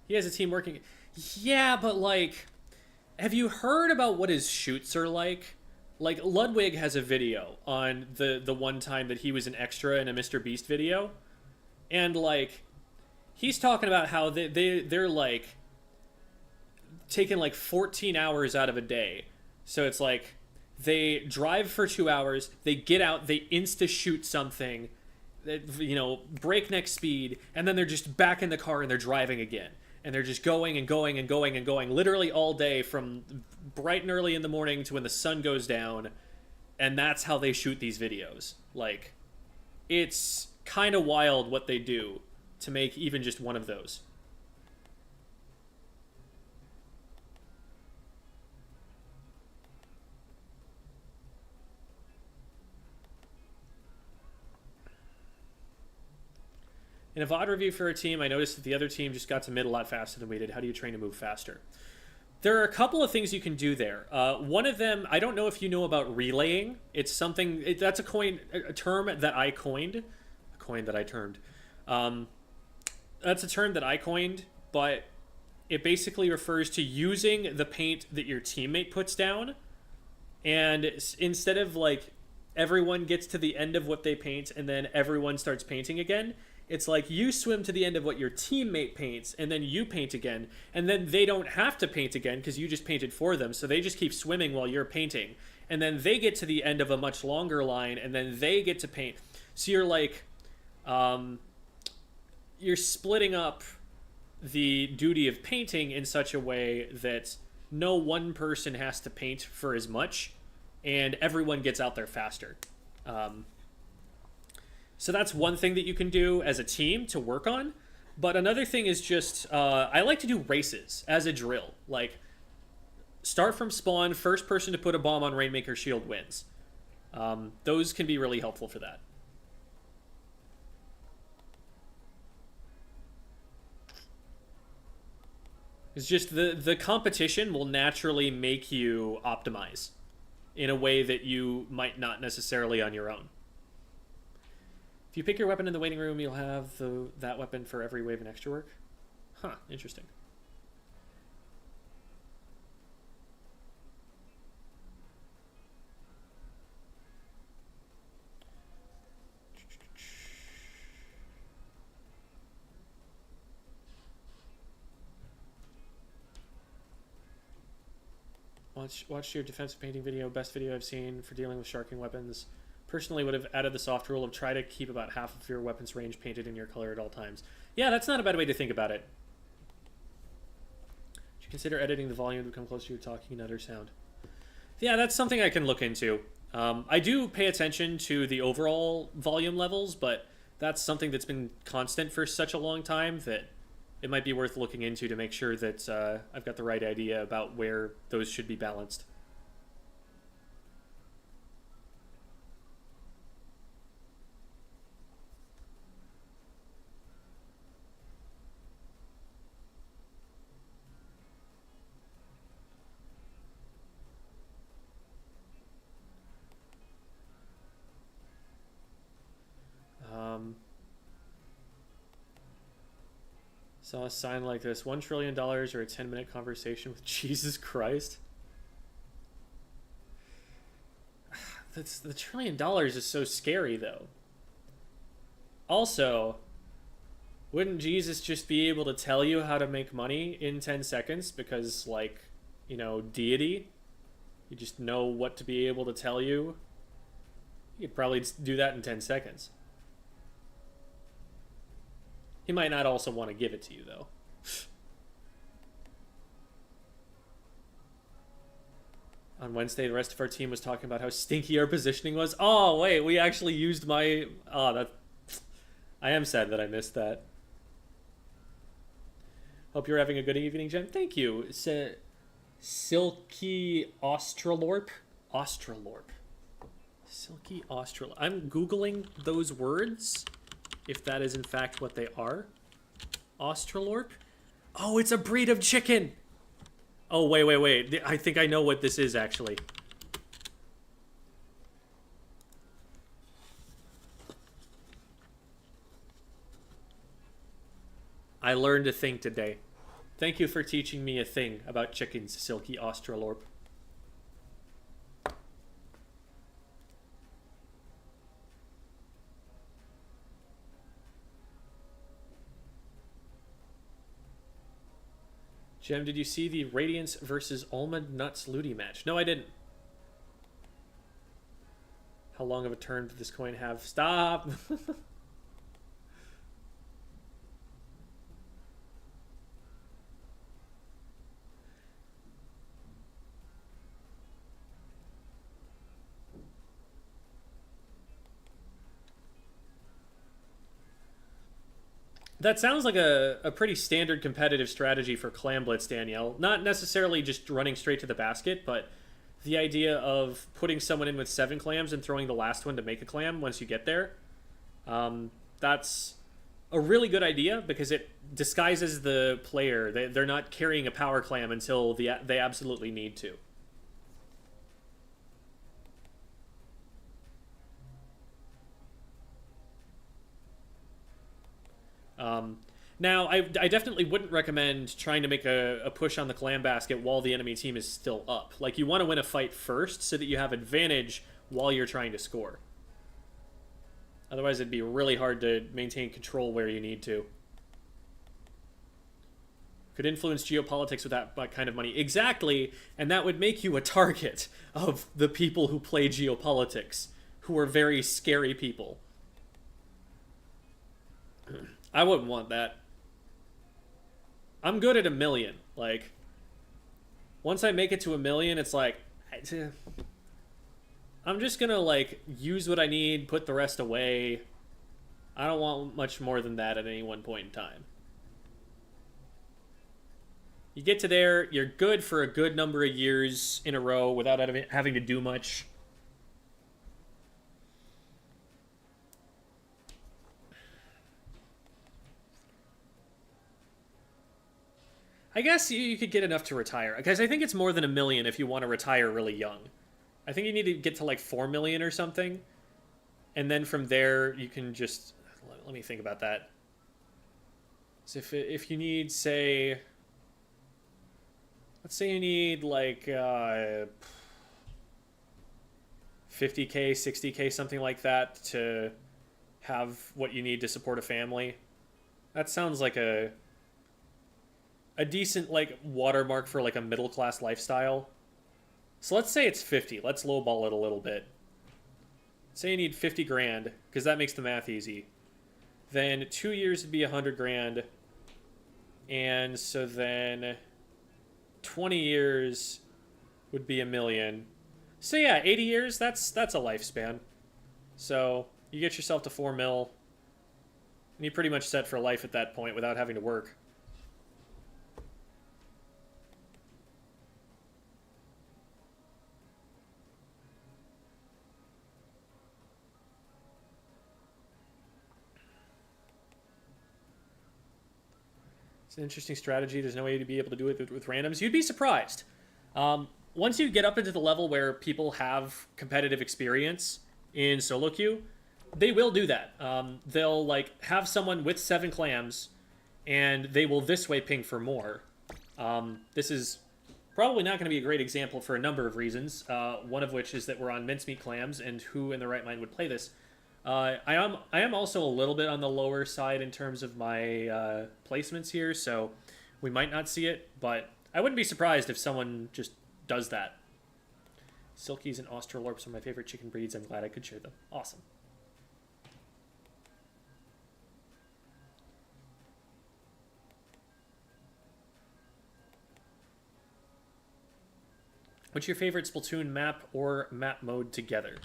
S1: He has a team working. Yeah, but like, have you heard about what his shoots are like? Like Ludwig has a video on the one time that he was an extra in a Mr. Beast video, and like he's talking about how they're like taking like 14 hours out of a day. So it's like they drive for 2 hours, they get out, they insta shoot something, you know, breakneck speed, and then they're just back in the car and they're driving again. And they're just going and going and going and going literally all day from bright and early in the morning to when the sun goes down. And that's how they shoot these videos. Like, it's kind of wild what they do to make even just one of those. In a VOD review for a team, I noticed that the other team just got to mid a lot faster than we did. How do you train to move faster? There are a couple of things you can do there. One of them, I don't know if you know about relaying. It's something, that's a term that I coined. A coin that I termed. That's a term that I coined, but it basically refers to using the paint that your teammate puts down. And instead of like everyone gets to the end of what they paint and then everyone starts painting again, it's like you swim to the end of what your teammate paints and then you paint again, and then they don't have to paint again because you just painted for them, so they just keep swimming while you're painting, and then they get to the end of a much longer line and then they get to paint. So you're like you're splitting up the duty of painting in such a way that no one person has to paint for as much and everyone gets out there faster. So that's one thing that you can do as a team to work on. But another thing is just, I like to do races as a drill. Like, start from spawn, first person to put a bomb on Rainmaker's shield wins. Those can be really helpful for that. It's just the competition will naturally make you optimize in a way that you might not necessarily on your own. If you pick your weapon in the waiting room, you'll have that weapon for every wave and extra work. Huh, interesting. Watch your defensive painting video, best video I've seen for dealing with sharking weapons. Personally would have added the soft rule of try to keep about half of your weapon's range painted in your color at all times. Yeah, that's not a bad way to think about it. Should you consider editing the volume to become closer to your talking and utter sound? Yeah, that's something I can look into. I do pay attention to the overall volume levels, but that's something that's been constant for such a long time that it might be worth looking into to make sure that I've got the right idea about where those should be balanced. Saw a sign like this: $1 trillion or a 10-minute conversation with Jesus Christ. That's the $1 trillion is so scary, though. Also, wouldn't Jesus just be able to tell you how to make money in 10 seconds because, like, you know, deity? You just know what to be able to tell you. You could probably do that in 10 seconds. He might not also want to give it to you, though. On Wednesday, the rest of our team was talking about how stinky our positioning was. Oh, wait, we actually used my... Oh, that... I am sad that I missed that. Hope you're having a good evening, Jen. Thank you. Silky Australorp? Australorp. Silky Australorp. I'm Googling those words, if that is in fact what they are. Australorp? Oh, it's a breed of chicken! Oh, wait. I think I know what this is, actually. I learned a thing today. Thank you for teaching me a thing about chickens, Silky Australorp. Jem, did you see the Radiance versus Almond Nuts Looty match? No, I didn't. How long of a turn did this coin have? Stop! That sounds like a pretty standard competitive strategy for Clam Blitz, Danielle. Not necessarily just running straight to the basket, but the idea of putting someone in with 7 clams and throwing the last one to make a clam once you get there. That's a really good idea because it disguises the player. They're not carrying a power clam until they absolutely need to. Now, I definitely wouldn't recommend trying to make a push on the clam basket while the enemy team is still up. Like, you want to win a fight first so that you have advantage while you're trying to score. Otherwise, it'd be really hard to maintain control where you need to. Could influence geopolitics with that kind of money. Exactly, and that would make you a target of the people who play geopolitics, who are very scary people. I wouldn't want that. I'm good at 1 million. Like, once I make it to 1 million, it's like, I'm just gonna, like, use what I need, put the rest away. I don't want much more than that at any one point in time. You get to there, you're good for a good number of years in a row without having to do much. I guess you could get enough to retire. Because I think it's more than 1 million if you want to retire really young. I think you need to get to like 4 million or something. And then from there, you can just... Let me think about that. So if you need, say... Let's say you need like 50k, 60k, something like that to have what you need to support a family. That sounds like a decent like watermark for like a middle class lifestyle. So let's say it's 50. Let's lowball it a little bit. Say you need 50 grand because that makes the math easy. Then 2 years would be 100 grand. And so then 20 years would be 1 million. So yeah, 80 years, that's a lifespan. So you get yourself to 4 mil. And you're pretty much set for life at that point without having to work. It's an interesting strategy. There's no way to be able to do it with randoms. You'd be surprised. Once you get up into the level where people have competitive experience in solo queue, they will do that. They'll like have someone with 7 clams, and they will this way ping for more. This is probably not going to be a great example for a number of reasons. One of which is that we're on mincemeat clams, and who in the right mind would play this? I am also a little bit on the lower side in terms of my placements here, so we might not see it, but I wouldn't be surprised if someone just does that. Silkies and Australorps are my favorite chicken breeds. I'm glad I could share them. Awesome. What's your favorite Splatoon map or map mode together?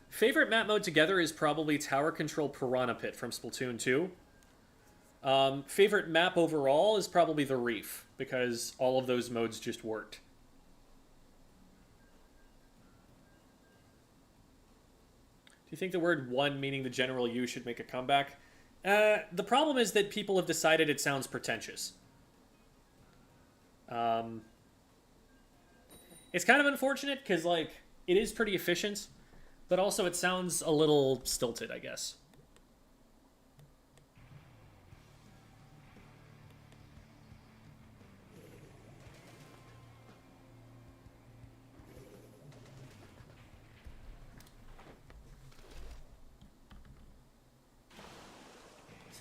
S1: Favorite map mode together is probably Tower Control Piranha Pit from Splatoon 2. Favorite map overall is probably the Reef, because all of those modes just worked. Do you think the word one, meaning the general you, should make a comeback? The problem is that people have decided it sounds pretentious. It's kind of unfortunate, because, like, it is pretty efficient, but also it sounds a little stilted, I guess.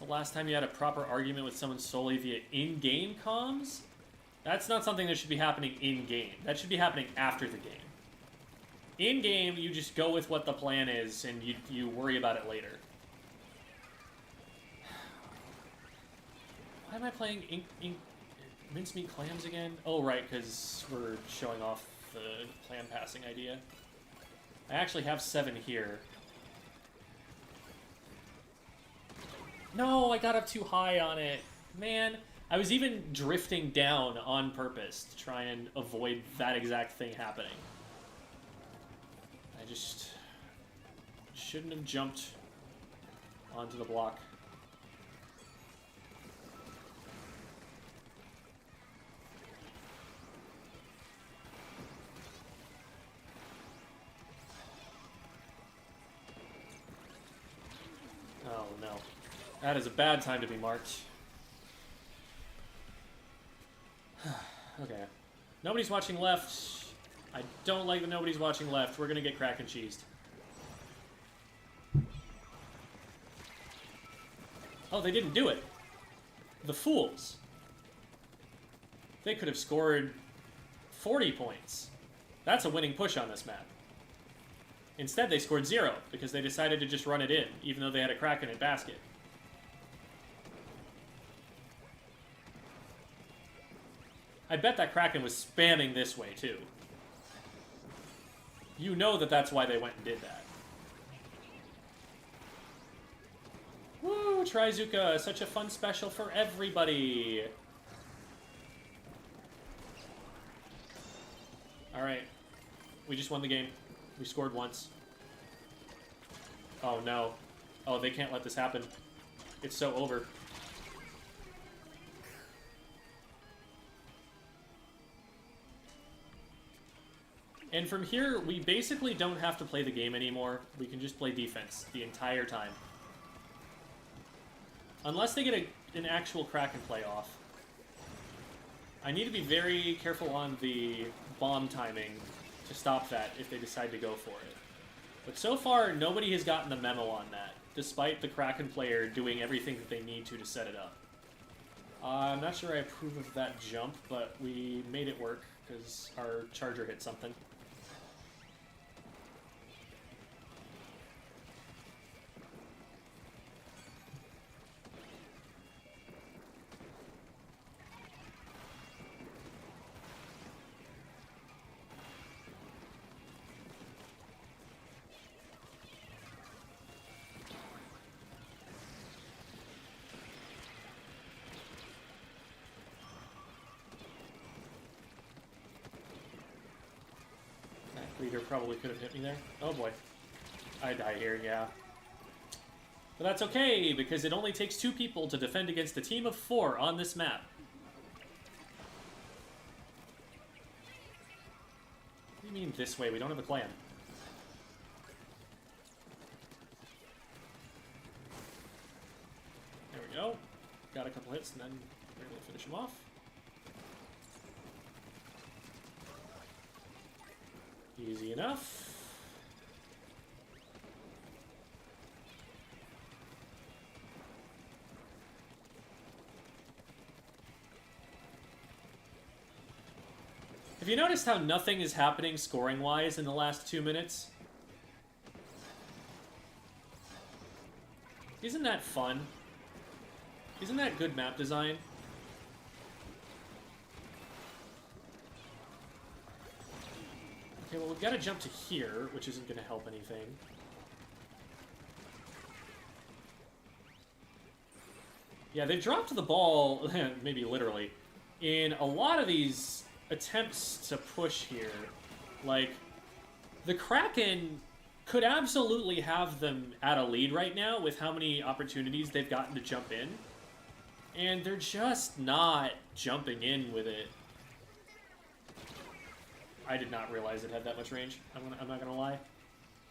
S1: The last time you had a proper argument with someone solely via in-game comms? That's not something that should be happening in-game. That should be happening after the game. In-game, you just go with what the plan is, and you worry about it later. Why am I playing Mincemeat Clams again? Oh, right, because we're showing off the clam passing idea. I actually have 7 here. No, I got up too high on it. Man, I was even drifting down on purpose to try and avoid that exact thing happening. I just shouldn't have jumped onto the block. Oh no. That is a bad time to be marked. Okay. Nobody's watching left. I don't like that nobody's watching left. We're gonna get crack and cheesed. Oh, they didn't do it. The fools. They could have scored 40 points. That's a winning push on this map. Instead, they scored 0 because they decided to just run it in, even though they had a Kraken at basket. I bet that Kraken was spamming this way, too. You know that that's why they went and did that. Woo, Trizuka, such a fun special for everybody. Alright. We just won the game. We scored once. Oh no. Oh, they can't let this happen. It's so over. And from here, we basically don't have to play the game anymore. We can just play defense the entire time. Unless they get an actual Kraken play off. I need to be very careful on the bomb timing to stop that if they decide to go for it. But so far, nobody has gotten the memo on that, despite the Kraken player doing everything that they need to set it up. I'm not sure I approve of that jump, but we made it work because our charger hit something. Leader probably could have hit me there. Oh boy. I die here, yeah. But that's okay, because it only takes 2 people to defend against a team of 4 on this map. What do you mean this way? We don't have a clan. There we go. Got a couple hits, and then we're able to finish him off. Easy enough. Have you noticed how nothing is happening scoring-wise in the last 2 minutes? Isn't that fun? Isn't that good map design? Okay, well, we've got to jump to here, which isn't going to help anything. Yeah, they've dropped the ball, maybe literally, in a lot of these attempts to push here. Like, the Kraken could absolutely have them at a lead right now with how many opportunities they've gotten to jump in. And they're just not jumping in with it. I did not realize it had that much range. I'm not gonna lie.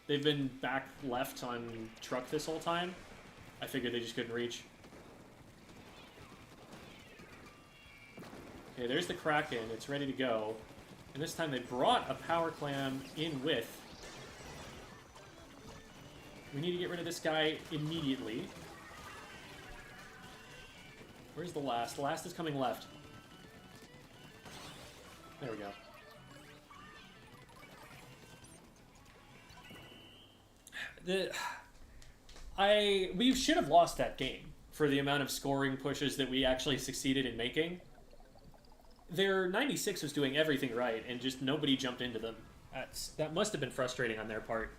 S1: They've been back left on truck this whole time. I figured they just couldn't reach. Okay, there's the Kraken. It's ready to go. And this time they brought a power clam in with. We need to get rid of this guy immediately. Where's the last? The last is coming left. There we go. We should have lost that game for the amount of scoring pushes that we actually succeeded in making. Their 96 was doing everything right, and just nobody jumped into them. That must have been frustrating on their part.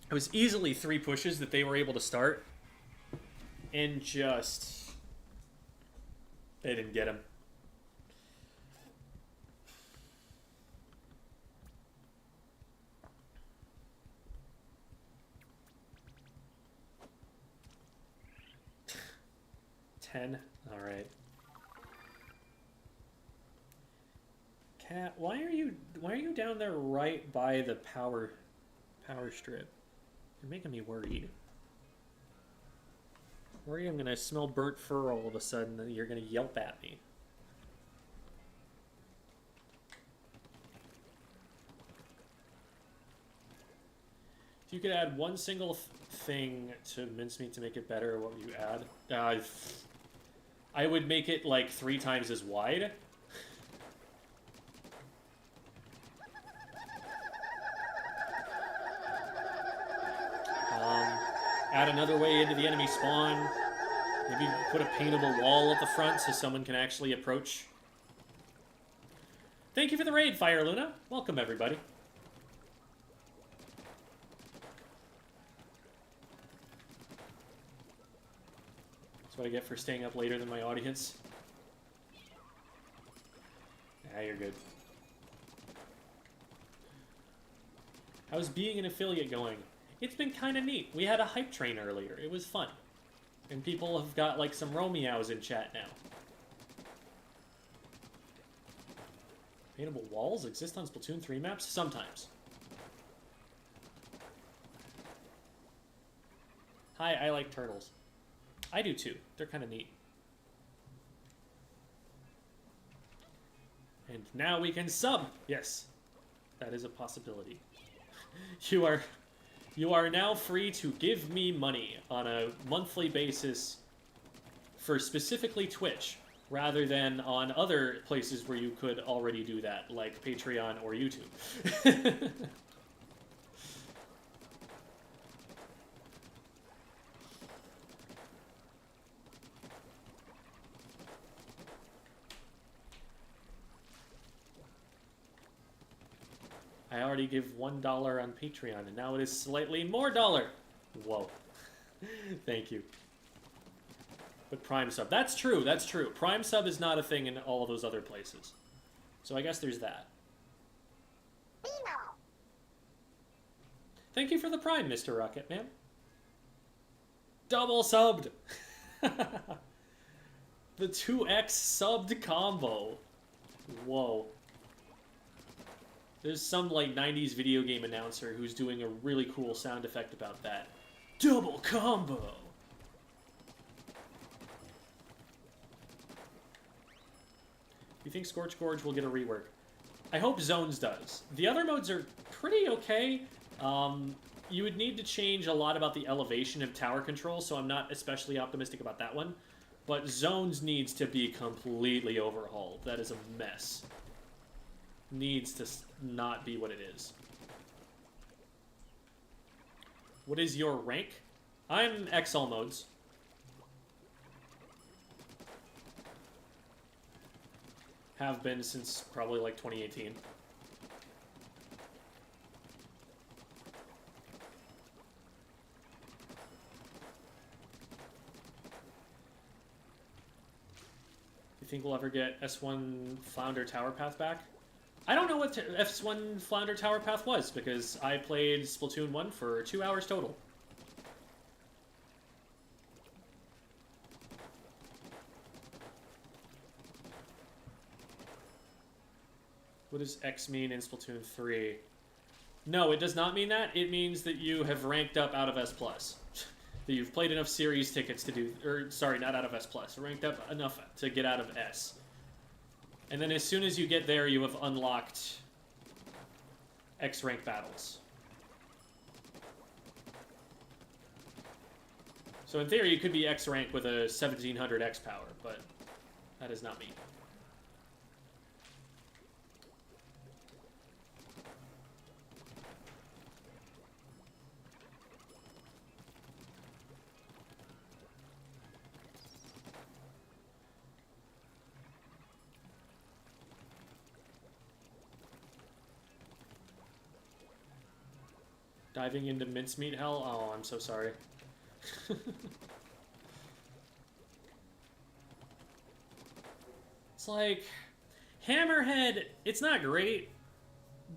S1: It was easily 3 pushes that they were able to start, and just... they didn't get him. All right. Cat, why are you down there right by the power strip? You're making me worried. Worried I'm gonna smell burnt fur all of a sudden and you're gonna yelp at me. If you could add one single thing to mincemeat to make it better, what would you add? I would make it like 3 times as wide. Add another way into the enemy spawn. Maybe put a paintable wall at the front so someone can actually approach. Thank you for the raid, Fire Luna. Welcome, everybody. That's what I get for staying up later than my audience. Yeah, you're good. How's being an affiliate going? It's been kind of neat. We had a hype train earlier. It was fun. And people have got, like, some Romeos in chat now. Paintable walls exist on Splatoon 3 maps? Sometimes. Hi, I like turtles. I do too. They're kind of neat. And now we can sub! Yes. That is a possibility. You are now free to give me money on a monthly basis for specifically Twitch, rather than on other places where you could already do that, like Patreon or YouTube. I already give $1 on Patreon, and now it is slightly more dollar. Whoa. Thank you. But Prime Sub. That's true, that's true. Prime Sub is not a thing in all of those other places. So I guess there's that. Thank you for the Prime, Mr. Rocket Man. Double subbed! The 2x subbed combo. Whoa. There's some, like, 90s video game announcer who's doing a really cool sound effect about that. Double combo! Do you think Scorch Gorge will get a rework? I hope Zones does. The other modes are pretty okay. You would need to change a lot about the elevation of tower control, so I'm not especially optimistic about that one. But Zones needs to be completely overhauled. That is a mess. Needs to not be what it is. What is your rank? I'm XL modes. Have been since probably like 2018. You think we'll ever get S1 Flounder Tower Path back? I don't know what S1 Flounder Tower Path was, because I played Splatoon 1 for 2 hours total. What does X mean in Splatoon 3? No, it does not mean that. It means that you have ranked up out of S+. That you've played enough series tickets to do... Or, sorry, not out of S+. Ranked up enough to get out of S. And then as soon as you get there, you have unlocked X-rank battles. So in theory, you could be X rank with a 1700 X power, but that is not me. Diving into mincemeat hell? Oh, I'm so sorry. It's like, Hammerhead, it's not great,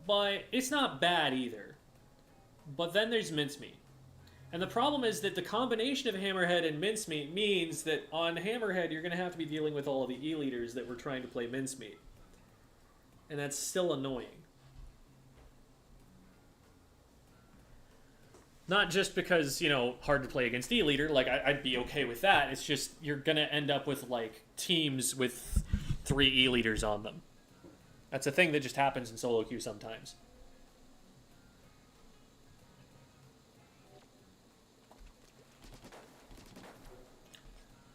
S1: but it's not bad either. But then there's mincemeat. And the problem is that the combination of Hammerhead and mincemeat means that on Hammerhead you're going to have to be dealing with all of the E-leaders that were trying to play mincemeat. And that's still annoying. Not just because, you know, hard to play against E-leader, like, I'd be okay with that. It's just, you're gonna end up with, like, teams with 3 E-leaders on them. That's a thing that just happens in solo queue sometimes.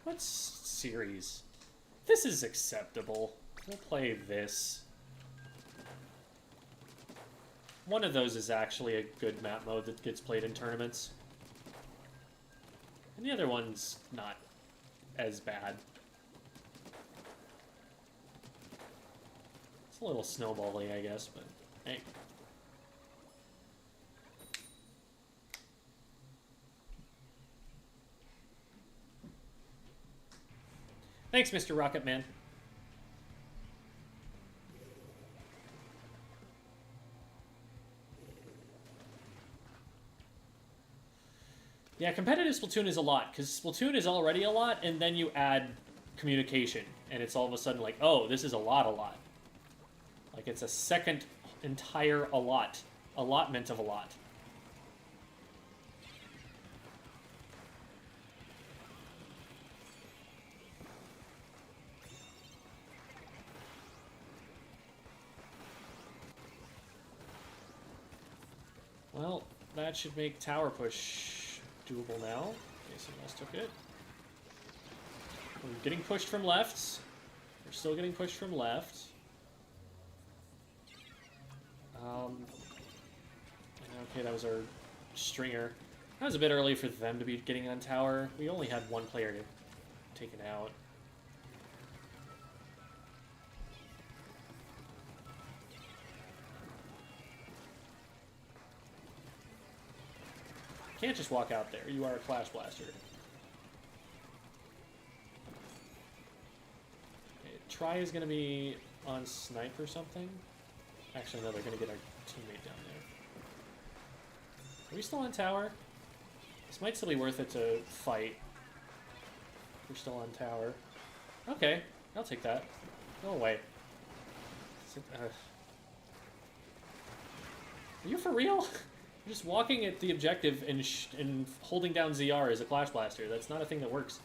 S1: What series? This is acceptable. We'll play this. One of those is actually a good map mode that gets played in tournaments. And the other one's not as bad. It's a little snowbally, I guess, but hey. Thanks, Mr. Rocket Man. Yeah, competitive Splatoon is a lot, because Splatoon is already a lot, and then you add communication, and it's all of a sudden like, oh, this is a lot. Like, it's a second entire allotment of a lot. Well, that should make tower push doable now. Okay, someone else took it. We're getting pushed from left. We're still getting pushed from left. Okay, that was our stringer. That was a bit early for them to be getting on tower. We only had one player to take it out. You can't just walk out there. You are a Clash Blaster. Okay, Try is going to be on Snipe or something. Actually, no, they're going to get our teammate down there. Are we still on tower? This might still be worth it to fight. We're still on tower. Okay, I'll take that. Go away. Are you for real? You're just walking at the objective and holding down ZR as a Clash Blaster. That's not a thing that works.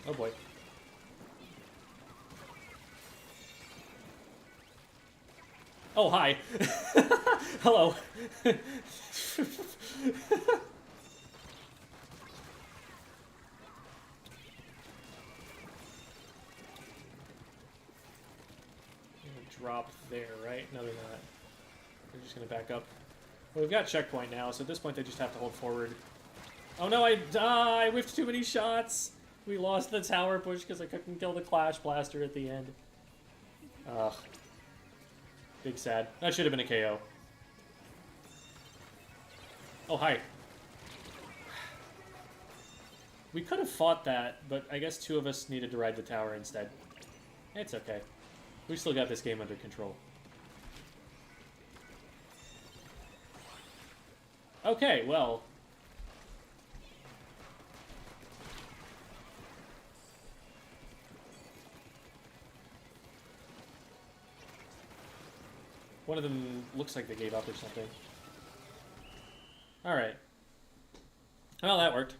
S1: Oh boy. Oh, hi. Hello. Drop there, right? No, they're not. They're just going to back up. Well, we've got checkpoint now, so at this point they just have to hold forward. Oh no, I whiffed too many shots! We lost the tower push because I couldn't kill the Clash Blaster at the end. Ugh. Big sad. That should have been a KO. Oh, hi. We could have fought that, but I guess 2 of us needed to ride the tower instead. It's okay. We still got this game under control. Okay, well... One of them looks like they gave up or something. Alright. Well, that worked.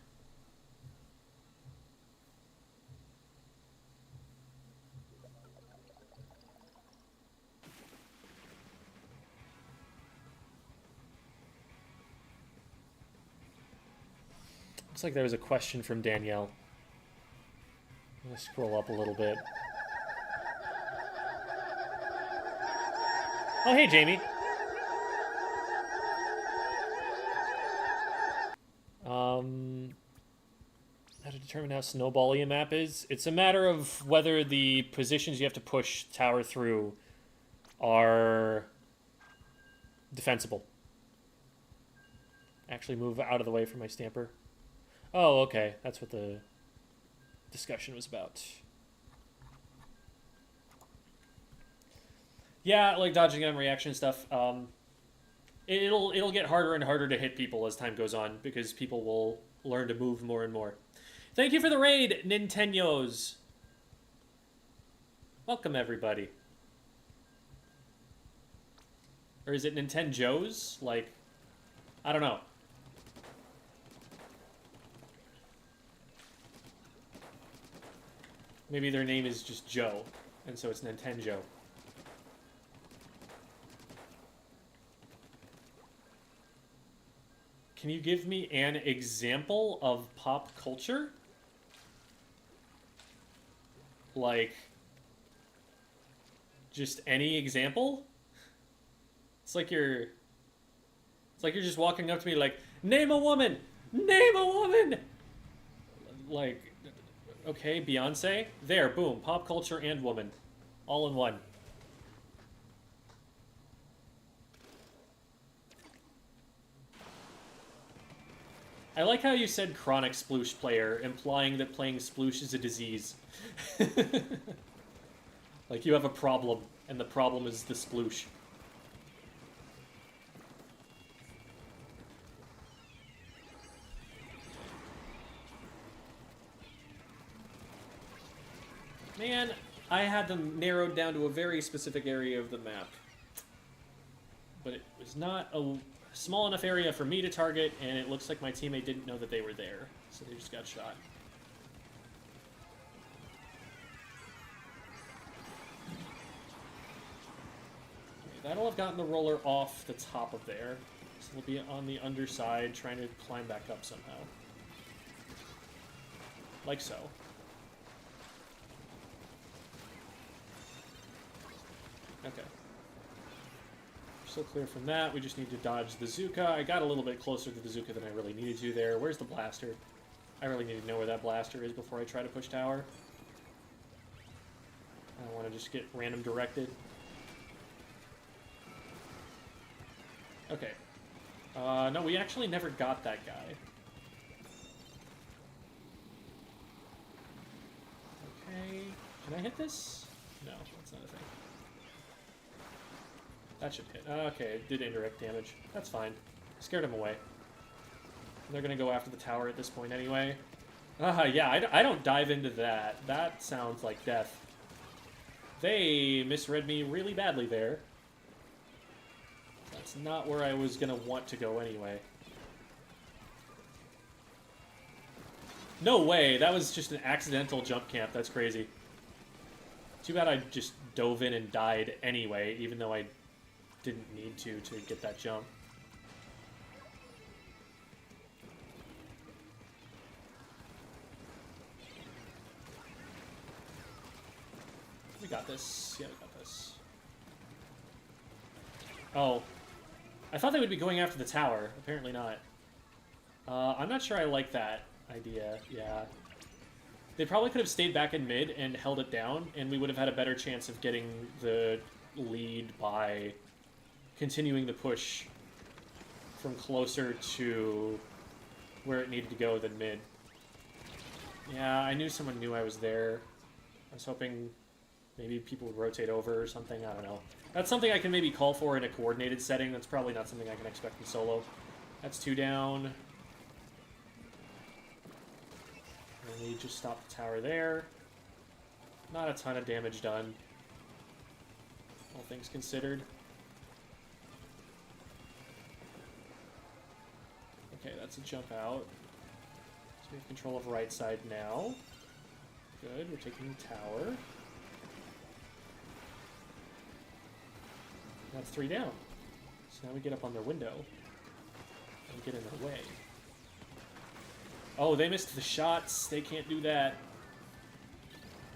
S1: Looks like there was a question from Danielle. I'm gonna scroll up a little bit. Oh, hey, Jamie. How to determine how snowbally a map is? It's a matter of whether the positions you have to push tower through are defensible. Actually move out of the way for my stamper. Oh, okay. That's what the discussion was about. Yeah, like dodging on reaction stuff. It'll get harder and harder to hit people as time goes on because people will learn to move more and more. Thank you for the raid, Nintendos. Welcome, everybody. Or is it Nintendo's? Like, I don't know. Maybe their name is just Joe, and so it's Nintendo. Can you give me an example of pop culture? Like, just any example? It's like you're just walking up to me like, name a woman! Name a woman! Like, okay, Beyonce. There, boom, pop culture and woman. All in one. I like how you said chronic sploosh player, implying that playing sploosh is a disease. Like you have a problem, and the problem is the sploosh. Man, I had them narrowed down to a very specific area of the map. But it was not a small enough area for me to target, and it looks like my teammate didn't know that they were there, so they just got shot. Okay, that'll have gotten the roller off the top of there, so we'll be on the underside trying to climb back up somehow. Like so. Okay. Still clear from that. We just need to dodge the Zuka. I got a little bit closer to the Zuka than I really needed to there. Where's the blaster? I really need to know where that blaster is before I try to push tower. I don't want to just get random directed. Okay. No, we actually never got that guy. Okay. Can I hit this? No, that's not a thing. That should hit. Okay, it did indirect damage. That's fine. Scared him away. They're gonna go after the tower at this point anyway. Yeah, I don't dive into that. That sounds like death. They misread me really badly there. That's not where I was gonna want to go anyway. No way, that was just an accidental jump camp. That's crazy. Too bad I just dove in and died anyway, even though I didn't need to get that jump. We got this. Yeah, we got this. Oh. I thought they would be going after the tower. Apparently not. I'm not sure I like that idea. Yeah. They probably could have stayed back in mid and held it down, and we would have had a better chance of getting the lead by continuing the push from closer to where it needed to go than mid. Yeah, I knew someone knew I was there. I was hoping maybe people would rotate over or something. I don't know. That's something I can maybe call for in a coordinated setting. That's probably not something I can expect in solo. That's 2 down. And we just stopped the tower there. Not a ton of damage done, all things considered. Okay, that's a jump out. We have control of right side now. Good, we're taking the tower. That's 3 down. So now we get up on their window and get in their way. Oh, they missed the shots. They can't do that.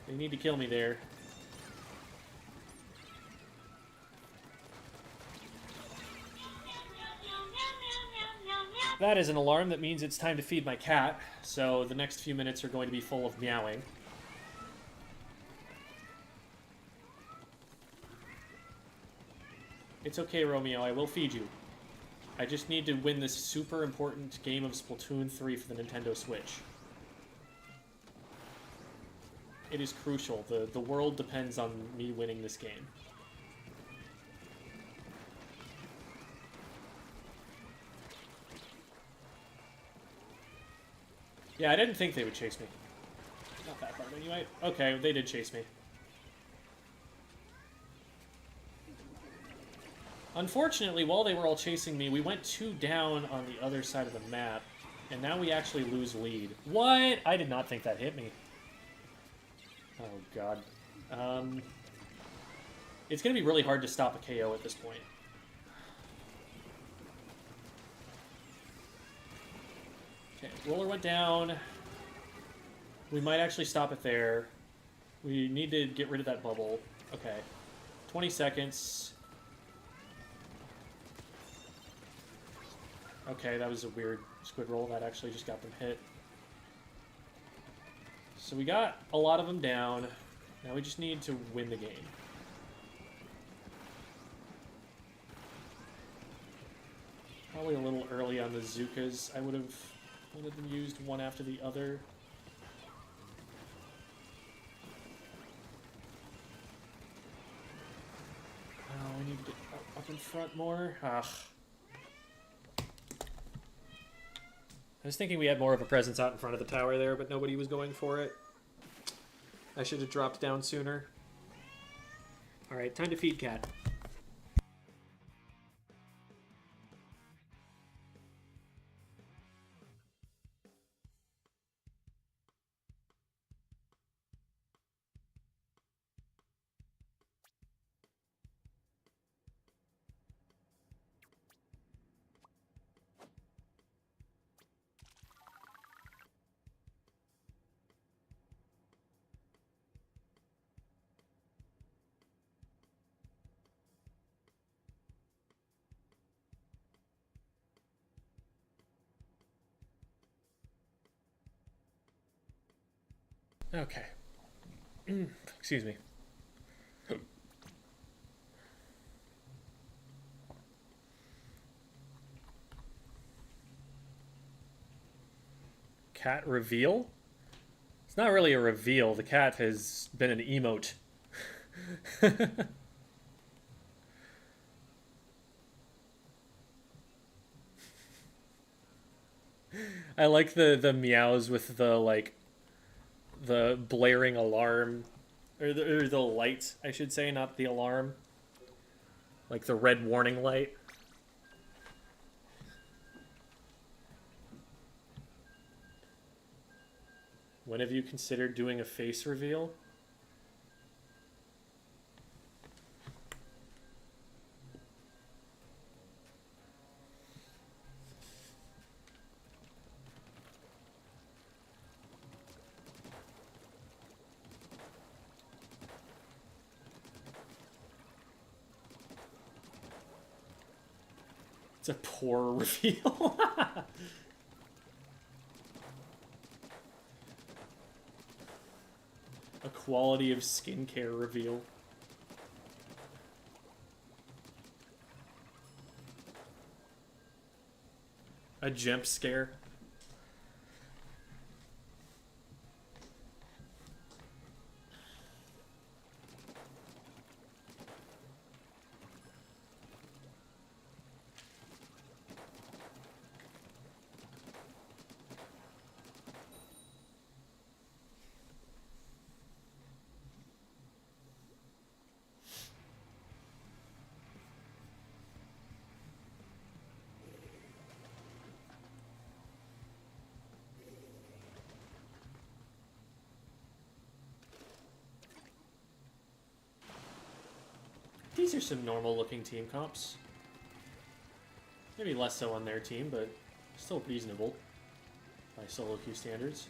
S1: They need to kill me there. That is an alarm. That means it's time to feed my cat. So the next few minutes are going to be full of meowing. It's okay, Romeo. I will feed you. I just need to win this super important game of Splatoon 3 for the Nintendo Switch. It is crucial. The world depends on me winning this game. Yeah, I didn't think they would chase me. Not that hard anyway. Okay, they did chase me. Unfortunately, while they were all chasing me, we went 2 down on the other side of the map, and now we actually lose lead. What? I did not think that hit me. Oh, God. It's going to be really hard to stop a KO at this point. Okay, roller went down. We might actually stop it there. We need to get rid of that bubble. Okay. 20 seconds. Okay, that was a weird squid roll. That actually just got them hit. So we got a lot of them down. Now we just need to win the game. Probably a little early on the Zookas. I would have wanted them used one after the other. Oh, we need to get up in front more. Ugh. I was thinking we had more of a presence out in front of the tower there, but nobody was going for it. I should have dropped down sooner. Alright, time to feed cat. Okay. Excuse me. Cat reveal? It's not really a reveal. The cat has been an emote. I like the meows with the, like, the blaring alarm, or the light, I should say, not the alarm. Like the red warning light. When have you considered doing a face reveal? It's a poor reveal. A quality of skincare reveal. A jump scare. these are some normal-looking team comps. Maybe less so on their team, but still reasonable by solo queue standards.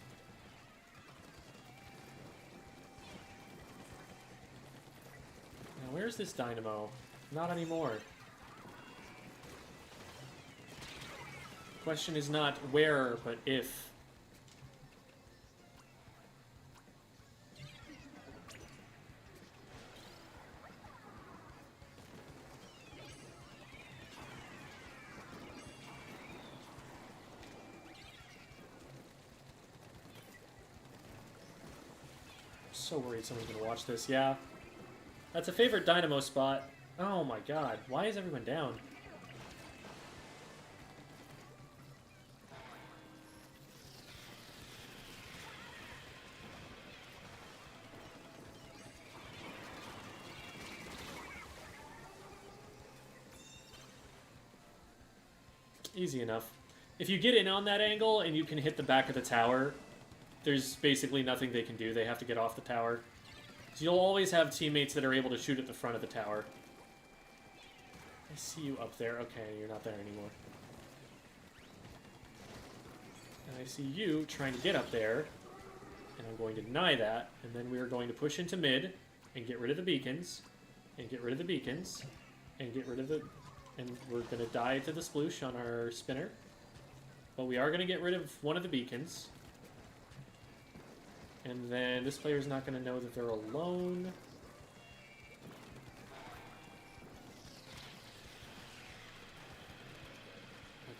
S1: Now, where's this Dynamo? Not anymore. Question is not where, but if. So worried someone's gonna watch this. Yeah. That's a favorite Dynamo spot. Oh my god. Why is everyone down? Easy enough. If you get in on that angle and you can hit the back of the tower, there's basically nothing they can do. They have to get off the tower. So you'll always have teammates that are able to shoot at the front of the tower. I see you up there. Okay, you're not there anymore. And I see you trying to get up there. And I'm going to deny that. And then we are going to push into mid and get rid of the beacons. And get rid of the beacons. And get rid of the... And we're going to die to the sploosh on our spinner. But we are going to get rid of one of the beacons. And then this player's not going to know that they're alone.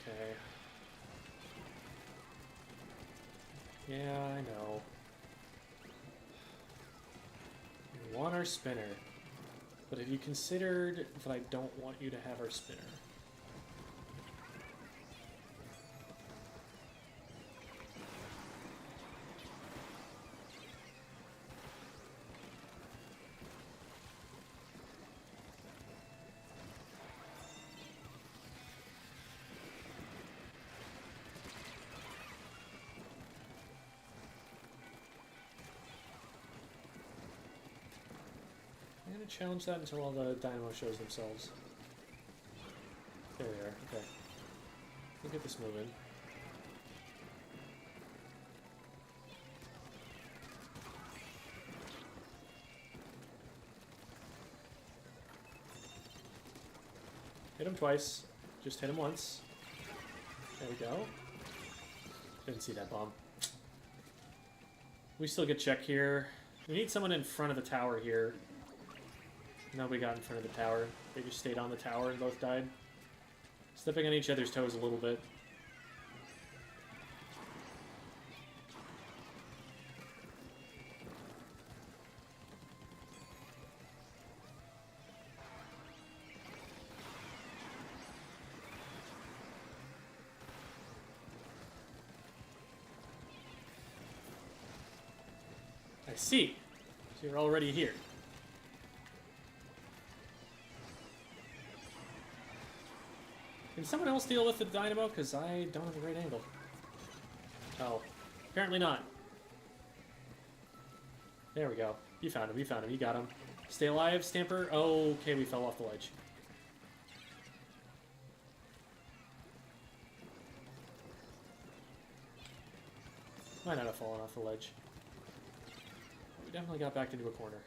S1: Okay. Yeah, I know. We want our spinner. But have you considered that I don't want you to have our spinner? Challenge that until all the Dynamo shows themselves. There they are. Okay. We'll get this moving. Hit him twice. Just hit him once. There we go. Didn't see that bomb. We still get check here. We need someone in front of the tower here. Nobody got in front of the tower. They just stayed on the tower and both died. Stepping on each other's toes a little bit. I see. So you're already here. Can someone else deal with the Dynamo? Because I don't have a great angle. Oh. Apparently not. There we go. You found him. You found him. You got him. Stay alive, Stamper. Oh, okay, we fell off the ledge. Might not have fallen off the ledge. We definitely got backed into a corner.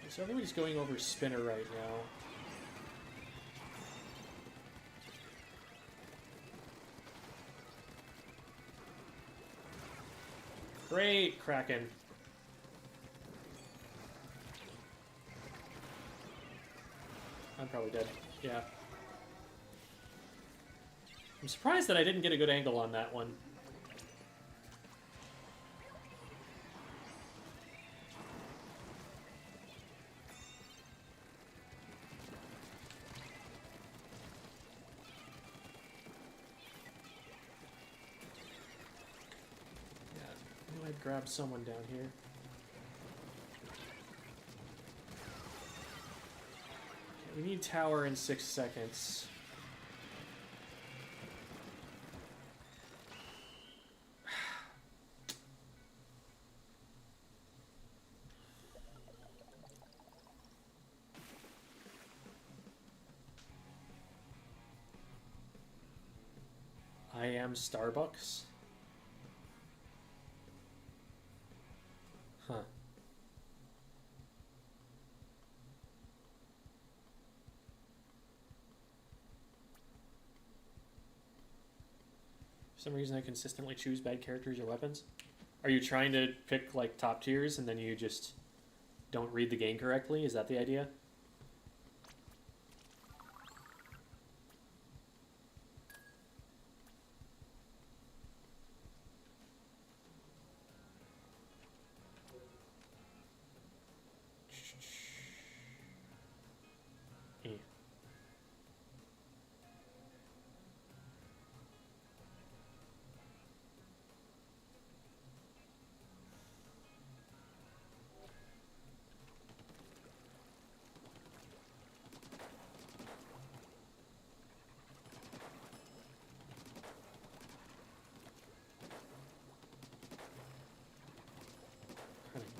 S1: So everybody's going over spinner right now. Great, Kraken. I'm probably dead. Yeah. I'm surprised that I didn't get a good angle on that one. Grab someone down here. Okay, we need tower in 6 seconds. Damn Starbucks. Huh. For some reason I consistently choose bad characters or weapons. Are you trying to pick like top tiers and then you just don't read the game correctly? Is that the idea?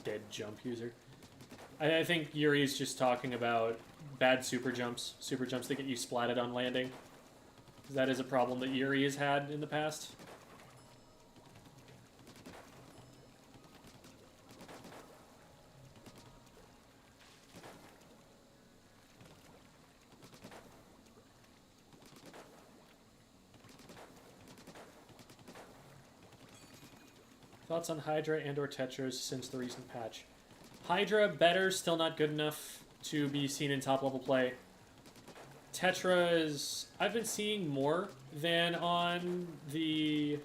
S1: Dead jump user. I think Yuri's just talking about bad super jumps that get you splatted on landing. That is a problem that Yuri has had in the past. Thoughts on Hydra and or Tetras since the recent patch? Hydra, better, still not good enough to be seen in top level play. Tetras, I've been seeing more than on the...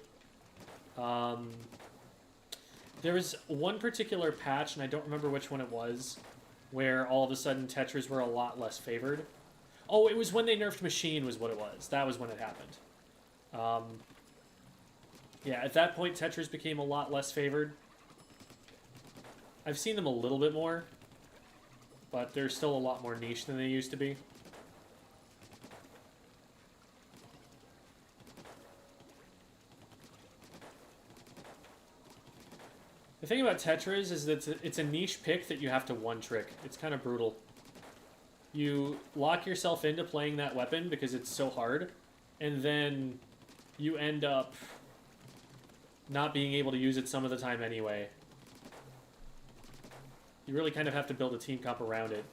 S1: there was one particular patch, and I don't remember which one it was, where all of a sudden Tetras were a lot less favored. Oh, it was when they nerfed Machine was what it was. That was when it happened. Yeah, at that point, Tetras became a lot less favored. I've seen them a little bit more, but they're still a lot more niche than they used to be. The thing about Tetras is that it's a niche pick that you have to one-trick. It's kind of brutal. You lock yourself into playing that weapon because it's so hard, and then you end up not being able to use it some of the time anyway. You really kind of have to build a team comp around it.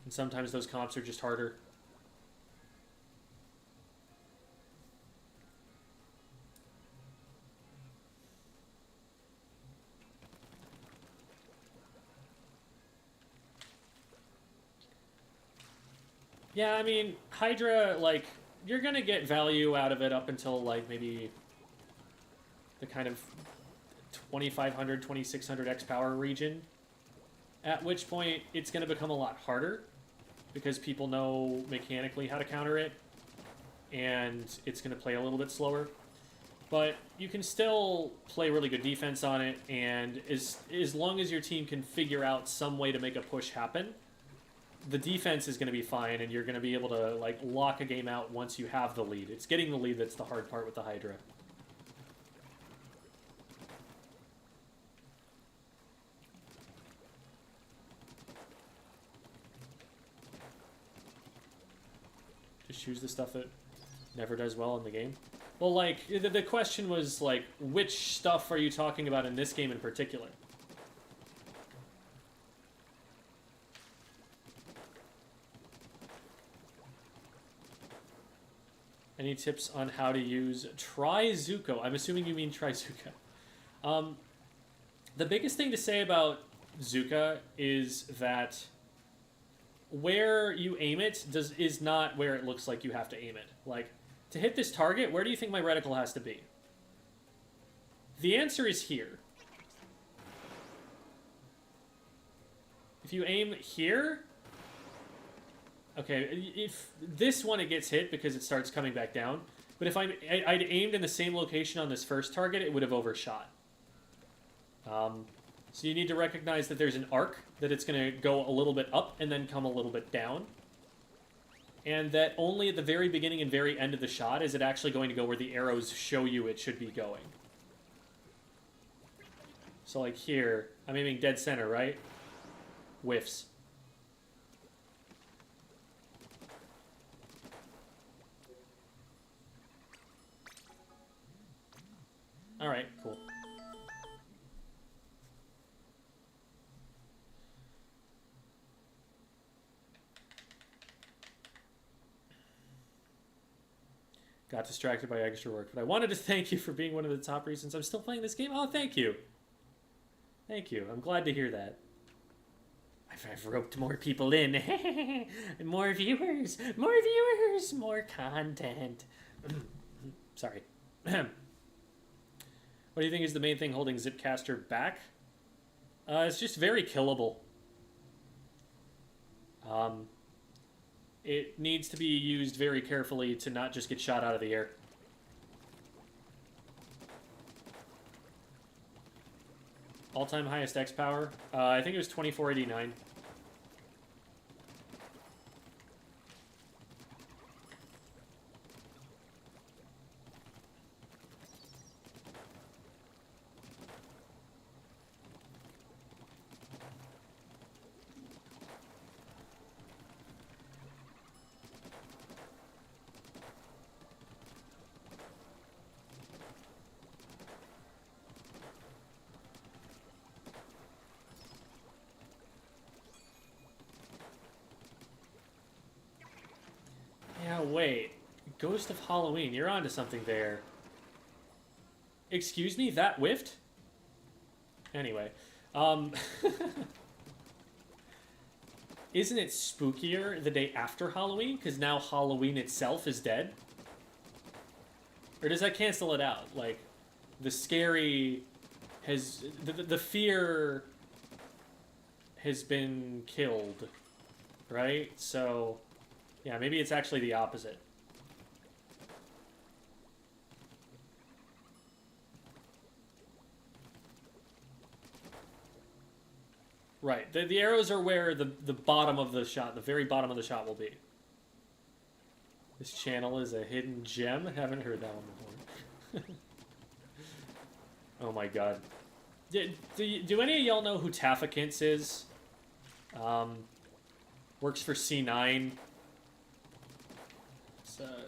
S1: And sometimes those comps are just harder. Yeah, I mean, Hydra, like, you're gonna get value out of it up until, like, maybe the kind of 2500, 2600 X power region. At which point, it's gonna become a lot harder because people know mechanically how to counter it, and it's gonna play a little bit slower. But you can still play really good defense on it, and as long as your team can figure out some way to make a push happen, the defense is going to be fine, and you're going to be able to like lock a game out once you have the lead. It's getting the lead that's the hard part with the Hydra. Just choose the stuff that never does well in the game. Well, like, the question was, like, which stuff are you talking about in this game in particular? Any tips on how to use Trizuko? I'm assuming you mean Trizuka. The biggest thing to say about Zuka is that where you aim it is not where it looks like you have to aim it. Like, to hit this target, where do you think my reticle has to be? The answer is here. If you aim here... Okay, if this one, it gets hit because it starts coming back down. But if I'd aimed in the same location on this first target, it would have overshot. So you need to recognize that there's an arc, that it's going to go a little bit up and then come a little bit down. And that only at the very beginning and very end of the shot is it actually going to go where the arrows show you it should be going. So like here, I'm aiming dead center, right? Whiffs. got distracted by extra work. But I wanted to thank you for being one of the top reasons I'm still playing this game. Oh, thank you. Thank you. I'm glad to hear that. I've roped more people in. More viewers. More viewers. More content. Sorry. What do you think is the main thing holding Zipcaster back? It's just very killable. It needs to be used very carefully to not just get shot out of the air. All-time highest X power? I think it was 2489. Yeah, wait. Ghost of Halloween, you're onto something there. Excuse me, that whiffed? Anyway, isn't it spookier the day after Halloween? Because now Halloween itself is dead? Or does that cancel it out? Like, the scary has... The fear has been killed, right? So... yeah, maybe it's actually the opposite. Right. The arrows are where the bottom of the shot, the very bottom of the shot will be. This channel is a hidden gem? Haven't heard that one before. Oh my god. Do any of y'all know who Taffakins is? Works for C9.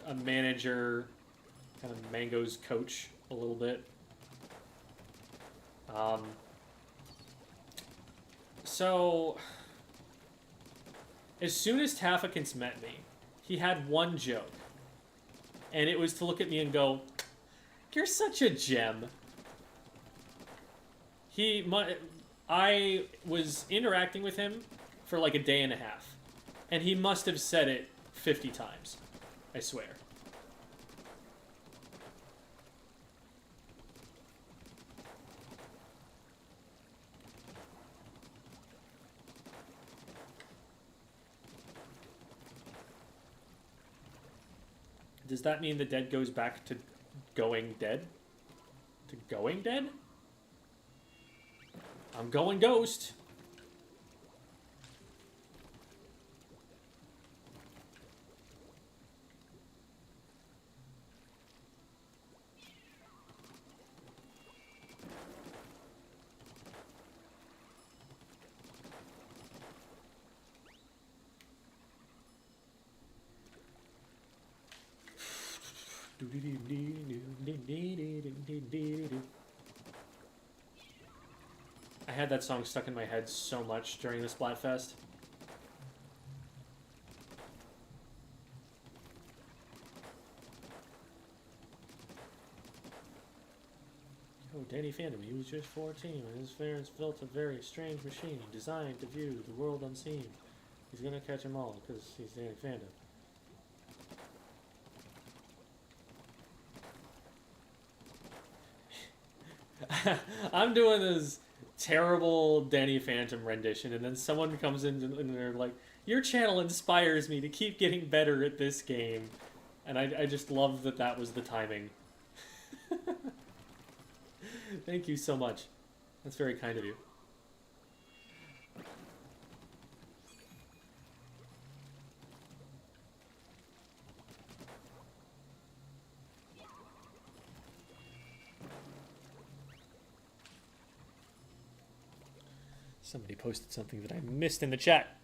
S1: A manager, kind of Mango's coach a little bit. So, as soon as Taffakins met me, he had one joke. And it was to look at me and go, "You're such a gem." I was interacting with him for like a day and a half. And he must have said it 50 times. I swear. Does that mean the dead goes back to going dead? To going dead? I'm going ghost. I had that song stuck in my head so much during the Splatfest. Oh, Danny Phantom, he was just 14 when his parents built a very strange machine designed to view the world unseen. He's gonna catch them all because he's Danny Phantom. I'm doing this terrible Danny Phantom rendition, and then someone comes in and they're like, "Your channel inspires me to keep getting better at this game." And I just love that that was the timing. Thank you so much. That's very kind of you. Somebody posted something that I missed in the chat.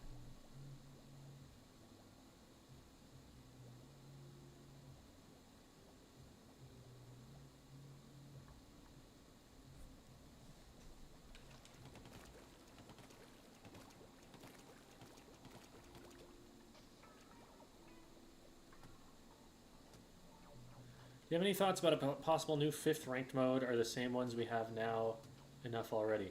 S1: you have any thoughts about a possible new 5th ranked mode? Are the same ones we have now enough already?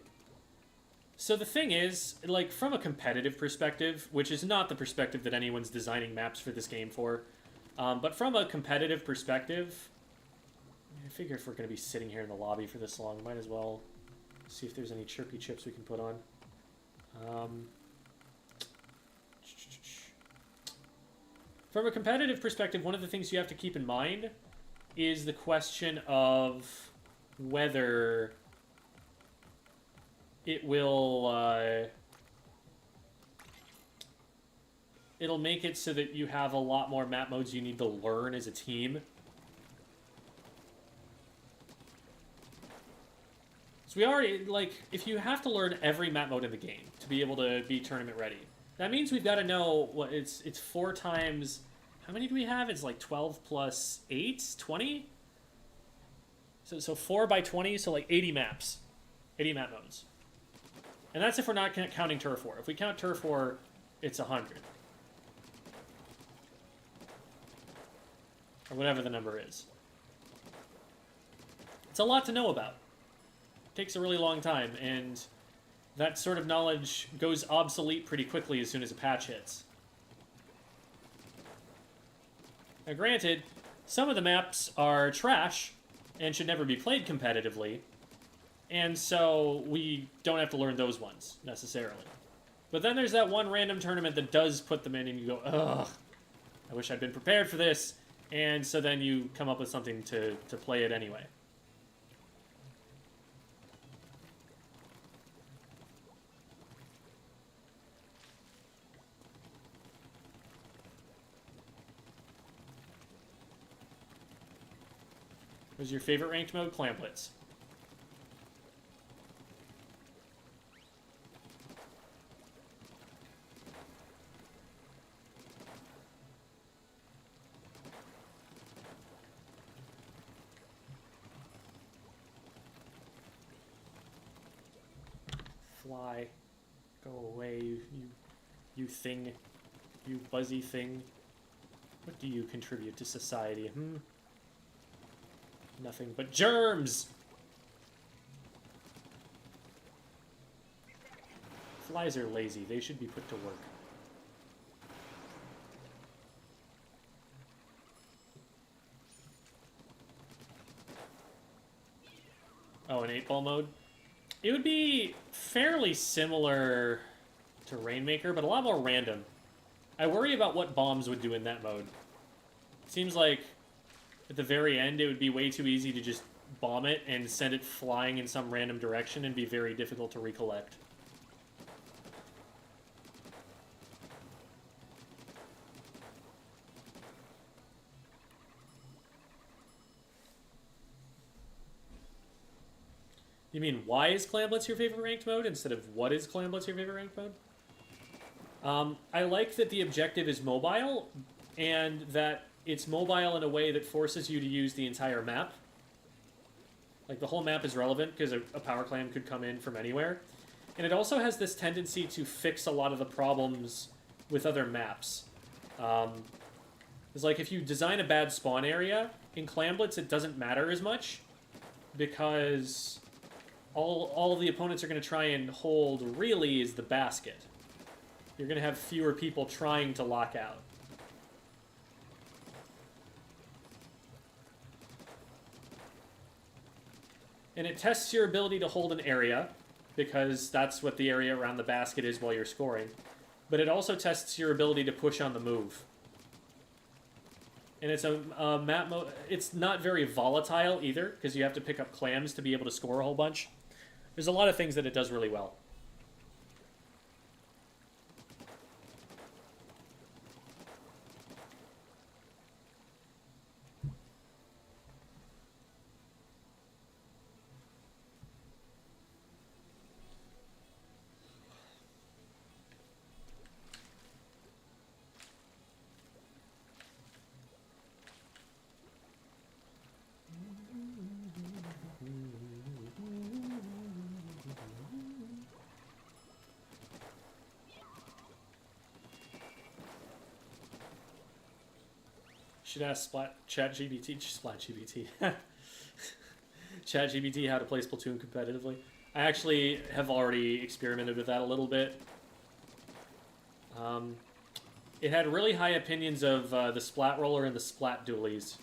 S1: So the thing is, like, from a competitive perspective, which is not the perspective that anyone's designing maps for this game for, but from a competitive perspective, I figure if we're going to be sitting here in the lobby for this long, might as well see if there's any chirpy chips we can put on. From a competitive perspective, one of the things you have to keep in mind is the question of whether it will it'll make it so that you have a lot more map modes you need to learn as a team. So we already, like, if you have to learn every map mode in the game to be able to be tournament ready, that means we've got to know what it's 4 times. How many do we have? It's like 12 plus 8, 20. So 4 by 20, so like 80 maps, 80 map modes. And that's if we're not counting Turf War. If we count Turf War, it's 100. Or whatever the number is. It's a lot to know about. It takes a really long time, and that sort of knowledge goes obsolete pretty quickly as soon as a patch hits. Now granted, some of the maps are trash and should never be played competitively, and so we don't have to learn those ones, necessarily. But then there's that one random tournament that does put them in, and you go, ugh, I wish I'd been prepared for this, and so then you come up with something to play it anyway. What was your favorite ranked mode? Clamplets. Fly. Go away, you thing. You buzzy thing. What do you contribute to society? Nothing but germs! Flies are lazy. They should be put to work. Oh, an 8-ball mode? It would be fairly similar to Rainmaker, but a lot more random. I worry about what bombs would do in that mode. Seems like at the very end it would be way too easy to just bomb it and send it flying in some random direction and be very difficult to recollect. You mean, why is Clamblitz your favorite ranked mode instead of what is Clamblitz your favorite ranked mode? I like that the objective is mobile, and that it's mobile in a way that forces you to use the entire map. Like, the whole map is relevant, because a power clam could come in from anywhere. And it also has this tendency to fix a lot of the problems with other maps. It's like, if you design a bad spawn area, in Clamblitz it doesn't matter as much, because all the opponents are going to try and hold really is the basket. You're going to have fewer people trying to lock out. And it tests your ability to hold an area, because that's what the area around the basket is while you're scoring. But it also tests your ability to push on the move. And it's a map mode. It's not very volatile either, because you have to pick up clams to be able to score a whole bunch. There's a lot of things that it does really well. Should ask ChatGPT ChatGPT how to play Splatoon competitively. I actually have already experimented with that a little bit. It had really high opinions of the Splat Roller and the Splat Dualies.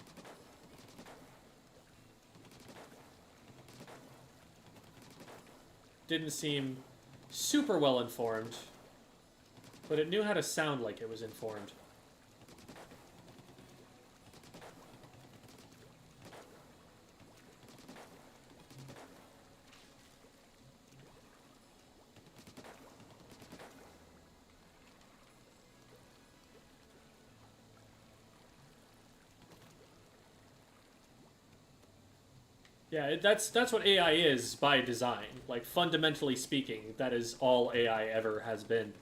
S1: Didn't seem super well informed, but it knew how to sound like it was informed. Yeah, that's what AI is by design. Like, fundamentally speaking, that is all AI ever has been.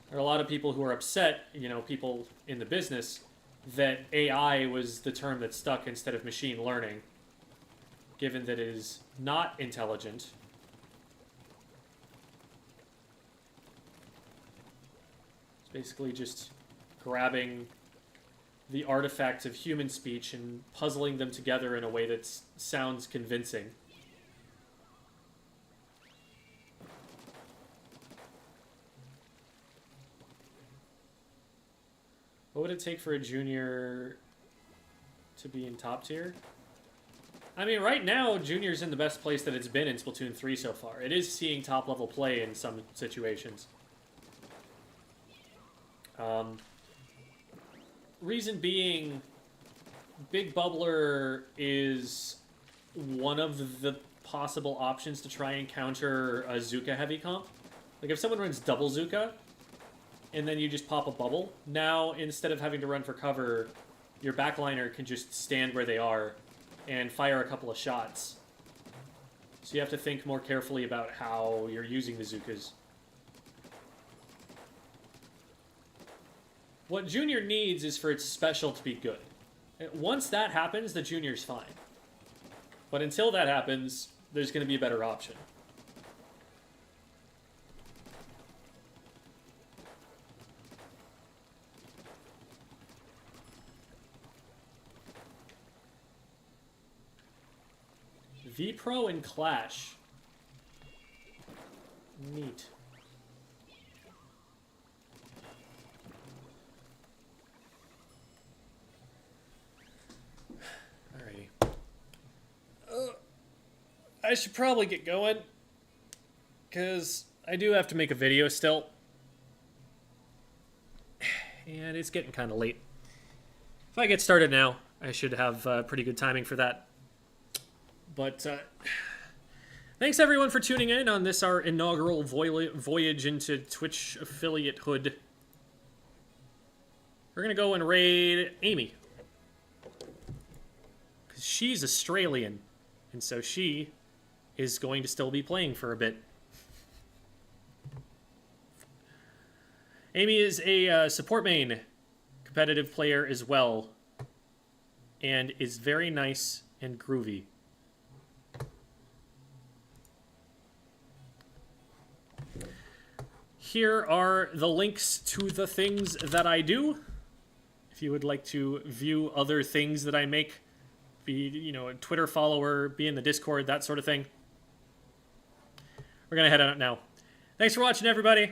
S1: There are a lot of people who are upset, you know, people in the business, that AI was the term that stuck instead of machine learning, given that it is not intelligent. It's basically just grabbing the artifacts of human speech and puzzling them together in a way that sounds convincing. What would it take for a junior to be in top tier? I mean, right now, junior's in the best place that it's been in Splatoon 3 so far. It is seeing top level play in some situations. Reason being, Big Bubbler is one of the possible options to try and counter a Zuka heavy comp. Like, if someone runs double Zuka, and then you just pop a bubble, now, instead of having to run for cover, your backliner can just stand where they are and fire a couple of shots. So you have to think more carefully about how you're using the Zukas. What Junior needs is for its special to be good. Once that happens, the Junior's fine. But until that happens, there's going to be a better option. V-Pro and Clash. Neat. I should probably get going, because I do have to make a video still, and it's getting kind of late. If I get started now, I should have pretty good timing for that. But thanks everyone for tuning in on this, our inaugural voyage into Twitch affiliatehood. We're going to go and raid Amy, because she's Australian, and so she is going to still be playing for a bit. Amy is a support main competitive player as well, and is very nice and groovy. Here are the links to the things that I do. If you would like to view other things that I make, be, you know, a Twitter follower, be in the Discord, that sort of thing. We're going to head out now. Thanks for watching, everybody.